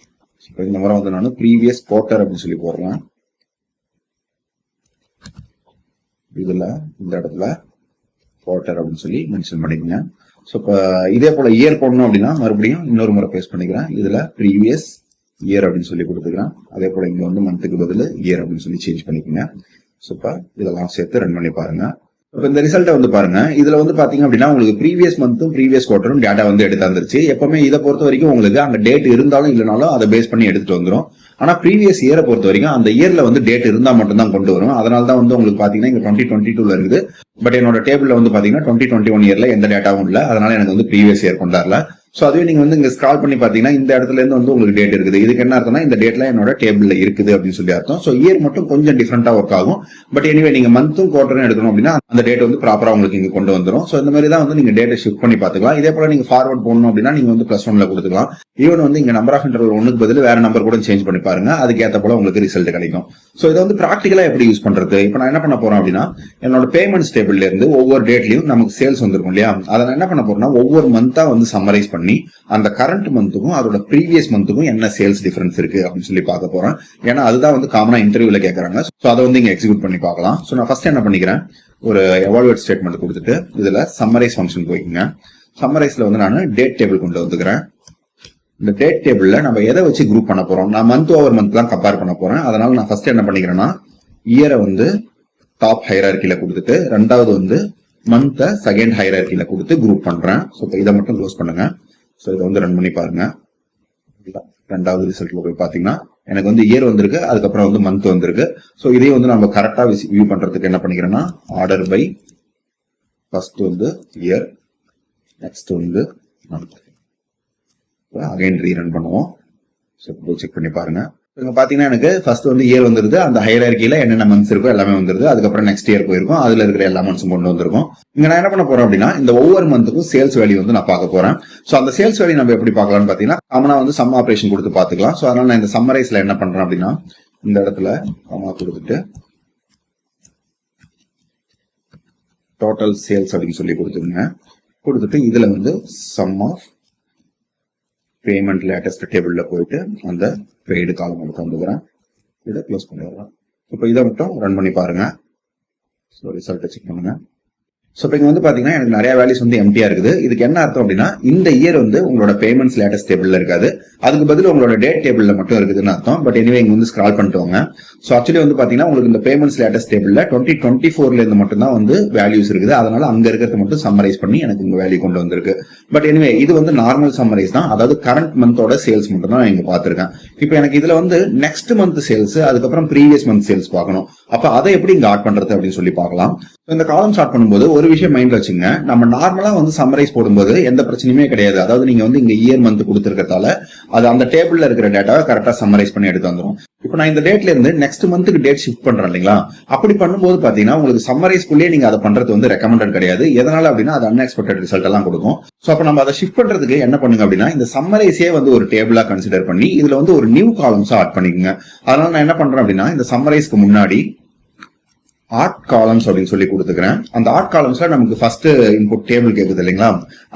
இந்த முறை வந்து நான் ப்ரீவியஸ் குவார்டர் அப்படின்னு சொல்லி போடுறேன். இதுல இந்த இடத்துல குவார்டர் அப்படின்னு சொல்லி மென்ஷன் பண்ணிக்கோங்க. ஸோ இப்போ இதே போல இயர் போடணும் அப்படின்னா மறுபடியும் இன்னொரு முறை பேஸ்ட் பண்ணிக்கிறேன். இதுல ப்ரீவியஸ் இயர் அப்படின்னு சொல்லி கொடுத்துக்கிறேன். அதே போல இங்க வந்து மந்த்துக்கு பதில் இயர் அப்படின்னு சொல்லி சேஞ்ச் பண்ணிக்கோங்க. ஸோ இப்போ இதெல்லாம் சேர்த்து ரன் பண்ணி பாருங்க. இப்போ இந்த ரிசல்ட்டை வந்து பாருங்க. இதுல வந்து பாத்தீங்க அப்படின்னா உங்களுக்கு ப்ரீவியஸ் மந்த்தும் ப்ரீவியஸ் குவார்டரும் டேட்டா வந்து எடுத்து வந்துருச்சு. எப்பவுமே இதை பொறுத்த வரைக்கும் உங்களுக்கு அங்க டேட் இருந்தாலும் இல்லைனாலும் அதை பேஸ் பண்ணி எடுத்துட்டு வந்துடும். ஆனா ப்ரீவியஸ் இயரை பொறுத்த வரைக்கும் அந்த இயர்ல வந்து டேட் இருந்தா மட்டும் தான் கொண்டு வரும். அதனால தான் வந்து உங்களுக்கு பாத்தீங்கன்னா இங்க 2022ல இருக்குது. பட் என்னோட டேபிள்ல வந்து பாத்தீங்கன்னா 2021 இயர்ல எந்த டேட்டாவும் இல்ல. அதனால எனக்கு வந்து ப்ரீவியஸ் இயர் கொண்டாடல. சோ அதுவே நீங்க வந்து இங்க ஸ்க்ரால் பண்ணி பாத்தீங்கன்னா இந்த இடத்துல இருந்து வந்து உங்களுக்கு டேட் இருக்குது. இதுக்கு என்ன அர்த்தம்னா இந்த டேட்ல என்னோட டேபிள்ல இருக்குது அப்படின்னு சொல்லி அர்த்தம். சோ இயர் மட்டும் கொஞ்சம் டிஃபரெண்டா ஒர்க் ஆகும். பட் எனிவே நீங்க மந்த்தும் குவார்டரும் எடுக்கணும் அப்படின்னா அந்த டேட் வந்து ப்ராப்பரா உங்களுக்கு இங்க கொண்டு வந்துடும். சோ இந்த மாதிரி தான் வந்து நீங்க டேட்டை ஷிஃப்ட் பண்ணி பாத்துக்கலாம். இதே போல நீங்க ஃபார்வர்ட் போடணும் அப்படின்னா நீங்க வந்து +1ல கொடுத்துக்கலாம். ஈவன் வந்து இங்க நம்பர் ஆஃப் இன்டர்வல் 1க்கு பதில் வேற நம்பர் கூட சேஞ்ச் பண்ணி பாருங்க. அதுக்கு ஏத்த போல உங்களுக்கு ரிசல்ட் கிடைக்கும். சோ இதை வந்து பிராக்டிகலா எப்படி யூஸ் பண்றது, இப்போ நான் என்ன பண்ண போறேன் அப்படின்னா என்னோட பேமெண்ட்ஸ் டேபிள்ல இருந்து ஒவ்வொரு டேட்லயும் நமக்கு சேல்ஸ் வந்திருக்கும் இல்லையா, அதை நான் என்ன பண்ண போறேன்னா ஒவ்வொரு மந்தா வந்து சம்மரைஸ் பண்ணி அந்த கரண்ட் மந்த்துக்கும் அதோட ப்ரீவியஸ் மந்த்துக்கும் என்ன சேல்ஸ் டிஃபரன்ஸ் இருக்கு அப்படின்னு சொல்லி பார்க்க போறேன். ஏன்னா அதுதான் வந்து காமனா இன்டர்வியூல கேட்கறாங்க. சோ அதை வந்து இங்க எக்ஸிக்யூட் பண்ணி பார்க்கலாம். சோ நான் ஃபர்ஸ்ட் என்ன பண்ணிக்கிறேன், ஒரு எவாலுவேட் ஸ்டேட்மெண்ட் கொடுத்துட்டு இதுல சம்மரைஸ் ஃபங்க்ஷன் போய்க்குங்க. சம்மரைஸ்ல வந்து நான் டேட் டேபிள் கொண்டு வந்துக்கிறேன். இந்த டேட் டேபிள்ல நம்ம எதை வச்சு குரூப் பண்ண போறோம், நான் மந்த் ஓவர் மந்த் தான் கம்பேர் பண்ண போறேன். அதனால நான் ஃபர்ஸ்ட் என்ன பண்ணிக்கிறேன்னா இயரை வந்து டாப் ஹைரார்கில கொடுத்துட்டு ரெண்டாவது வந்து மந்த்தை செகண்ட் ஹைரார்கில கொடுத்து குரூப் பண்றேன். ஸோ இதை மட்டும் க்ளோஸ் பண்ணுங்க. ஸோ இதை வந்து ரன் பண்ணி பாருங்க. ரெண்டாவது ரிசல்ட்ல போய் பாத்தீங்கன்னா எனக்கு வந்து இயர் வந்திருக்கு, அதுக்கப்புறம் வந்து மந்த் வந்திருக்கு. ஸோ இதையும் வந்து நம்ம கரெக்டா வியூ பண்றதுக்கு என்ன பண்ணிக்கிறேன்னா ஆர்டர் பை ஃபர்ஸ்ட் வந்து இயர், நெக்ஸ்ட் வந்து மந்த், அகைன் ரீரன் பண்ணுவோம். ஸோ செக் பண்ணி பாருங்க. இங்க பாத்தீங்கன்னா எனக்கு ஃபர்ஸ்ட் வந்து இயர் வந்துருது, அந்த ஹையரார்க்கில என்னென்ன மந்த்ஸ் இருக்கோ எல்லாமே வந்துருது. அதுக்கப்புறம் நெக்ஸ்ட் இயர் போயிருக்கும், அதுல இருக்கிற எல்லா மந்த்ஸும் கொண்டு வந்திருக்கும். இங்க நான் என்ன பண்ண போறேன் அப்படின்னா, இந்த ஒவ்வொரு மந்த்துக்கும் சேல்ஸ் வேல்யூ வந்து நான் பார்க்க போறேன். சோ அந்த சேல்ஸ் வேல்யூ நம்ம எப்படி பார்க்கலாம்னு பாத்தீங்கன்னா, காமனா வந்து சம் ஆபரேஷன் கொடுத்து பாத்துக்கலாம். சோ அதனால நான் இந்த சம்மரைஸ்ல என்ன பண்றேன் அப்படின்னா, இந்த இடத்துல காமா கொடுத்துட்டு டோட்டல் சேல்ஸ் அப்படின்னு சொல்லி கொடுத்துட்டு இதுல வந்து சம் ஆஃப் பேமெண்ட் லேட்டஸ்ட் டேபிள்ல போயிட்டு அந்த பெய்டு காலம் எடுத்து வந்துக்கிறேன். இதை க்ளோஸ் பண்ணிடுறேன். இப்போ இதை மட்டும் ரன் பண்ணி பாருங்க. ஸோ ரிசல்ட்டை செக் பண்ணுங்க. ஸோ இப்போ இங்க வந்து பாத்தீங்கன்னா எனக்கு நிறைய வேல்யூஸ் வந்து எம்டியா இருக்குது. இதுக்கு என்ன அர்த்தம் அப்படின்னா, இந்த இயர் வந்து உங்களோட பேமெண்ட்ஸ் லேட்டஸ்ட் டேபிள்ல இருக்காது, அதுக்கு பதில் உங்களோட டேட் டேபிள்ல மட்டும் இருக்குதுன்னு அர்த்தம். பட் எனிவே இங்க வந்து ஸ்க்ரால் பண்ணிட்டு வாங்க. ஸோ ஆக்சுவலி வந்து பாத்தீங்கன்னா உங்களுக்கு இந்த பேமெண்ட்ஸ் லேட்டஸ்ட் டேபிள்ல 2024ல இருந்து மட்டும் தான் வந்து வேல்யூஸ் இருக்குது. அதனால அங்க இருக்கிறது மட்டும் சம்மரைஸ் பண்ணி எனக்கு இங்க வேல்யூ கொண்டு வந்திருக்கு. பட் எனிவே இது வந்து நார்மல் சம்மரைஸ் தான், அதாவது கரண்ட் மந்தோட சேல்ஸ் மட்டும் தான் இங்க பாத்திருக்கேன். இப்போ எனக்கு இதுல வந்து நெக்ஸ்ட் மந்த் சேல்ஸ், அதுக்கப்புறம் ப்ரீவியஸ் மந்த் சேல்ஸ் பார்க்கணும். அப்ப அதை எப்படி இங்க ஆட் பண்றது அப்படின்னு சொல்லி பார்க்கலாம். இந்த காலம் ஸ்டார்ட் பண்ணும்போது ஒரு விஷயம் மைண்ட்ல வச்சுங்க, நம்ம நார்மலா வந்து சம்மரைஸ் போடும்போது எந்த பிரச்சனையுமே கிடையாது. அதாவது நீங்க வந்து இங்க இயர் மந்த் கொடுத்திருக்கிறதால அது அந்த டேபிள்ல இருக்கிற டேட்டாவை கரெக்டா சம்மரைஸ் பண்ணி எடுத்து வந்துடும். இப்போ நான் இந்த டேட்ல இருந்து நெக்ஸ்ட் மந்த்துக்கு டேட் ஷிஃப்ட் பண்றேன் இல்லைங்களா? அப்படி பண்ணும்போது பாத்தீங்கன்னா உங்களுக்கு சம்மரைஸ்குள்ளேயே நீங்க அதை பண்றது வந்து ரெக்கமெண்டட் கிடையாது. எதனால அப்படின்னா அது அன்எக்ஸ்பெக்டட் ரிசல்ட் எல்லாம் கொடுக்கும். சோ அப்ப நம்ம அதை ஷிஃப்ட் பண்றதுக்கு என்ன பண்ணுங்க அப்படின்னா, இந்த சம்மரைஸே வந்து ஒரு டேபிளா கன்சிடர் பண்ணி இதுல வந்து ஒரு நியூ காலம்ஸா ஆட் பண்ணிக்கோங்க. அதனால நான் என்ன பண்றேன் அப்படின்னா, இந்த சம்மரைஸ்க்கு முன்னாடி ஆட் காலம்ஸ் அப்படின்னு சொல்லி கொடுத்துக்கிறேன். அந்த ஆட் காலம்ஸ்ல நமக்கு ஃபர்ஸ்ட் இன்புட் டேபிள் கேக்குது இல்லைங்களா?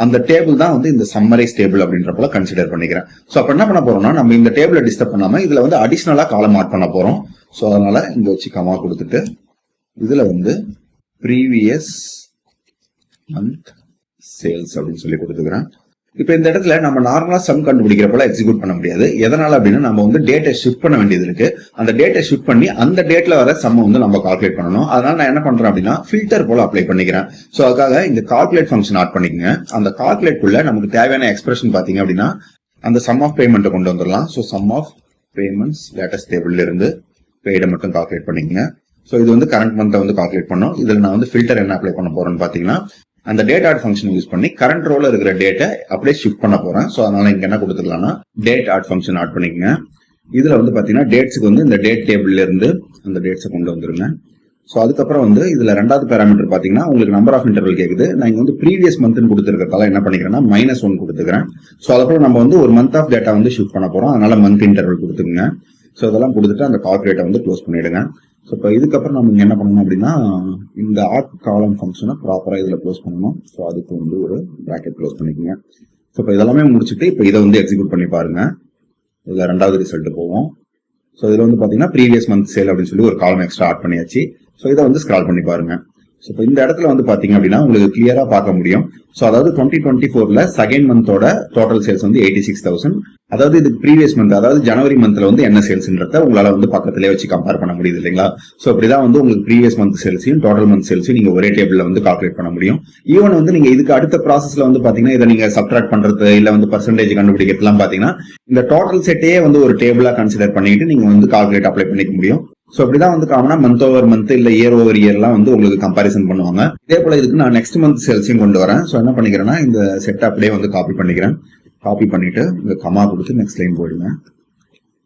அந்த டேபிள் தான் வந்து இந்த சம்மரைஸ் டேபிள் அப்படின்றப்பல கன்சிடர் பண்ணிக்கிறேன். சோ அப்ப என்ன பண்ண போறோம்னா, நம்ம இந்த டேபிளை டிஸ்டர்ப் பண்ணாம இதுல வந்து அடிஷனலா காலம் ஆட் பண்ண போறோம். சோ அதனால இங்க வச்சு கமா கொடுத்துட்டு இதுல வந்து ப்ரீவியஸ் மந்த் சேல்ஸ் அப்படின்னு சொல்லி கொடுத்துக்கிறேன். இப்ப இந்த இடத்துல நம்ம நார்மலா சம் கண்டுபிடிக்கிறப்பல எக்ஸிக்யூட் பண்ண முடியாது. எதனால அப்படின்னா நம்ம வந்து டேட்டை ஷிஃப்ட் பண்ண வேண்டியது இருக்கு. அந்த டேட்டை ஷிஃப்ட் பண்ணி அந்த டேட்ல வர சம் வந்து நம்ம கால்குலேட் பண்ணணும். அதனால நான் என்ன பண்றேன் அப்படின்னா, ஃபில்டர் போல அப்ளை பண்ணிக்கிறேன். சோ அதுக்காக இந்த கால்குலேட் ஃபங்க்ஷன் ஆட் பண்ணிக்கங்க. அந்த கால்குலேட் குள்ள நமக்கு தேவையான எக்ஸ்பிரஷன் பாத்தீங்க அப்படின்னா, அந்த சம் ஆஃப் பேமெண்ட் கொண்டு வந்துடலாம். So sum of payments latest டேபிள்ல இருந்து பெய்டை மட்டும் கால்குலேட் பண்ணிக்கங்க. சோ இது வந்து கரண்ட் மந்த்தை வந்து கால்குலேட் பண்ணோம். இதுல நான் வந்து ஃபில்டர் என்ன அப்ளை பண்ண போறேன்னு பாத்தீங்கன்னா, அந்த டேட் ஆட் ஃபங்க்ஷன் யூஸ் பண்ணி கரண்ட் ரோல இருக்கிற டேட்டை அப்படியே ஷிஃப்ட் பண்ண போறேன். சோ அதனால இங்க என்ன கொடுத்துக்கலாம்னா, டேட் ஆட் ஃபங்க்ஷன் ஆட் பண்ணிக்கங்க. இதுல வந்து பாத்தீங்கன்னா டேட்ஸ்க்கு வந்து இந்த டேட் டேபிள்ல இருந்து அந்த டேட்ஸை கொண்டு வந்துருங்க. சோ அதுக்கப்புறம் வந்து இதுல ரெண்டாவது பேராமீட்டர் பாத்தீங்கன்னா உங்களுக்கு நம்பர் ஆஃப் இன்டர்வல் கேக்குது. நான் இங்க வந்து ப்ரீவியஸ் மந்த்னு கொடுத்துருக்கிறதால என்ன பண்ணிக்கிறேன்னா -1 கொடுத்துக்கிறேன். சோ அதுக்கப்புறம் நம்ம வந்து ஒரு மந்த் ஆஃப் டேட்டா வந்து ஷிஃப்ட் பண்ண போறோம். அதனால மந்த் இன்டர்வல் கொடுத்துருங்க. சோ இதெல்லாம் கொடுத்துட்டு அந்த கால்குலேட்டை வந்து க்ளோஸ் பண்ணிடுங்க. ஸோ இப்போ இதுக்கப்புறம் நம்ம இங்கே என்ன பண்ணணும் அப்படின்னா, இந்த ஆட் காலம் ஃபங்க்ஷனை ப்ராப்பராக இதில் க்ளோஸ் பண்ணணும். ஸோ அதுக்கு வந்து ஒரு ப்ராக்கெட் க்ளோஸ் பண்ணிக்கோங்க. ஸோ இப்போ இதெல்லாமே முடிச்சுட்டு இப்போ இதை வந்து எக்ஸிக்யூட் பண்ணி பாருங்க. இதில் ரெண்டாவது ரிசல்ட் போவோம். ஸோ இதில் வந்து பார்த்தீங்கன்னா ப்ரீவியஸ் மந்த் சேல் அப்படின்னு சொல்லி ஒரு காலம் எக்ஸ்ட்ரா ஆட் பண்ணியாச்சு. ஸோ இதை வந்து ஸ்க்ரால் பண்ணி பாருங்க. ஸோ இப்போ இந்த இடத்துல வந்து பாத்தீங்க அப்படின்னா உங்களுக்கு கிளியரா பார்க்க முடியும். ஸோ அதாவது 2024ல செகண்ட் மந்தோட டோட்டல் சேல்ஸ் வந்து 86,000. அதாவது இதுக்கு ப்ரீவியஸ் மந்த், அதாவது ஜனவரி மந்த்ல வந்து என்ன சேல்ஸ்ன்றத உங்களால வந்து பக்கத்திலே வச்சு கம்பேர் பண்ண முடியுது இல்லைங்களா? ஸோ அப்படிதான் வந்து உங்களுக்கு ப்ரீவியஸ் மந்த் சேல்ஸையும் டோட்டல் மந்த் சேல்ஸையும் நீங்க ஒரே டேபிள்ல வந்து கால்குலேட் பண்ண முடியும். ஈவன் வந்து நீங்க இதுக்கு அடுத்த ப்ராசஸ்ல வந்து பாத்தீங்கன்னா இதை நீங்க சப்ட்ராக்ட் பண்றது இல்ல வந்து பர்சன்டேஜ் கண்டுபிடிக்கிறதுலாம் பாத்தீங்கன்னா இந்த டோட்டல் செட்டையே வந்து ஒரு டேபிளா கன்சிடர் பண்ணிட்டு நீங்க வந்து கால்குலேட் அப்ளை பண்ணிக்க முடியும். சோ அப்படிதான் வந்து காமனா மந்த் ஓவர் மந்த் இல்ல இயர் ஓவர் இயர்லாம் வந்து உங்களுக்கு கம்பாரிசன் பண்ணுவாங்க. இதே போல இதுக்கு நான் நெக்ஸ்ட் மந்த் சேல்ஸையும் கொண்டு வரேன். சோ என்ன பண்ணிக்கிறேன்னா இந்த செட் அப்படியே வந்து காப்பி பண்ணிக்கிறேன். காப்பி பண்ணிட்டு இந்த கமா கொடுத்து நெக்ஸ்ட் லைன் போயிடுங்க.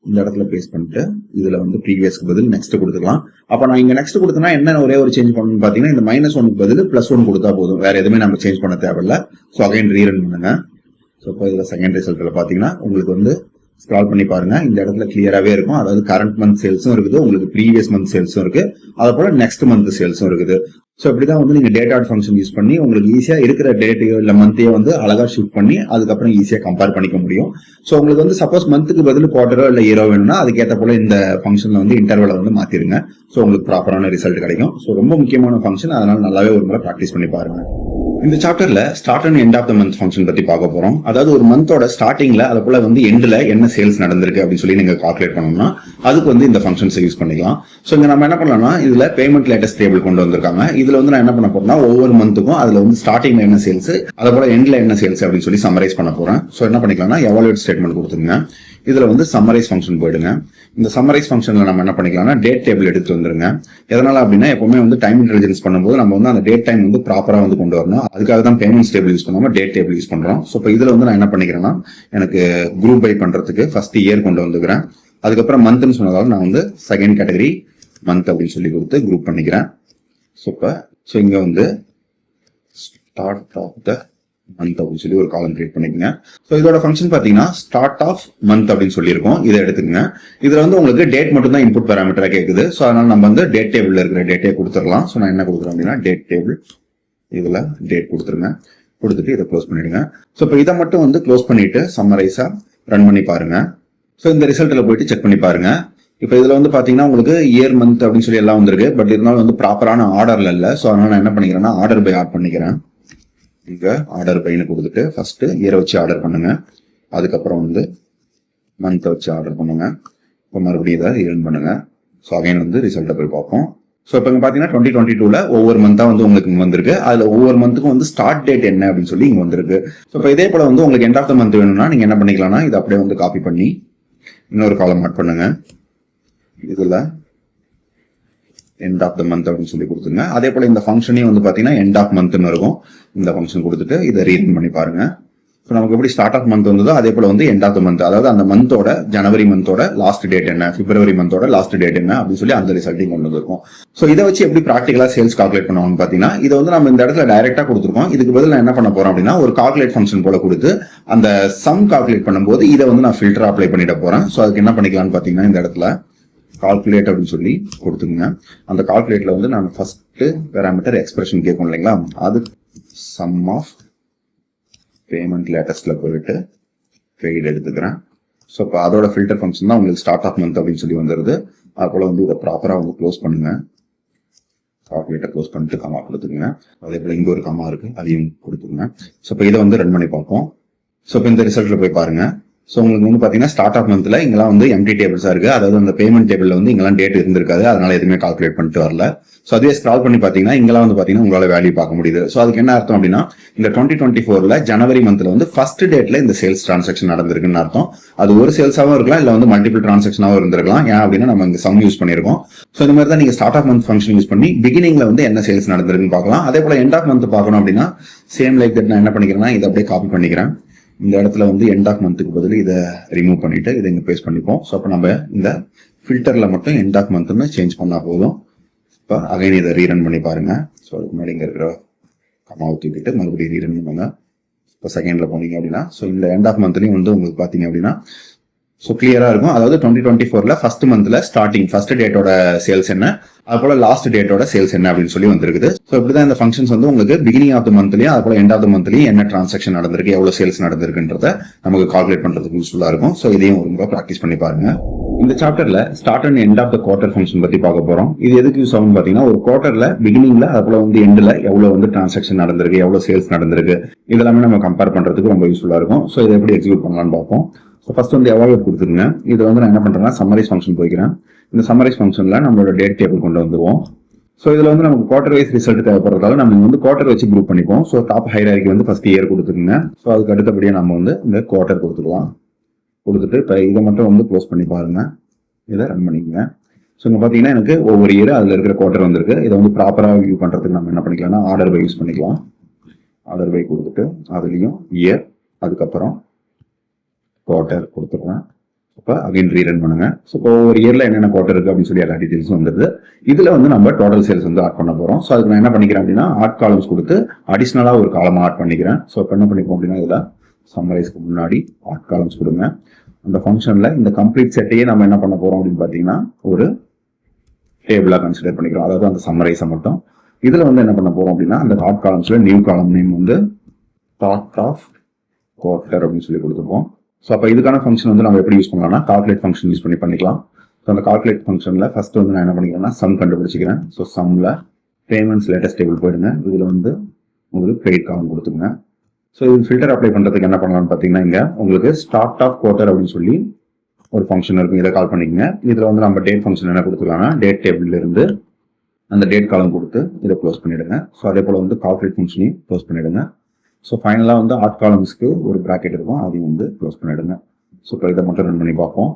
இந்த இடத்துல பேஸ்ட் பண்ணிட்டு இதுல வந்து ப்ரீவியஸ்க்கு பதில் நெக்ஸ்ட் கொடுத்துக்கலாம். அப்ப நான் இங்க நெக்ஸ்ட் கொடுத்தனா என்ன ஒரே ஒரு சேஞ்ச் பண்ணணும்னு பாத்தீங்கன்னா இந்த -1க்கு பதில் +1 கொடுத்தா போதும். வேற எதுவுமே நம்ம சேஞ்ச் பண்ண தேவையில்ல. சோ அகைன் ரீரன் பண்ணுங்க. சோ இப்போ இதுல செகண்ட் ரிசல்ட்ல பாத்தீங்கன்னா உங்களுக்கு வந்து ஸ்க்ரால் பண்ணி பாருங்க. இந்த இடத்துல கிளியராவே இருக்கும். அதாவது கரண்ட் மந்த் சேல்ஸும் இருக்குது, உங்களுக்கு ப்ரீவியஸ் மந்த் சேல்ஸும் இருக்கு, அது போல நெக்ஸ்ட் மந்த் சேல்ஸும் இருக்குது. சோ இப்படிதான் வந்து நீங்க டேட் ஆட் ஃபங்க்ஷன் யூஸ் பண்ணி உங்களுக்கு ஈஸியா இருக்கிற டேட்டையோ இல்ல மந்த்தையோ வந்து அழகா ஷிஃப்ட் பண்ணி அதுக்கப்புறம் ஈஸியா கம்பேர் பண்ணிக்க முடியும். சோ உங்களுக்கு வந்து சப்போஸ் மந்த்துக்கு பதில் குவார்டரோ இல்ல இயரோ வேணும்னா அதுக்கேற்ற போல இந்த ஃபங்க்ஷன்ல வந்து இன்டர்வலை வந்து மாத்திருங்க. சோ உங்களுக்கு ப்ராப்பரான ரிசல்ட் கிடைக்கும். சோ ரொம்ப முக்கியமான ஃபங்க்ஷன், அதனால நல்லாவே ஒரு முறை ப்ராக்டிஸ் பண்ணி பாருங்க. இந்த சாப்டர்ல start and end of the month function பத்தி பார்க்க போறோம். அதாவது ஒரு மந்தோட ஸ்டார்டிங்ல அது போல வந்து எண்ட்ல என்ன சேல்ஸ் நடந்திருக்கு அப்படின்னு சொல்லி நீங்க கால்குலேட் பண்ணணும்னா அதுக்கு வந்து இந்த ஃபங்க்ஷன்ஸ் யூஸ் பண்ணிக்கலாம். சோ இங்க நம்ம என்ன பண்ணலாம்னா இதுல பேமெண்ட் லேட்டஸ்ட் டேபிள் கொண்டு வந்திருக்காங்க. இதுல வந்து நான் என்ன பண்ண போறேன்னா ஒவ்வொரு மந்த்துக்கும் அதுல வந்து ஸ்டார்டிங்ல என்ன சேல்ஸ் அது போல எண்ட்ல என்ன சேல்ஸ் அப்படின்னு சொல்லி சம்மரைஸ் பண்ண போறேன். சோ என்ன பண்ணிக்கலாம்னா எவாலுவேட் ஸ்டேட்மெண்ட் கொடுத்துருங்க. இதுல வந்து சம்மரைஸ் ஃபங்க்ஷன் போயிடுங்க. இந்த சம்மரைஸ் ஃபங்க்ஷன்ல நம்ம என்ன பண்ணிக்கலாம்னா டேட் டேபிள் எடுத்து வந்துருங்க. எதனால அப்படின்னா எப்பவுமே வந்து டைம் இன்டெலிஜென்ஸ் பண்ணும்போது நம்ம வந்து அந்த டேட் டைம் வந்து ப்ராப்பரா வந்து கொண்டு வரணும். அதுக்காக தான் பேமெண்ட்ஸ் டேபிள் யூஸ் பண்ணாம டேட் டேபிள் யூஸ் பண்றோம். சோ இப்போ இதுல வந்து நான் என்ன பண்ணிக்கிறேன்னா எனக்கு குரூப் பை பண்றதுக்கு ஃபர்ஸ்ட் இயர் கொண்டு வந்துக்கிறேன். அதுக்கப்புறம் மந்த்னு சொன்னதால நான் வந்து செகண்ட் கேட்டகரி மந்த் அப்படின்னு சொல்லி கொடுத்து குரூப் பண்ணிக்கிறேன். ஸோ இங்க வந்து ஸ்டார்ட் ஆஃப் த மந்த் அப்படின்னு சொல்லி ஒரு காலம் கிரியேட் பண்ணிக்கோங்க. ஸோ இதோட ஃபங்க்ஷன் பார்த்தீங்கன்னா ஸ்டார்ட் ஆஃப் மந்த் அப்படின்னு சொல்லியிருக்கோம். இதை எடுத்துக்கங்க. இதுல வந்து உங்களுக்கு டேட் மட்டும் தான் இன்புட் பேராமீட்டரா கேட்குது. ஸோ அதனால நம்ம வந்து டேட் டேபிள்ல இருக்கிற டேட்டே கொடுத்துடலாம். ஸோ நான் என்ன கொடுக்குறேன் அப்படின்னா டேட் டேபிள், இதுல டேட் கொடுத்துருங்க. கொடுத்துட்டு இதை க்ளோஸ் பண்ணிடுங்க. ஸோ இப்போ இதை மட்டும் வந்து க்ளோஸ் பண்ணிட்டு சம்மரைஸா ரன் பண்ணி பாருங்க. ஸோ இந்த ரிசல்ட்ல போயிட்டு செக் பண்ணி பாருங்க. இப்போ இதுல வந்து பாத்தீங்கன்னா உங்களுக்கு இயர் மந்த் அப்படின்னு சொல்லி எல்லாம் வந்திருக்கு. பட் இருந்தாலும் வந்து ப்ராப்பரான ஆர்டர்ல இல்லை. ஸோ அதனால நான் என்ன பண்ணிக்கிறேன்னா ஆர்டர் பை ஆட் பண்ணிக்கிறேன். இங்க ஆர்டர் பைன்னு கொடுத்துட்டு ஃபர்ஸ்ட் இயரை வச்சு ஆர்டர் பண்ணுங்க. அதுக்கப்புறம் வந்து மந்த்தை வச்சு ஆர்டர் பண்ணுங்க. இப்போ மறுபடியும் இதை ரன் பண்ணுங்க. ஸோ அகைன் வந்து ரிசல்ட்டை போய் பார்ப்போம். ஸோ இப்போ இங்க பாத்தீங்கன்னா 2022ல ஒவ்வொரு மந்தா வந்து உங்களுக்கு இங்க வந்திருக்கு. அதுல ஒவ்வொரு மந்த்துக்கும் வந்து ஸ்டார்ட் டேட் என்ன அப்படின்னு சொல்லி இங்க வந்திருக்கு. ஸோ இப்போ இதே போல வந்து உங்களுக்கு எண்ட் ஆஃப் த மந்த் வேணும்னா நீங்க என்ன பண்ணிக்கலாம்னா இதை அப்படியே வந்து காப்பி பண்ணி இன்னொரு காலம் ஆட் பண்ணுங்க. இதுல எண்ட் ஆஃப் த மந்த் அப்படின்னு சொல்லி கொடுத்துங்க. அதே போல இந்த ஃபங்க்ஷனே வந்து பாத்தீங்கன்னா எண்ட் ஆஃப் மந்த்னு இருக்கும். இந்த ஃபங்க்ஷன் கொடுத்துட்டு இதை ரீரன் பண்ணி பாருங்க. ஸோ நமக்கு எப்படி ஸ்டார்ட் ஆஃப் மந்த் வந்ததோ அதே போல வந்து எண்ட் ஆஃப் த மந்த், அதாவது அந்த மந்தோட ஜனவரி மந்தோட லாஸ்ட் டேட் என்ன, பிப்ரவரி மந்தோட லாஸ்ட் டேட் என்ன அப்படின்னு சொல்லி அந்த ரிசல்ட்டையும் கொண்டு வந்திருக்கும். ஸோ இதை வச்சு எப்படி ப்ராக்டிகலா சேல்ஸ் கால்குலேட் பண்ணுவாங்கன்னு பாத்தீங்கன்னா இதை வந்து நம்ம இந்த இடத்துல டைரக்டா கொடுத்துருக்கோம். இதுக்கு பதில் நான் என்ன பண்ண போறேன் அப்படின்னா ஒரு கால்குலேட் ஃபங்க்ஷன் போல கொடுத்து அந்த சம் கால்குலேட் பண்ணும்போது இதை வந்து நான் ஃபில்டர் அப்ளை பண்ணிட போறேன். ஸோ அதுக்கு என்ன பண்ணிக்கலாம்னு பாத்தீங்கன்னா இந்த இடத்துல கால்குலேட் அப்படின்னு சொல்லி கொடுத்துங்க. அந்த கால்குலேட்ல வந்து நான் ஃபர்ஸ்ட் பேராமீட்டர் எக்ஸ்பிரஷன் கேட்கும் இல்லைங்களா, அது சம் ஆஃப் பேமெண்ட் லேட்டஸ்ட்ல போயிட்டு பெய்டு எடுத்துக்கிறேன். ஸோ இப்போ அதோட ஃபில்டர் ஃபங்க்ஷன் தான் உங்களுக்கு ஸ்டார்ட் ஆஃப் மந்த் அப்படின்னு சொல்லி வந்துருது. அது போல வந்து இதை ப்ராப்பரா வந்து க்ளோஸ் பண்ணுங்க. கால்குலேட்டர் க்ளோஸ் பண்ணிட்டு கமா கொடுத்துங்க. அதே போல இங்க ஒரு கமா இருக்கு, அதையும் கொடுத்துருங்க. ஸோ இப்போ இதை வந்து ரன் பண்ணி பார்ப்போம். ஸோ இப்போ இந்த ரிசல்ட்ல போய் பாருங்க. ஸோ உங்களுக்கு வந்து பாத்தீங்கன்னா ஸ்டார்ட் ஆஃப் மந்த்ல இங்கெல்லாம் வந்து எம்டி டேபிள்ஸா இருக்கு. அதாவது அந்த பேமெண்ட் டேபிள்ல வந்து இங்கெல்லாம் டேட் இருந்திருக்காது. அதனால எதுவுமே கால்குலேட் பண்ணிட்டு வரல. ஸோ அதே ஸ்க்ரால் பண்ணி பாத்தீங்கன்னா இங்கெல்லாம் வந்து பாத்தீங்கன்னா உங்களால வேல்யூ பார்க்க முடியுது. ஸோ அதுக்கு என்ன அர்த்தம் அப்படின்னா இந்த 2024ல ஜனவரி மந்த்ல வந்து ஃபர்ஸ்ட் டேட்ல இந்த சேல்ஸ் டிரான்சாக்ஷன் நடந்திருக்குன்னு அர்த்தம். அது ஒரு சேல்ஸாவும் இருக்கலாம், இல்ல வந்து மல்டிபிள் டிரான்சாக்ஷனாவும் இருந்திருக்கலாம். ஏன் அப்படின்னா நம்ம இங்க சம் யூஸ் பண்ணிருக்கோம். ஸோ இந்த மாதிரி தான் நீங்க start of month function use பண்ணி பிகினிங்ல வந்து என்ன சேல்ஸ் நடந்திருக்குன்னு பார்க்கலாம். அதே போல எண்ட் ஆஃப் மந்த் பார்க்கணும் அப்படின்னா சேம் லைக் தட் நான் என்ன பண்ணிக்கிறேன்னா இதை அப்படியே காப்பி பண்ணிக்கிறேன். இந்த இடத்துல வந்து எண்ட் ஆஃப் மந்த்துக்கு பதில் இதை ரிமூவ் பண்ணிட்டு இதை இங்க பேஸ்ட் பண்ணிப்போம். ஸோ அப்போ நம்ம இந்த ஃபில்டர்ல மட்டும் எண்ட் ஆஃப் மந்த்னு சேஞ்ச் பண்ணா போதும். இப்போ அகைன் இதை ரீரன் பண்ணி பாருங்க. ஸோ அதுக்கு முன்னாடி இங்க இருக்கிற கமாவை தூக்கிட்டு மறுபடியும் ரீரன் பண்ணுங்க. இப்போ செகண்ட்ல போனீங்க அப்படின்னா ஸோ இந்த எண்ட் ஆஃப் மந்த்லயும் வந்து உங்களுக்கு பாத்தீங்க அப்படின்னா ஸோ கிளியரா இருக்கும். அதாவது 2024ல ஃபர்ஸ்ட் மந்த்ல ஸ்டார்டிங் ஃபர்ஸ்ட் டேட்டோட சேல்ஸ் என்ன, அது போல லாஸ்ட் டேட்டோட சேல்ஸ் என்ன அப்படின்னு சொல்லி வந்திருக்குது. ஸோ இப்படிதான் இந்த ஃபங்க்ஷன்ஸ் வந்து உங்களுக்கு பிகினிங் ஆஃப் த மந்த்லயும் அது போல எண்ட் ஆஃப் த மந்த்லயும் என்ன டிரான்சாக்ஷன் நடந்திருக்கு, எவ்வளவு சேல்ஸ் நடந்திருக்குன்றத நமக்கு கால்குலேட் பண்றதுக்கு யூஸ்ஃபுல்லா இருக்கும். ஸோ இதையும் ரொம்ப ப்ராக்டிஸ் பண்ணி பாருங்க. இந்த சாப்டர்ல start and end of the quarter function பத்தி பார்க்க போறோம். இது எதுக்கு யூஸ் ஆகும் பாத்தீங்கன்னா ஒரு குவார்டர்ல பிகினிங்ல அது போல வந்து எண்ட்ல எவ்வளவு வந்து டிரான்சாக்ஷன் நடந்திருக்கு, எவ்வளவு சேல்ஸ் நடந்திருக்கு, இதெல்லாமே நம்ம கம்பேர் பண்றதுக்கு ரொம்ப யூஸ்ஃபுல்லா இருக்கும். ஸோ இதை எப்படி எக்ஸிக்யூட் பண்ணலாம்னு பார்ப்போம். ஸோ ஃபர்ஸ்ட் வந்து எவாலுவேட் கொடுத்துருங்க. இது வந்து நான் என்ன பண்றேன்னா சம்மரைஸ் ஃபங்க்ஷன் போய்க்கிறேன். இந்த சம்மரைஸ் ஃபங்க்ஷன்ல நம்மளோட டேட் டேபிள் கொண்டு வந்துருவோம். ஸோ இதுல வந்து நமக்கு குவார்டர் வைஸ் ரிசல்ட் தேவைப்படுறதால நம்ம வந்து குவார்டர் வச்சு குரூப் பண்ணிப்போம். ஸோ டாப் ஹைரார்கி வந்து ஃபர்ஸ்ட் இயர் கொடுத்துருங்க. ஸோ அதுக்கு அடுத்தபடியாக நம்ம வந்து இந்த குவார்டர் கொடுத்துக்கலாம். கொடுத்துட்டு இப்போ இதை மட்டும் வந்து க்ளோஸ் பண்ணி பாருங்க. இதை ரன் பண்ணிக்கோங்க. ஸோ இங்க பாத்தீங்கன்னா எனக்கு ஒவ்வொரு இயர் அதுல இருக்கிற குவார்டர் வந்திருக்கு. இதை வந்து ப்ராப்பரா வியூ பண்றதுக்கு நம்ம என்ன பண்ணிக்கலாம்னா ஆர்டர் பை யூஸ் பண்ணிக்கலாம். ஆர்டர் பை கொடுத்துட்டு அதுலயும் இயர் அதுக்கப்புறம் குவார்டர் கொடுத்துருவேன். இப்போ அகைன் ரீரன் பண்ணுங்க. ஸோ இப்போ ஒவ்வொரு இயர்ல என்னென்ன குவார்டர் இருக்கு அப்படின்னு சொல்லி எல்லா டீடைல்ஸும் வந்துருது. இதுல வந்து நம்ம டோட்டல் சேல்ஸ் வந்து ஆட் பண்ண போறோம். ஸோ அதுக்கு நான் என்ன பண்ணிக்கிறேன் அப்படின்னா ஆட் காலம்ஸ் கொடுத்து அடிஷனலா ஒரு காலம் ஆட் பண்ணிக்கிறேன். ஸோ இப்போ என்ன பண்ணிப்போம் அப்படின்னா இதுல சம்மரைஸ்க்கு முன்னாடி ஆட் காலம்ஸ் கொடுங்க. அந்த ஃபங்க்ஷன்ல இந்த கம்ப்ளீட் செட்டையே நம்ம என்ன பண்ண போறோம் அப்படின்னு பாத்தீங்கன்னா ஒரு டேபிளா கன்சிடர் பண்ணிக்கிறோம். அதாவது அந்த சம்மரைஸை மட்டும் இதுல வந்து என்ன பண்ண போறோம் அப்படின்னா அந்த ஆட் காலம்ஸ்ல நியூ காலம் நேம் வந்து டாட் ஆஃப் குவார்டர் அப்படின்னு சொல்லி கொடுத்துருப்போம். ஸோ அப்போ இதுக்கான ஃபங்க்ஷன் வந்து நம்ம எப்படி யூஸ் பண்ணலாம்னா கால்குலேட் ஃபங்க்ஷன் யூஸ் பண்ணிக்கலாம். ஸோ அந்த கால்குலேட் ஃபங்க்ஷன்ல ஃபர்ஸ்ட் வந்து நான் என்ன பண்ணிக்கிறேன்னா சம் கண்டுபிடிச்சிக்கிறேன். ஸோ சம்ல பேமெண்ட்ஸ் லேட்டஸ்ட் டேபிள் போயிடுங்க. இதுல வந்து உங்களுக்கு பெய்ட் காலம் கொடுத்துங்க. ஸோ இது ஃபில்டர் அப்ளை பண்றதுக்கு என்ன பண்ணலாம்னு பார்த்தீங்கன்னா இங்க உங்களுக்கு ஸ்டார்ட் ஆஃப் குவார்டர் அப்படின்னு சொல்லி ஒரு ஃபங்க்ஷன் இருக்கும். இதை கால் பண்ணிக்கங்க. இதுல வந்து நம்ம டேட் ஃபங்க்ஷன் என்ன கொடுத்துக்கலாம்னா டேட் டேபிள்ல இருந்து அந்த டேட் காலம் கொடுத்து இதை க்ளோஸ் பண்ணிடுங்க. ஸோ அதே போல வந்து கால்குலேட் ஃபங்க்ஷனையும் க்ளோஸ் பண்ணிடுங்க. ஸோ ஃபைனலாக வந்து ஆட் காலம்ஸ்க்கு ஒரு ப்ராக்கெட் இருக்கும், அதையும் வந்து க்ளோஸ் பண்ணிடுங்க. ஸோ இப்போ இதை மட்டும் ரன் பண்ணி பார்ப்போம்.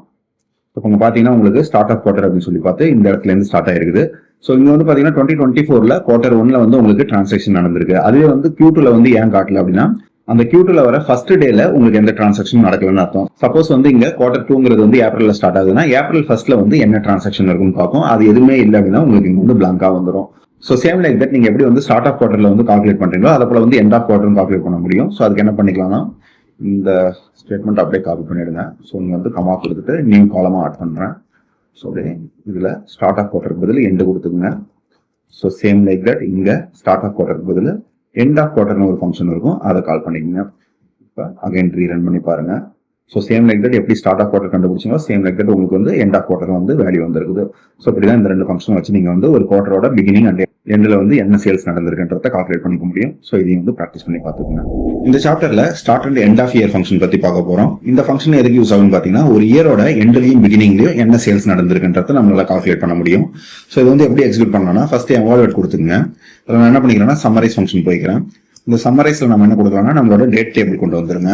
இப்போ இங்கே பார்த்தீங்கன்னா உங்களுக்கு ஸ்டார்ட் ஆஃப் குவார்டர் அப்படின்னு சொல்லி பார்த்து இந்த இடத்துல இருந்து ஸ்டார்ட் ஆயிருக்குது. ஸோ இங்கே வந்து பார்த்தீங்கன்னா 2024ல குவார்டர் 1ல வந்து உங்களுக்கு டிரான்சாக்ஷன் நடந்திருக்கு. அதுவே வந்து Q2ல வந்து ஏன் காட்டல அப்படின்னா அந்த Q2ல வர ஃபர்ஸ்ட் டேல உங்களுக்கு எந்த டிரான்சாக்ஷன் நடக்கலன்னு அர்த்தம். சப்போஸ் வந்து இங்க Q2ங்கிறது வந்து ஏப்ரல்ல ஸ்டார்ட் ஆகுதுன்னா ஏப்ரல் ஃபர்ஸ்ட்ல வந்து என்ன டிரான்சாக்ஷன் இருக்குன்னு பார்க்கும். அது எதுவுமே இல்லை அப்படின்னா உங்களுக்கு இங்க வந்து பிளாங்கா வந்துடும். ஸோ சேம் லைக் தட் நீங்க எப்படி வந்து ஸ்டார்ட் ஆஃப் குவார்டர்ல வந்து கால்குலேட் பண்றீங்களோ அதை போல வந்து எண்ட் ஆஃப் குவார்டரும் கால்குலேட் பண்ண முடியும். ஸோ அதுக்கு என்ன பண்ணிக்கலாம்னா இந்த ஸ்டேட்மெண்ட் அப்படியே காப்பி பண்ணிடுங்க. ஸோ நீங்க வந்து கமா கொடுத்துட்டு நியூ காலமா ஆட் பண்றேன். ஸோ அப்படியே இதுல ஸ்டார்ட் ஆஃப் குவார்டருக்கு பதில் எண்டு கொடுத்துக்குங்க. ஸோ சேம் லைக் தட் இங்க ஸ்டார்ட் ஆஃப் குவார்டருக்கு பதில் எண்ட் ஆஃப் குவார்டர்னு ஒரு ஃபங்க்ஷன் இருக்கும், அதை கால் பண்ணிக்கோங்க. இப்போ அகைன் ரீரன் பண்ணி பாருங்க. ஸோ சேம் லைக் தட் எப்படி ஸ்டார்ட் ஆஃப் குவார்டர் கண்டுபிடிச்சிங்களோ சேம் லைக் தட் உங்களுக்கு வந்து எண்ட் ஆஃப் குவார்டர் வந்து வேல்யூ வந்துருக்குது. ஸோ இப்படிதான் இந்த 2 ஃபங்க்ஷன் வச்சு நீங்க வந்து ஒரு குவார்டரோட பிகினிங் அண்ட் எண்ட்ல வந்து என்ன சேல்ஸ் நடந்திருக்குன்றத கால்குலேட் பண்ணிக்க முடியும். ஸோ இதையும் வந்து ப்ராக்டிஸ் பண்ணி பார்த்துக்கோங்க. இந்த சாப்டர்ல start and end of year function பத்தி பார்க்க போறோம். இந்த ஃபங்க்ஷன் எதுக்கு யூஸ் ஆகும்னு பாத்தீங்கன்னா ஒரு இயரோட எண்ட்லயும் பிகினிங்லயும் என்ன சேல்ஸ் நடந்திருக்குன்றத நம்மளால கால்குலேட் பண்ண முடியும். ஸோ இது வந்து எப்படி எக்ஸிக்யூட் பண்ணலாம்னா ஃபர்ஸ்ட் எவாலுவேட் கொடுத்துங்க. அதில் நான் என்ன பண்ணிக்கிறேன்னா சம்மரைஸ் ஃபங்க்ஷன் போய்க்கிறேன். இந்த சம்மரைஸ்ல நம்ம என்ன கொடுக்கலாம்னா நம்மளோட டேட் டேபிள் கொண்டு வந்துருங்க.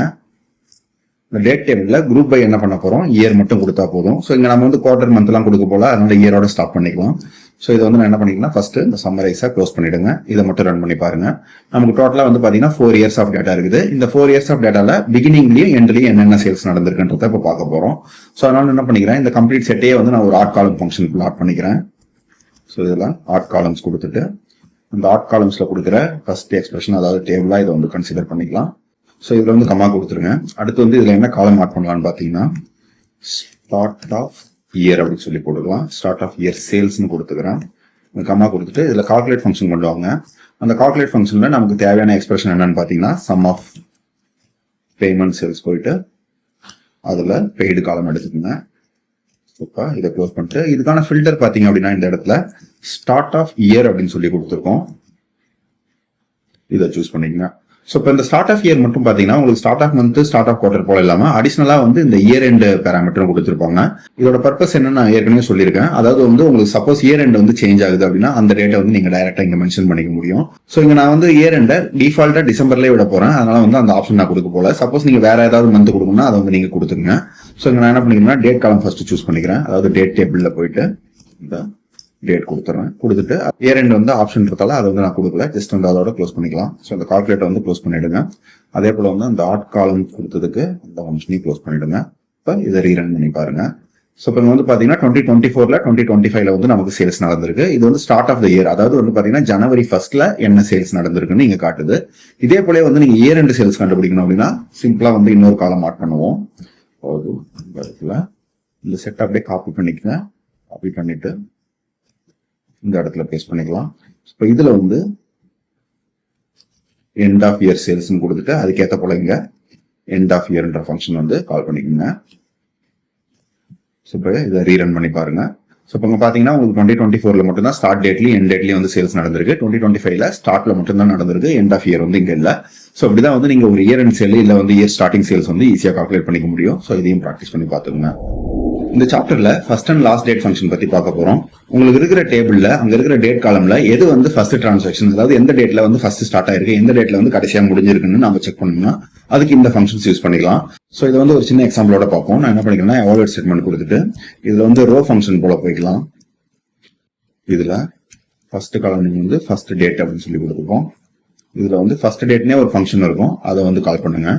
இந்த டேட் டேபிள்ல குரூப் பை என்ன பண்ண போறோம், இயர் மட்டும் கொடுத்தா போதும். ஸோ இங்க நம்ம வந்து குவார்டர் மந்த் எல்லாம் கொடுக்க போல, அதனால இயரோட ஸ்டார்ட் பண்ணிக்கலாம். ஸோ இதை வந்து நான் என்ன பண்ணிக்கலாம், ஃபர்ஸ்ட் இந்த சம்மரைஸா க்ளோஸ் பண்ணிடுங்க. இதை மட்டும் ரன் பண்ணி பாருங்க. நமக்கு டோட்டலா வந்து பாத்தீங்கன்னா 4 இயர்ஸ் ஆஃப் டேட்டா இருக்குது. இந்த 4 இயர்ஸ் ஆஃப் டேட்டால பிகினிங்லயும் எண்ட்லயும் என்னென்ன சேல்ஸ் நடந்திருக்குன்றத இப்போ பார்க்க போறோம். ஸோ அதனால என்ன பண்ணிக்கிறேன், இந்த கம்ப்ளீட் செட்டையே வந்து நான் ஒரு ஆட் காலம் ஃபங்க்ஷனுக்கு ஆட் பண்ணிக்கிறேன். ஸோ இதெல்லாம் ஆட் காலம்ஸ் கொடுத்துட்டு இந்த ஆட் காலம்ஸ்ல கொடுக்குற ஃபர்ஸ்ட் எக்ஸ்பிரஷன் அதாவது டேபிளா இதை வந்து கன்சிடர் பண்ணிக்கலாம். ஸோ இதுல வந்து கமா கொடுத்துருங்க. அடுத்து வந்து இதுல என்ன காலம் ஆட் பண்ணலாம்னு பாத்தீங்கன்னா ஸ்டார்ட் ஆஃப் இயர் அப்படின்னு சொல்லி போட்டுக்கலாம். ஸ்டார்ட் ஆஃப் இயர் சேல்ஸ்னு கொடுத்துக்கிறேன். கமா கொடுத்துட்டு இதுல கால்குலேட் ஃபங்க்ஷன் கொண்டு வாங்க. அந்த கால்குலேட் ஃபங்க்ஷன்ல நமக்கு தேவையான எக்ஸ்பிரஷன் என்னன்னு பாத்தீங்கன்னா சம் ஆஃப் பேமெண்ட் சேல்ஸ் போயிட்டு அதுல பெய்டு காலம் எடுத்துக்கோங்க. இதை க்ளோஸ் பண்ணிட்டு இதுக்கான ஃபில்டர் பாத்தீங்க அப்படின்னா இந்த இடத்துல ஸ்டார்ட் ஆஃப் இயர் அப்படின்னு சொல்லி கொடுத்துருக்கோம். இதை சூஸ் பண்ணிக்கங்க. ஸோ இப்போ இந்த ஸ்டார்ட் ஆஃப் இயர் மட்டும் பாத்தீங்கன்னா உங்களுக்கு start of month start of quarter போல இல்லாம அடிஷனலா வந்து இந்த இயர் எண்ட் பேராமீட்டரும் கொடுத்துருப்பாங்க. இதோட பர்பஸ் என்னன்னு நான் ஏற்கனவே சொல்லியிருக்கேன். அதாவது வந்து உங்களுக்கு சப்போஸ் இயர் எண்ட் வந்து சேஞ்ச் ஆகுது அப்படின்னா அந்த டேட்டை வந்து நீங்க டைரக்டா இங்க மென்ஷன் பண்ணிக்க முடியும். ஸோ இங்க நான் வந்து இயர் எண்டை டிஃபால்ட்டா டிசம்பர்லேயே விட போறேன். அதனால வந்து அந்த ஆப்ஷன் நான் கொடுக்க போல. சப்போஸ் நீங்க வேற ஏதாவது மந்த் கொடுக்கணும்னா அதை வந்து நீங்க கொடுத்துருங்க. ஸோ இங்க நான் என்ன பண்ணிக்கிறேன்னா டேட் காலம் ஃபர்ஸ்ட் சூஸ் பண்ணிக்கிறேன். அதாவது டேட் டேபிள்ல போயிட்டு இந்த டேட் கொடுத்துறேன். கொடுத்துட்டு இயர் எண்ட் வந்து ஆப்ஷன் இருக்கால அதை வந்து நான் கொடுக்கல, ஜஸ்ட் வந்து அதோட க்ளோஸ் பண்ணிக்கலாம். ஸோ இந்த கால்குலேட்டர் வந்து க்ளோஸ் பண்ணிடுங்க. அதே போல வந்து அந்த ஆட் காலம் கொடுத்ததுக்கு அந்த ஃபங்க்ஷனையும் க்ளோஸ் பண்ணிடுங்க. இப்போ இதை ரீரன் பண்ணி பாருங்க. ஸோ இப்போ வந்து பாத்தீங்கன்னா 2024ல 2025ல வந்து நமக்கு சேல்ஸ் நடந்திருக்கு. இது வந்து ஸ்டார்ட் ஆஃப் த இயர், அதாவது வந்து பாத்தீங்கன்னா ஜனவரி 1ல என்ன சேல்ஸ் நடந்திருக்குன்னு இங்க காட்டுது. இதே போல வந்து நீங்க இயர் எண்ட் சேல்ஸ் கண்டுபிடிக்கணும் அப்படின்னா சிம்பிளா வந்து இன்னொரு காலம் ஆட் பண்ணுவோம். இந்த செட் அப்படியே காப்பி பண்ணிக்கங்க. காப்பி பண்ணிட்டு இந்த இடத்துல பேஸ்ட் பண்ணிக்கலாம். இப்போ இதுல வந்து எண்ட் ஆஃப் இயர் சேல்ஸ் கொடுத்துட்டு அதுக்கேற்ற போல இங்க எண்ட் ஆஃப் இயர்ன்ற ஃபங்க்ஷன் வந்து கால் பண்ணிக்கோங்க. ஸோ இப்போ இதை ரீரன் பண்ணி பாருங்க. ஸோ இப்போ பாத்தீங்கன்னா உங்களுக்கு 2024ல மட்டும் தான் ஸ்டார்ட் டேட்லயும் எண்ட் டேட்லயும் வந்து சேல்ஸ் நடந்திருக்கு. 2025ல ஸ்டார்ட்ல மட்டும் தான் நடந்திருக்கு, எண்ட் ஆஃப் இயர் வந்து இங்க இல்ல. ஸோ அப்படிதான் வந்து நீங்க ஒரு இயர் எண்ட் சேல் இல்ல வந்து இயர் ஸ்டார்டிங் சேல்ஸ் வந்து ஈஸியா கால்குலேட் பண்ணிக்க முடியும். ஸோ இதையும் ப்ராக்டிஸ் பண்ணி பாத்துக்கோங்க. இந்த சாப்டர்ல first and last date function பத்தி பார்க்க போறோம். உங்களுக்கு இருக்கிற டேபிள்ல அங்க இருக்கிற டேட் காலம்ல எது வந்து ஃபர்ஸ்ட் டிரான்சாக்ஷன், அதாவது எந்த டேட்ல வந்து ஃபர்ஸ்ட் ஸ்டார்ட் ஆயிருக்கு, எந்த டேட்ல வந்து கடைசியா முடிஞ்சிருக்குன்னு நம்ம செக் பண்ணோம்னா அதுக்கு இந்த ஃபங்க்ஷன்ஸ் யூஸ் பண்ணிக்கலாம். ஸோ இதை வந்து ஒரு சின்ன எக்ஸாம்பிளோட பார்ப்போம். நான் என்ன பண்ணிக்கிறேன்னா எவாலுவேட் ஸ்டேட்மெண்ட் கொடுத்துட்டு இதுல வந்து ரோ ஃபங்க்ஷன் போல போய்க்கலாம். இதுல ஃபர்ஸ்ட் காலம் நீங்க வந்து ஃபர்ஸ்ட் டேட் அப்படின்னு சொல்லி கொடுத்துருக்கோம். இதுல வந்து ஃபர்ஸ்ட் டேட்னே ஒரு ஃபங்க்ஷன் இருக்கும், அதை வந்து கால் பண்ணுங்க.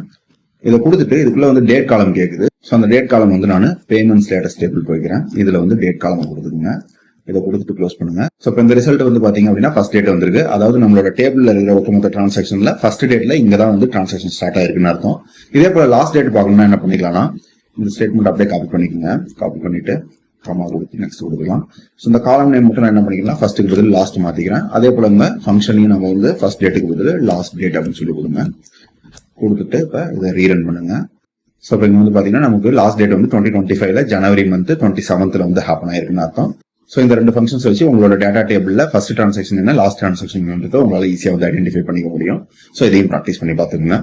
இதை கொடுத்துட்டு இதுக்குள்ள வந்து டேட் காலம் கேக்குது. ஸோ அந்த டேட் காலம் வந்து நான் பேமெண்ட் ஸ்டேட்டஸ் டேபிள் போய்க்கிறேன். இதுல வந்து டேட் காலம் கொடுத்துருங்க. இதை கொடுத்துட்டு க்ளோஸ் பண்ணுங்க. ஸோ இப்போ இந்த ரிசல்ட் வந்து பாத்தீங்க அப்படின்னா ஃபர்ஸ்ட் டேட் வந்திருக்கு. அதாவது நம்மளோட டேபிள்ல இருக்கிற ஒட்டுமொத்த டிரான்சாக்ஷன்ல ஃபர்ஸ்ட் டேட்ல இங்க தான் வந்து டிரான்சாக்ஷன் ஸ்டார்ட் ஆயிருக்குன்னு அர்த்தம். இதே போல லாஸ்ட் டேட் பார்க்கணும்னா என்ன பண்ணிக்கலாம்னா இந்த ஸ்டேட்மெண்ட் அப்படியே காப்பி பண்ணிக்கோங்க. காப்பி பண்ணிட்டு கமா கொடுத்து நெக்ஸ்ட் கொடுக்கலாம். ஸோ இந்த காலம் நேம் மட்டும் நான் என்ன பண்ணிக்கலாம், ஃபர்ஸ்ட்டுக்கு பதில் லாஸ்ட் மாத்திக்கிறேன். அதே போல இந்த ஃபங்க்ஷனையும் நம்ம வந்து ஃபர்ஸ்ட் டேட்டுக்கு பதில் லாஸ்ட் டேட் அப்படின்னு சொல்லி கொடுங்க. கொடுத்துட்டு இப்ப இதை ரீரன் பண்ணுங்க. ஸோ இப்போ இங்க வந்து பாத்தீங்கன்னா நமக்கு லாஸ்ட் டேட் வந்து 2025ல ஜனவரி மந்த் 27th வந்து ஹேப்பன் ஆயிருக்குன்னு அர்த்தம். ஸோ இந்த 2 ஃபங்க்ஷன்ஸ் வச்சு உங்களோட டேட்டா டேபிள்ல ஃபர்ஸ்ட் டிரான்சாக்ஷன் என்ன, லாஸ்ட் டிரான்சாக்ஷன் உங்களால ஈஸியா வந்து ஐடென்டிஃபை பண்ணிக்க முடியும். ஸோ இதையும் ப்ராக்டிஸ் பண்ணி பாத்துக்கோங்க.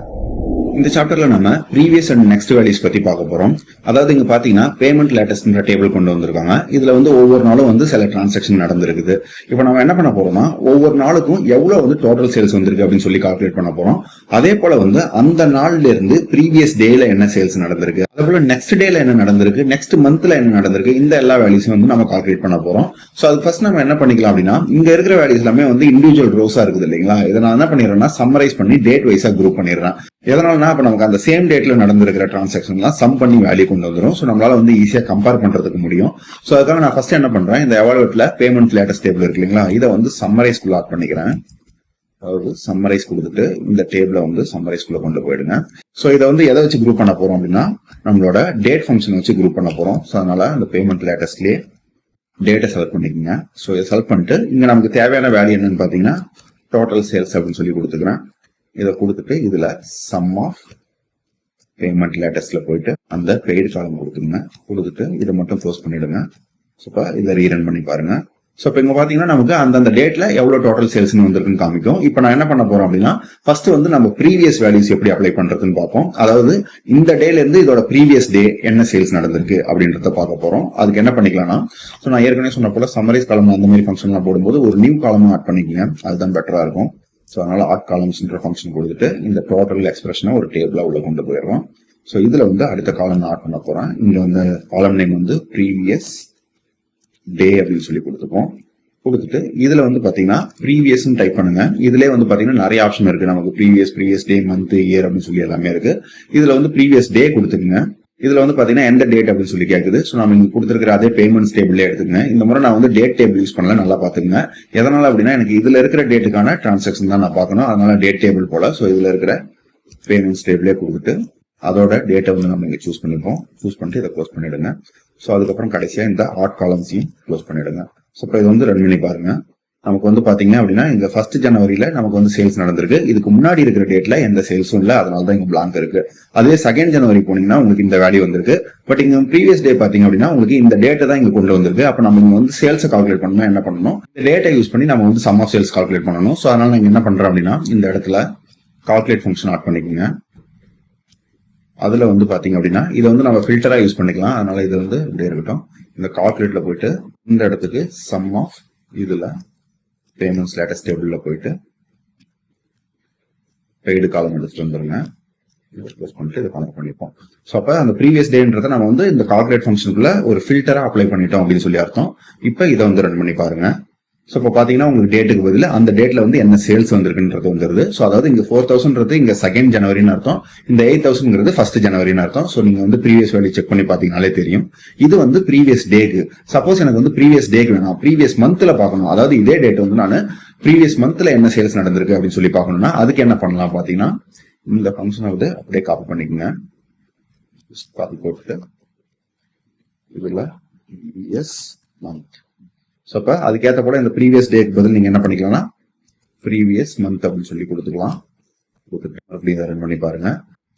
இந்த சாப்டர்ல நம்ம ப்ரீவியஸ் அண்ட் நெக்ஸ்ட் வேல்யூஸ் பத்தி பார்க்க போறோம். அதாவது இங்க பாத்தீங்கன்னா பேமெண்ட் லேட்டஸ்ட்ன்ற டேபிள் கொண்டு வந்திருக்காங்க. இதுல வந்து ஒவ்வொரு நாளும் வந்து சில டிரான்சாக்ஷன் நடந்திருக்குது. இப்போ நம்ம என்ன பண்ண போறோம்னா ஒவ்வொரு நாளுக்கும் எவ்வளவு வந்து டோட்டல் சேல்ஸ் வந்திருக்கு அப்படின்னு சொல்லி கால்குலேட் பண்ண போறோம். அதே போல வந்து அந்த நாள்ல இருந்து ப்ரீவியஸ் டேல என்ன சேல்ஸ் நடந்திருக்கு, அதே போல நெக்ஸ்ட் டேல என்ன நடந்திருக்கு, நெக்ஸ்ட் மந்த்ல என்ன நடந்திருக்கு, இந்த எல்லா வேல்யூஸும் வந்து நம்ம கால்குலேட் பண்ண போறோம். சோ அது ஃபர்ஸ்ட் நம்ம என்ன பண்ணிக்கலாம் அப்படின்னா இங்க இருக்கிற வேல்யூஸ் எல்லாமே வந்து இண்டிவிஜுவல் ரோஸா இருக்குது இல்லைங்களா. இதை நான் என்ன பண்ணிடுறேன்னா சம்மரைஸ் பண்ணி டேட் வைஸா குரூப் பண்ணிடுறேன். எதனாலனா இப்ப நமக்கு அந்த சேம் டேட்ல நடந்திருக்கிற டிரான்சாக்ஷன்லாம் சம் பண்ணி வேல்யூ கொண்டு வந்துடும். ஸோ நம்மளால வந்து ஈஸியா கம்பேர் பண்றதுக்கு முடியும். ஸோ அதுக்காக நான் ஃபர்ஸ்ட் என்ன பண்றேன், இந்த எவாலுவேட்ல பேமெண்ட் லேட்டஸ்ட் டேபிள் இருக்கு இல்லைங்களா, இதை வந்து சம்மரைஸ்குள்ள ஆட் பண்ணிக்கிறேன். அதாவது சம்மரைஸ் கொடுத்துட்டு இந்த டேபிள வந்து சம்மரைஸ்குள்ள கொண்டு போயிடுங்க. ஸோ இதை வந்து எதை வச்சு குரூப் பண்ண போறோம் அப்படின்னா நம்மளோட டேட் ஃபங்க்ஷன் வச்சு குரூப் பண்ண போறோம். ஸோ அதனால இந்த பேமெண்ட் லேட்டஸ்ட்லயே டேட்டை செலக்ட் பண்ணிக்கோங்க. ஸோ இதை செலக்ட் பண்ணிட்டு இங்க நமக்கு தேவையான வேல்யூ என்னன்னு பாத்தீங்கன்னா டோட்டல் சேல்ஸ் அப்படின்னு சொல்லி கொடுத்துக்கிறேன். இதை கொடுத்துட்டு இதுல சம் ஆஃப் பேமெண்ட் லேட்டஸ்ட்ல போயிட்டு அந்த பெய்டு காலம் கொடுத்துட்டு இதை மட்டும் க்ளோஸ் பண்ணிடுங்க. ஸோ இப்போ இதை ரீரன் பண்ணி பாருங்க. ஸோ இப்போ இங்க பாத்தீங்கன்னா நமக்கு அந்தந்த டேட்ல எவ்வளவு டோட்டல் சேல்ஸ் வந்திருக்குன்னு காமிக்கும். இப்போ நான் என்ன பண்ண போறோம் அப்படின்னா ஃபர்ஸ்ட் வந்து நம்ம ப்ரீவியஸ் வேல்யூஸ் எப்படி அப்ளை பண்றதுன்னு பார்ப்போம். அதாவது இந்த டேல இருந்து இதோட ப்ரீவியஸ் டே என்ன சேல்ஸ் நடந்திருக்கு அப்படின்றத பார்க்க போறோம். அதுக்கு என்ன பண்ணிக்கலாம்னா, ஸோ நான் ஏற்கனவே சொன்ன போல சம்மரைஸ் காலம் அந்த மாதிரி ஃபங்க்ஷன்லாம் போடும்போது ஒரு நியூ காலம் ஆட் பண்ணிக்கங்க, அதுதான் பெட்டரா இருக்கும். ஸோ அதனால ஆட் காலம்ஸ்ன்ற ஃபங்க்ஷன் கொடுத்துட்டு இந்த டோட்டல் எக்ஸ்பிரஷனை ஒரு டேபிளா உள்ள கொண்டு போயிடுறோம். ஸோ இதுல வந்து அடுத்த காலம் ஆட் பண்ண போறேன். இங்க வந்து காலம் நேம் வந்து ப்ரீவியஸ் டே அப்படின்னு சொல்லி கொடுத்துட்டு இதுல வந்து பாத்தீங்கன்னா ப்ரீவியஸ் டைப் பண்ணுங்க. இதுல வந்து பாத்தீங்கன்னா நிறைய ஆப்ஷன் இருக்கு. நமக்கு ப்ரீவியஸ் டே, மந்த், இயர் அப்படின்னு சொல்லி எல்லாமே இருக்கு. இதுல வந்து ப்ரீவியஸ் டே கொடுத்துக்குங்க. இதுல வந்து பாத்தீங்கன்னா எந்த டேட் அப்படின்னு சொல்லி கேக்குது. ஸோ நம்ம இங்க கொடுத்துருக்கிற அதே பேமெண்ட்ஸ் டேபிளே எடுத்துக்கங்க. இந்த முறை நான் வந்து டேட் டேபிள் யூஸ் பண்ணல, நல்லா பாத்துக்கங்க. எதனால அப்படின்னா எனக்கு இதுல இருக்கிற டேட்டுக்கான டிரான்சாக்ஷன் தான் நான் பார்க்கணும், அதனால டேட் டேபிள் போல. ஸோ இதுல இருக்கிற பேமெண்ட்ஸ் டேபிளே கொடுத்துட்டு அதோட டேட்டை வந்து நம்ம இங்க சூஸ் பண்ணிட்டு இதை க்ளோஸ் பண்ணிடுங்க. ஸோ அதுக்கப்புறம் கடைசியா இந்த ஆட் காலம்ஸையும் க்ளோஸ் பண்ணிடுங்க. ஸோ இப்போ இது வந்து ரன் பண்ணி பாருங்க. நமக்கு வந்து பாத்தீங்க அப்படின்னா இந்த 1 ஜனவரியில நமக்கு வந்து சேல்ஸ் நடந்திருக்கு. இதுக்கு முன்னாடி இருக்கிற டேட்ல எந்த சேல்ஸும் இல்ல, அதனாலதான் இங்க பிளாங்க் இருக்கு. அதே 2 ஜனவரி போனீங்கன்னா உங்களுக்கு இந்த வேல்யூ வந்திருக்கு. பட் இங்க ப்ரீவியஸ் டே பாத்தீங்க அப்படின்னா உங்களுக்கு இந்த டேட்டை தான் இங்க கொண்டு வந்திருக்கு. அப்ப நம்ம இங்க வந்து சேல்ஸ் கால்குலேட் பண்ணணும். என்ன பண்ணணும், இந்த டேட்டை யூஸ் பண்ணி நம்ம வந்து சம் ஆஃப் சேல்ஸ் கால்குலேட் பண்ணணும். ஸோ அதனால நீங்க என்ன பண்றோம் அப்படின்னா இந்த இடத்துல கால்குலேட் ஃபங்க்ஷன் ஆட் பண்ணிக்கோங்க. அதுல வந்து பாத்தீங்க அப்படின்னா இதை வந்து நம்ம ஃபில்டரா யூஸ் பண்ணிக்கலாம். அதனால இது வந்து இப்படியே இருக்கட்டும். இந்த கால்குலேட்ல போயிட்டு இந்த இடத்துக்கு சம் ஆஃப் இதுல பேமெண்ட்ஸ் லேட்டஸ்ட் டேபிள்ல போயிட்டு பெய்டு காலம் எடுத்துட்டு வந்துருங்க. க்ளோஸ் பண்ணிட்டு இதை கனெக்ட் பண்ணிப்போம். ஸோ அப்ப அந்த ப்ரீவியஸ் டேன்றதை நம்ம வந்து இந்த கால்குலேட் ஃபங்க்ஷனுக்குள்ள ஒரு ஃபில்டரா அப்ளை பண்ணிட்டோம் அப்படின்னு சொல்லி அர்த்தம். இப்போ இதை வந்து ரன் பண்ணி பாருங்க. ஸோ இப்போ பாத்தீங்கன்னா உங்களுக்கு டேட்டுக்கு பதில் அந்த டேட்ல வந்து என்ன சேல்ஸ் வந்திருக்குன்றது வந்துருது. ஸோ அதாவது இங்க 4000 இங்க 2 ஜனவரின்னு அர்த்தம், இந்த 8000 1 ஜனவரின்னு அர்த்தம். ஸோ நீங்க வந்து ப்ரீவியஸ் வேல்யூ செக் பண்ணி பாத்தீங்கன்னாலே தெரியும். இது வந்து ப்ரீவியஸ் டேக்கு. சப்போஸ் எனக்கு வந்து ப்ரீவியஸ் டேக்கு வேணும், ப்ரீவியஸ் மந்த்ல பார்க்கணும். அதாவது இதே டேட் வந்து நான் ப்ரீவியஸ் மந்த்ல என்ன சேல்ஸ் நடந்திருக்கு அப்படின்னு சொல்லி பார்க்கணும்னா அதுக்கு என்ன பண்ணலாம் பாத்தீங்கன்னா இந்த ஃபங்க்ஷனை வந்து அப்படியே காப்பி பண்ணிக்கோங்க. காப்பி போட்டுட்டு இதுல எஸ் மந்த். ஸோ அப்ப அதுக்கேற்ற போல இந்த ப்ரீவியஸ் டேக்கு பதில் நீங்க என்ன பண்ணிக்கலாம்னா ப்ரீவியஸ் மந்த் அப்படின்னு சொல்லி கொடுத்துக்கலாம். அப்படி ரன் பண்ணி பாருங்க.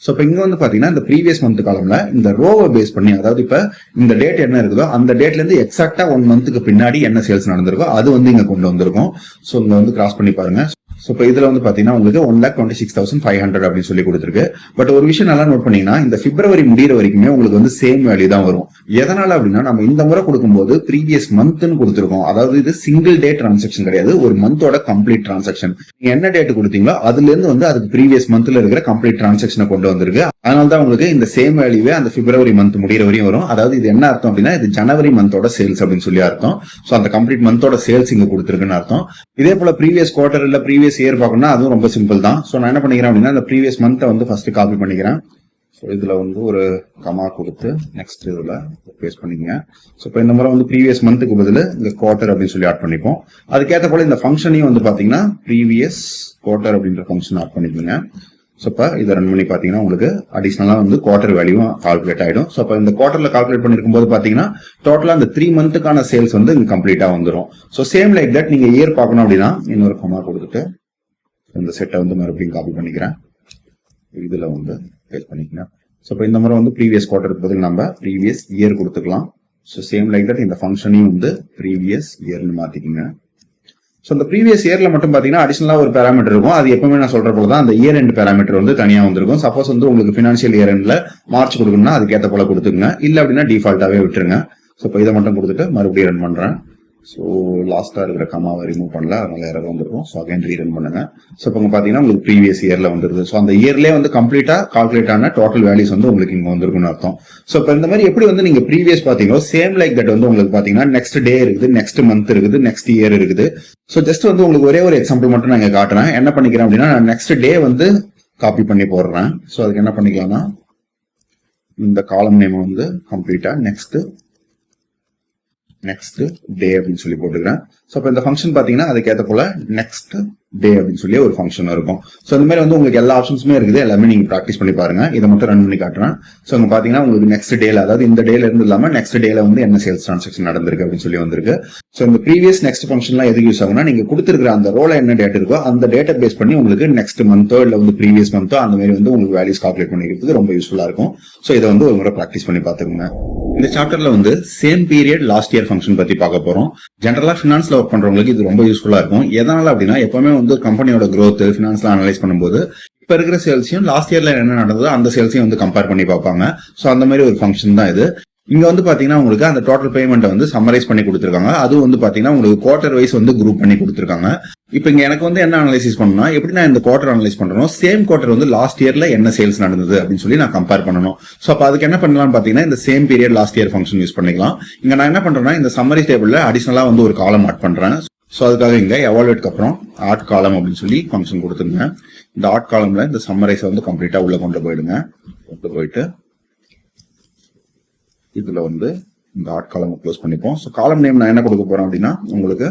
ஸோ இப்போ இங்க வந்து பாத்தீங்கன்னா இந்த ப்ரீவியஸ் மந்த் காலம்ல இந்த ரோவை பேஸ் பண்ணி, அதாவது இப்ப இந்த டேட் என்ன இருக்குதோ அந்த டேட்ல இருந்து எக்ஸாக்டா 1 மந்த்துக்கு பின்னாடி என்ன சேல்ஸ் நடந்திருக்கோ அது வந்து இங்க கொண்டு வந்திருக்கும். ஸோ இங்க வந்து கிராஸ் பண்ணி பாருங்க. ஸோ இப்போ இதுல வந்து பாத்தீங்கன்னா உங்களுக்கு 1,26,500 அப்படின்னு சொல்லி கொடுத்துருக்கு. பட் ஒரு விஷயம் நல்லா நோட் பண்ணீங்கன்னா இந்த பிப்ரவரி முடிகிற வரைக்குமே உங்களுக்கு வந்து சேம் வேல்யூ தான் வரும். எதனால அப்படின்னா நம்ம இந்த முறை கொடுக்கும்போது ப்ரீவியஸ் மந்த்னு கொடுத்துருக்கோம். அதாவது இது சிங்கிள் டே டிரான்சாக்ஷன் கிடையாது, ஒரு மந்தோட கம்ப்ளீட் டிரான்சாக்ஷன். நீங்க என்ன டேட் கொடுத்தீங்களோ அதுல இருந்து வந்து அதுக்கு ப்ரீவியஸ் மந்த்ல இருக்கிற கம்ப்ளீட் டிரான்சாக்ஷனை கொண்டு வந்திருக்கு. அதனால தான் உங்களுக்கு இந்த சேம் வேல்யூவே அந்த பிப்ரவரி மந்த் முடிகிற வரையும் வரும். அதாவது இது என்ன அர்த்தம் அப்படின்னா இது ஜனவரி மந்தோட சேல்ஸ் அப்படின்னு சொல்லி அர்த்தம். ஸோ அந்த கம்ப்ளீட் மந்தோட சேல்ஸ் இங்க கொடுத்துருக்குன்னு அர்த்தம். இதே போல ப்ரீவியஸ் குவார்டர் இல்ல ப்ரீவியஸ் இயர் பார்க்கணும்னா அதுவும் ரொம்ப சிம்பிள் தான். ஸோ நான் என்ன பண்ணிக்கிறேன் அப்படின்னா இந்த ப்ரீவியஸ் மந்த்தை வந்து ஃபர்ஸ்ட் காப்பி பண்ணிக்கிறேன். ஸோ இதுல வந்து ஒரு கமா கொடுத்து நெக்ஸ்ட் இதுல பேஸ்ட் பண்ணிக்கங்க. ஸோ இப்போ இந்த முறை வந்து ப்ரீவியஸ் மந்த்துக்கு பதில் இந்த குவார்டர் அப்படின்னு சொல்லி ஆட் பண்ணிப்போம். அதுக்கேற்ற போல இந்த ஃபங்க்ஷனையும் வந்து பாத்தீங்கன்னா ப்ரீவியஸ் குவார்டர் அப்படின்ற ஃபங்க்ஷன் ஆட் பண்ணிக்கோங்க. ஸோ இப்போ இதை ரன் பண்ணி பாத்தீங்கன்னா உங்களுக்கு அடிஷனலா வந்து குவார்டர் வேல்யூ கால்குலேட் ஆயிடும். ஸோ இப்போ இந்த குவார்டர்ல கால்குலேட் பண்ணிருக்கும் போது பாத்தீங்கன்னா டோட்டலா இந்த 3 மந்த்துக்கான சேல்ஸ் வந்து இங்க கம்ப்ளீட்டா வந்துடும். ஸோ சேம் லைக் தட் நீங்க இயர் பார்க்கணும் அப்படின்னா இன்னொரு கமா கொடுத்துட்டு இந்த செட்டை வந்து மறுபடியும் காப்பி பண்ணிக்கிறேன். இதுல வந்து பேஸ்ட் பண்ணிக்கங்க. ஸோ இப்போ இந்த முறை வந்து ப்ரீவியஸ் குவார்டருக்கு பதில் நம்ம ப்ரீவியஸ் இயர் கொடுத்துக்கலாம். ஸோ சேம் லைக் தட் இந்த ஃபங்க்ஷனையும் வந்து ப்ரீவியஸ் இயர்னு மாத்திக்கங்க. ஸோ இந்த ப்ரீவியஸ் இயர்ல மட்டும் பாத்தீங்கன்னா அடிஷனலா ஒரு பேராமீட்டர் இருக்கும். அது எப்பவுமே நான் சொல்ற போல தான் அந்த இயர் எண்ட் பேராமீட்டர் வந்து தனியா வந்திருக்கும். சப்போஸ் வந்து உங்களுக்கு பினான்சியல் இயர் எண்ட்ல மார்ச் கொடுக்கணும்னா அதுக்கேற்ற போல கொடுத்துங்க, இல்ல அப்படின்னா டிஃபால்ட்டாவே விட்டுருங்க. ஸோ இப்போ இதை மட்டும் கொடுத்துட்டு மறுபடியும் ரன் பண்றேன். ஸோ லாஸ்டா இருக்கிற கமாவை ரிமூவ் பண்ணல, அதனால எரர் வந்துருக்கும். ஸோ அகைன் ரீரன் பண்ணுங்க. ஸோ இப்போ பாத்தீங்கன்னா உங்களுக்கு ப்ரீவியஸ் இயர்ல வந்துருது. ஸோ அந்த இயர்லேயே வந்து கம்ப்ளீட்டா கால்குலேட் ஆன டோட்டல் வேல்யூஸ் வந்து உங்களுக்கு இங்க வந்திருக்குன்னு அர்த்தம். ஸோ இப்போ இந்த மாதிரி எப்படி வந்து நீங்க ப்ரீவியஸ் பாத்தீங்களோ சேம் லைக் தட் வந்து உங்களுக்கு பாத்தீங்கன்னா நெக்ஸ்ட் டே இருக்குது, நெக்ஸ்ட் மந்த் இருக்குது, நெக்ஸ்ட் இயர் இருக்குது. ஸோ ஜஸ்ட் வந்து உங்களுக்கு ஒரே ஒரு எக்ஸாம்பிள் மட்டும் நான் இங்க காட்டுறேன். என்ன பண்ணிக்கிறேன் அப்படின்னா நெக்ஸ்ட் டே வந்து காப்பி பண்ணி போடுறேன். ஸோ அதுக்கு என்ன பண்ணிக்கலாம்னா இந்த காலம் நேம் வந்து கம்ப்ளீட்டா நெக்ஸ்ட் டே அப்படின்னு சொல்லி போட்டுக்கிறேன். ஸோ இப்போ இந்த ஃபங்க்ஷன் பார்த்தீங்கன்னா அதுக்கேற்ற போல நெக்ஸ்ட் டே அப்படின்னு சொல்லி ஒரு ஃபங்க்ஷன் இருக்கும். ஸோ இந்த மாதிரி வந்து உங்களுக்கு எல்லா ஆப்ஷன்ஸுமே இருக்குது. எல்லாமே நீங்க ப்ராக்டிஸ் பண்ணி பாருங்க. இதை மட்டும் ரன் பண்ணி காட்டுறேன். ஸோ இங்க பாத்தீங்கன்னா உங்களுக்கு நெக்ஸ்ட் டேல, அதாவது இந்த டேல இருந்து இல்லாம நெக்ஸ்ட் டேல வந்து என்ன சேல்ஸ் டிரான்சாக்ஷன் நடந்திருக்கு அப்படின்னு சொல்லி வந்திருக்கு. ஸோ இந்த ப்ரீவியஸ் நெக்ஸ்ட் ஃபங்க்ஷன்லாம் எதுக்கு யூஸ் ஆகும்னா, நீங்க கொடுத்துருக்கிற அந்த ரோல என்ன டேட் இருக்கோ அந்த டேட்டை பேஸ் பண்ணி உங்களுக்கு நெக்ஸ்ட் மந்தோ இல்ல வந்து ப்ரீவியஸ் மந்தோ அந்த மாதிரி வந்து உங்களுக்கு வேல்யூஸ் கால்குலேட் பண்ணிக்கிறதுக்கு ரொம்ப யூஸ்ஃபுல்லா இருக்கும். ஸோ இதை வந்து ஒரு முறை ப்ராக்டிஸ் பண்ணி பாத்துக்கோங்க. இந்த சாப்டர்ல வந்து same period last year function பத்தி பார்க்க போறோம். ஜெனரலா ஃபினான்ஸ்ல ஒர்க் பண்றவங்களுக்கு இது ரொம்ப யூஸ்ஃபுல்லா இருக்கும். எதனால அப்படின்னா, எப்பவுமே வந்து கம்பெனியோட growth ஃபினான்ஸ்ல அனலைஸ் பண்ணும்போது இப்ப இருக்கிற சேல்ஸையும் லாஸ்ட் இயர்ல என்ன நடந்ததோ அந்த சேல்ஸையும் வந்து கம்பேர் பண்ணி பார்ப்பாங்க. சோ அந்த மாதிரி ஒரு ஃபங்க்ஷன் தான் இது. இங்க வந்து பாத்தீங்கன்னா உங்களுக்கு அந்த டோட்டல் பேமெண்ட் வந்து சம்மரைஸ் பண்ணி கொடுத்துருக்காங்க. அது வந்து பாத்தீங்கன்னா உங்களுக்கு குவார்டர் வைஸ் வந்து குரூப் பண்ணி கொடுத்துருக்காங்க. இப்ப இங்க எனக்கு வந்து என்ன அனலைசிஸ் பண்ணணும்னா, எப்படி நான் இந்த குவார்டர் அனலைஸ் பண்றேன், சேம் குவார்டர் வந்து லாஸ்ட் இயர்ல என்ன சேல்ஸ் நடந்தது அப்படின்னு சொல்லி நான் கம்பேர் பண்ணணும். சோ அப்ப அதுக்கு என்ன பண்ணலாம் பாத்தீங்கன்னா, இந்த same period last year function use பண்ணிக்கலாம். இங்க நான் என்ன பண்றேன்னா, இந்த சம்மரி டேபிள்ல அடிஷனலா வந்து ஒரு காலம் ஆட் பண்றேன். ஸோ அதுக்காக இங்க எவாலுவேட்க்கு அப்புறம் ஆட் காலம் அப்படின்னு சொல்லி ஃபங்க்ஷன் கொடுத்துருங்க. இந்த ஆட் காலம்ல இந்த சம்மரைஸை வந்து கம்ப்ளீட்டா உள்ள கொண்டு போயிடுங்க. கொண்டு போயிட்டு இதுல வந்து இந்த ஆட் காலம் க்ளோஸ் பண்ணிப்போம். ஸோ காலம் நேம் நான் என்ன கொடுக்க போறேன் அப்படின்னா, உங்களுக்கு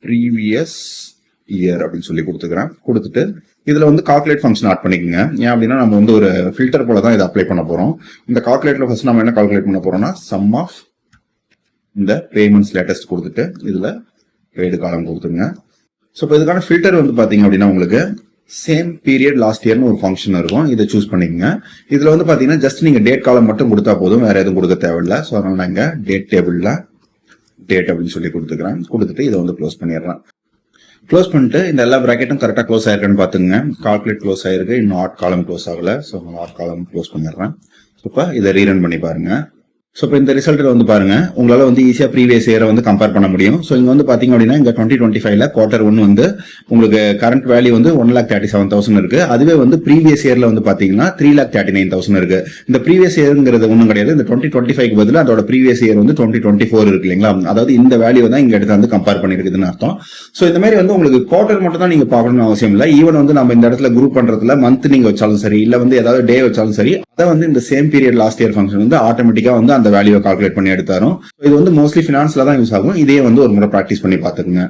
ப்ரீவியஸ் இயர் அப்படின்னு சொல்லி கொடுத்துக்கிறேன். கொடுத்துட்டு இதுல வந்து கால்குலேட் ஃபங்க்ஷன் ஆட் பண்ணிக்கோங்க. ஏன் அப்படின்னா நம்ம வந்து ஒரு ஃபில்டர் போல தான் இதை அப்ளை பண்ண போறோம். இந்த கால்குலேட்ல ஃபர்ஸ்ட் நம்ம என்ன கால்குலேட் பண்ண போறோம்னா, சம் ஆஃப் இந்த பேமெண்ட்ஸ் லேட்டஸ்ட் கொடுத்துட்டு இதுல பெய்டு காலம் கொடுத்துருங்க. ஸோ இப்போ இதுக்கான ஃபில்டர் வந்து பாத்தீங்க அப்படின்னா, உங்களுக்கு சேம் பீரியட் லாஸ்ட் இயர்னு ஒரு ஃபங்க்ஷன் இருக்கும். இதை சூஸ் பண்ணிக்கங்க. இதுல வந்து பாத்தீங்கன்னா ஜஸ்ட் நீங்க டேட் காலம் மட்டும் கொடுத்தா போதும், வேற எதுவும் கொடுக்க தேவையில்லை. ஸோ அதனால நான் இங்க டேட் டேபிள்ல டேட் அப்படின்னு சொல்லி கொடுத்துக்கிறேன். கொடுத்துட்டு இதை வந்து க்ளோஸ் பண்ணிடுறேன். க்ளோஸ் பண்ணிட்டு இந்த எல்லா பிராக்கெட்டும் கரெக்டா க்ளோஸ் ஆயிருக்குன்னு பாத்துங்க. கால்குலேட் க்ளோஸ் ஆயிருக்கு, இன்னும் ஆட் காலம் க்ளோஸ் ஆகல. ஸோ ஆட் காலம் க்ளோஸ் பண்ணிடுறேன். இப்போ இதை ரீரன் பண்ணி பாருங்க. ஸோ இப்போ இந்த ரிசல்ட் வந்து பாருங்க, உங்களால வந்து ஈஸியா ப்ரீவியஸ் இயரை வந்து கம்பேர் பண்ண முடியும். ஸோ இங்க வந்து பாத்தீங்க அப்படின்னா, இங்க 2025ல குவார்டர் 1 வந்து உங்களுக்கு கரண்ட் வேல்யூ வந்து 1,37,000 இருக்கு. அதுவே வந்து ப்ரீவியஸ் இயர்ல வந்து பாத்தீங்கன்னா 3,39,000 இருக்கு. இந்த ப்ரீவியஸ் இயர்ங்கிறது ஒன்றும் கிடையாது. இந்த 2025க்கு பதில் அதோட ப்ரீவியஸ் இயர் வந்து 2024 இருக்கு இல்லைங்களா, அதாவது இந்த வேல்யூ தான் இங்க எடுத்து வந்து கம்பேர் பண்ணிருக்குதுன்னு அர்த்தம். ஸோ இந்த மாதிரி வந்து உங்களுக்கு குவார்டர் மட்டும் தான் நீங்க பார்க்கணும்னு அவசியம் இல்லை. ஈவன் வந்து நம்ம இந்த இடத்துல குரூப் பண்றதுல மந்த் நீங்க வச்சாலும் சரி, இல்ல வந்து ஏதாவது டே வச்சாலும் சரி, அதை வந்து இந்த same period last year function வந்து ஆட்டோமேட்டிக்கா வந்து அந்த வேல்யூவை கால்குலேட் பண்ணி எடுத்தாரும். இது வந்து மோஸ்ட்லி ஃபினான்ஸ்ல தான் யூஸ் ஆகும். இதே வந்து ஒரு முறை பிராக்டிஸ் பண்ணி பாத்துக்கோங்க.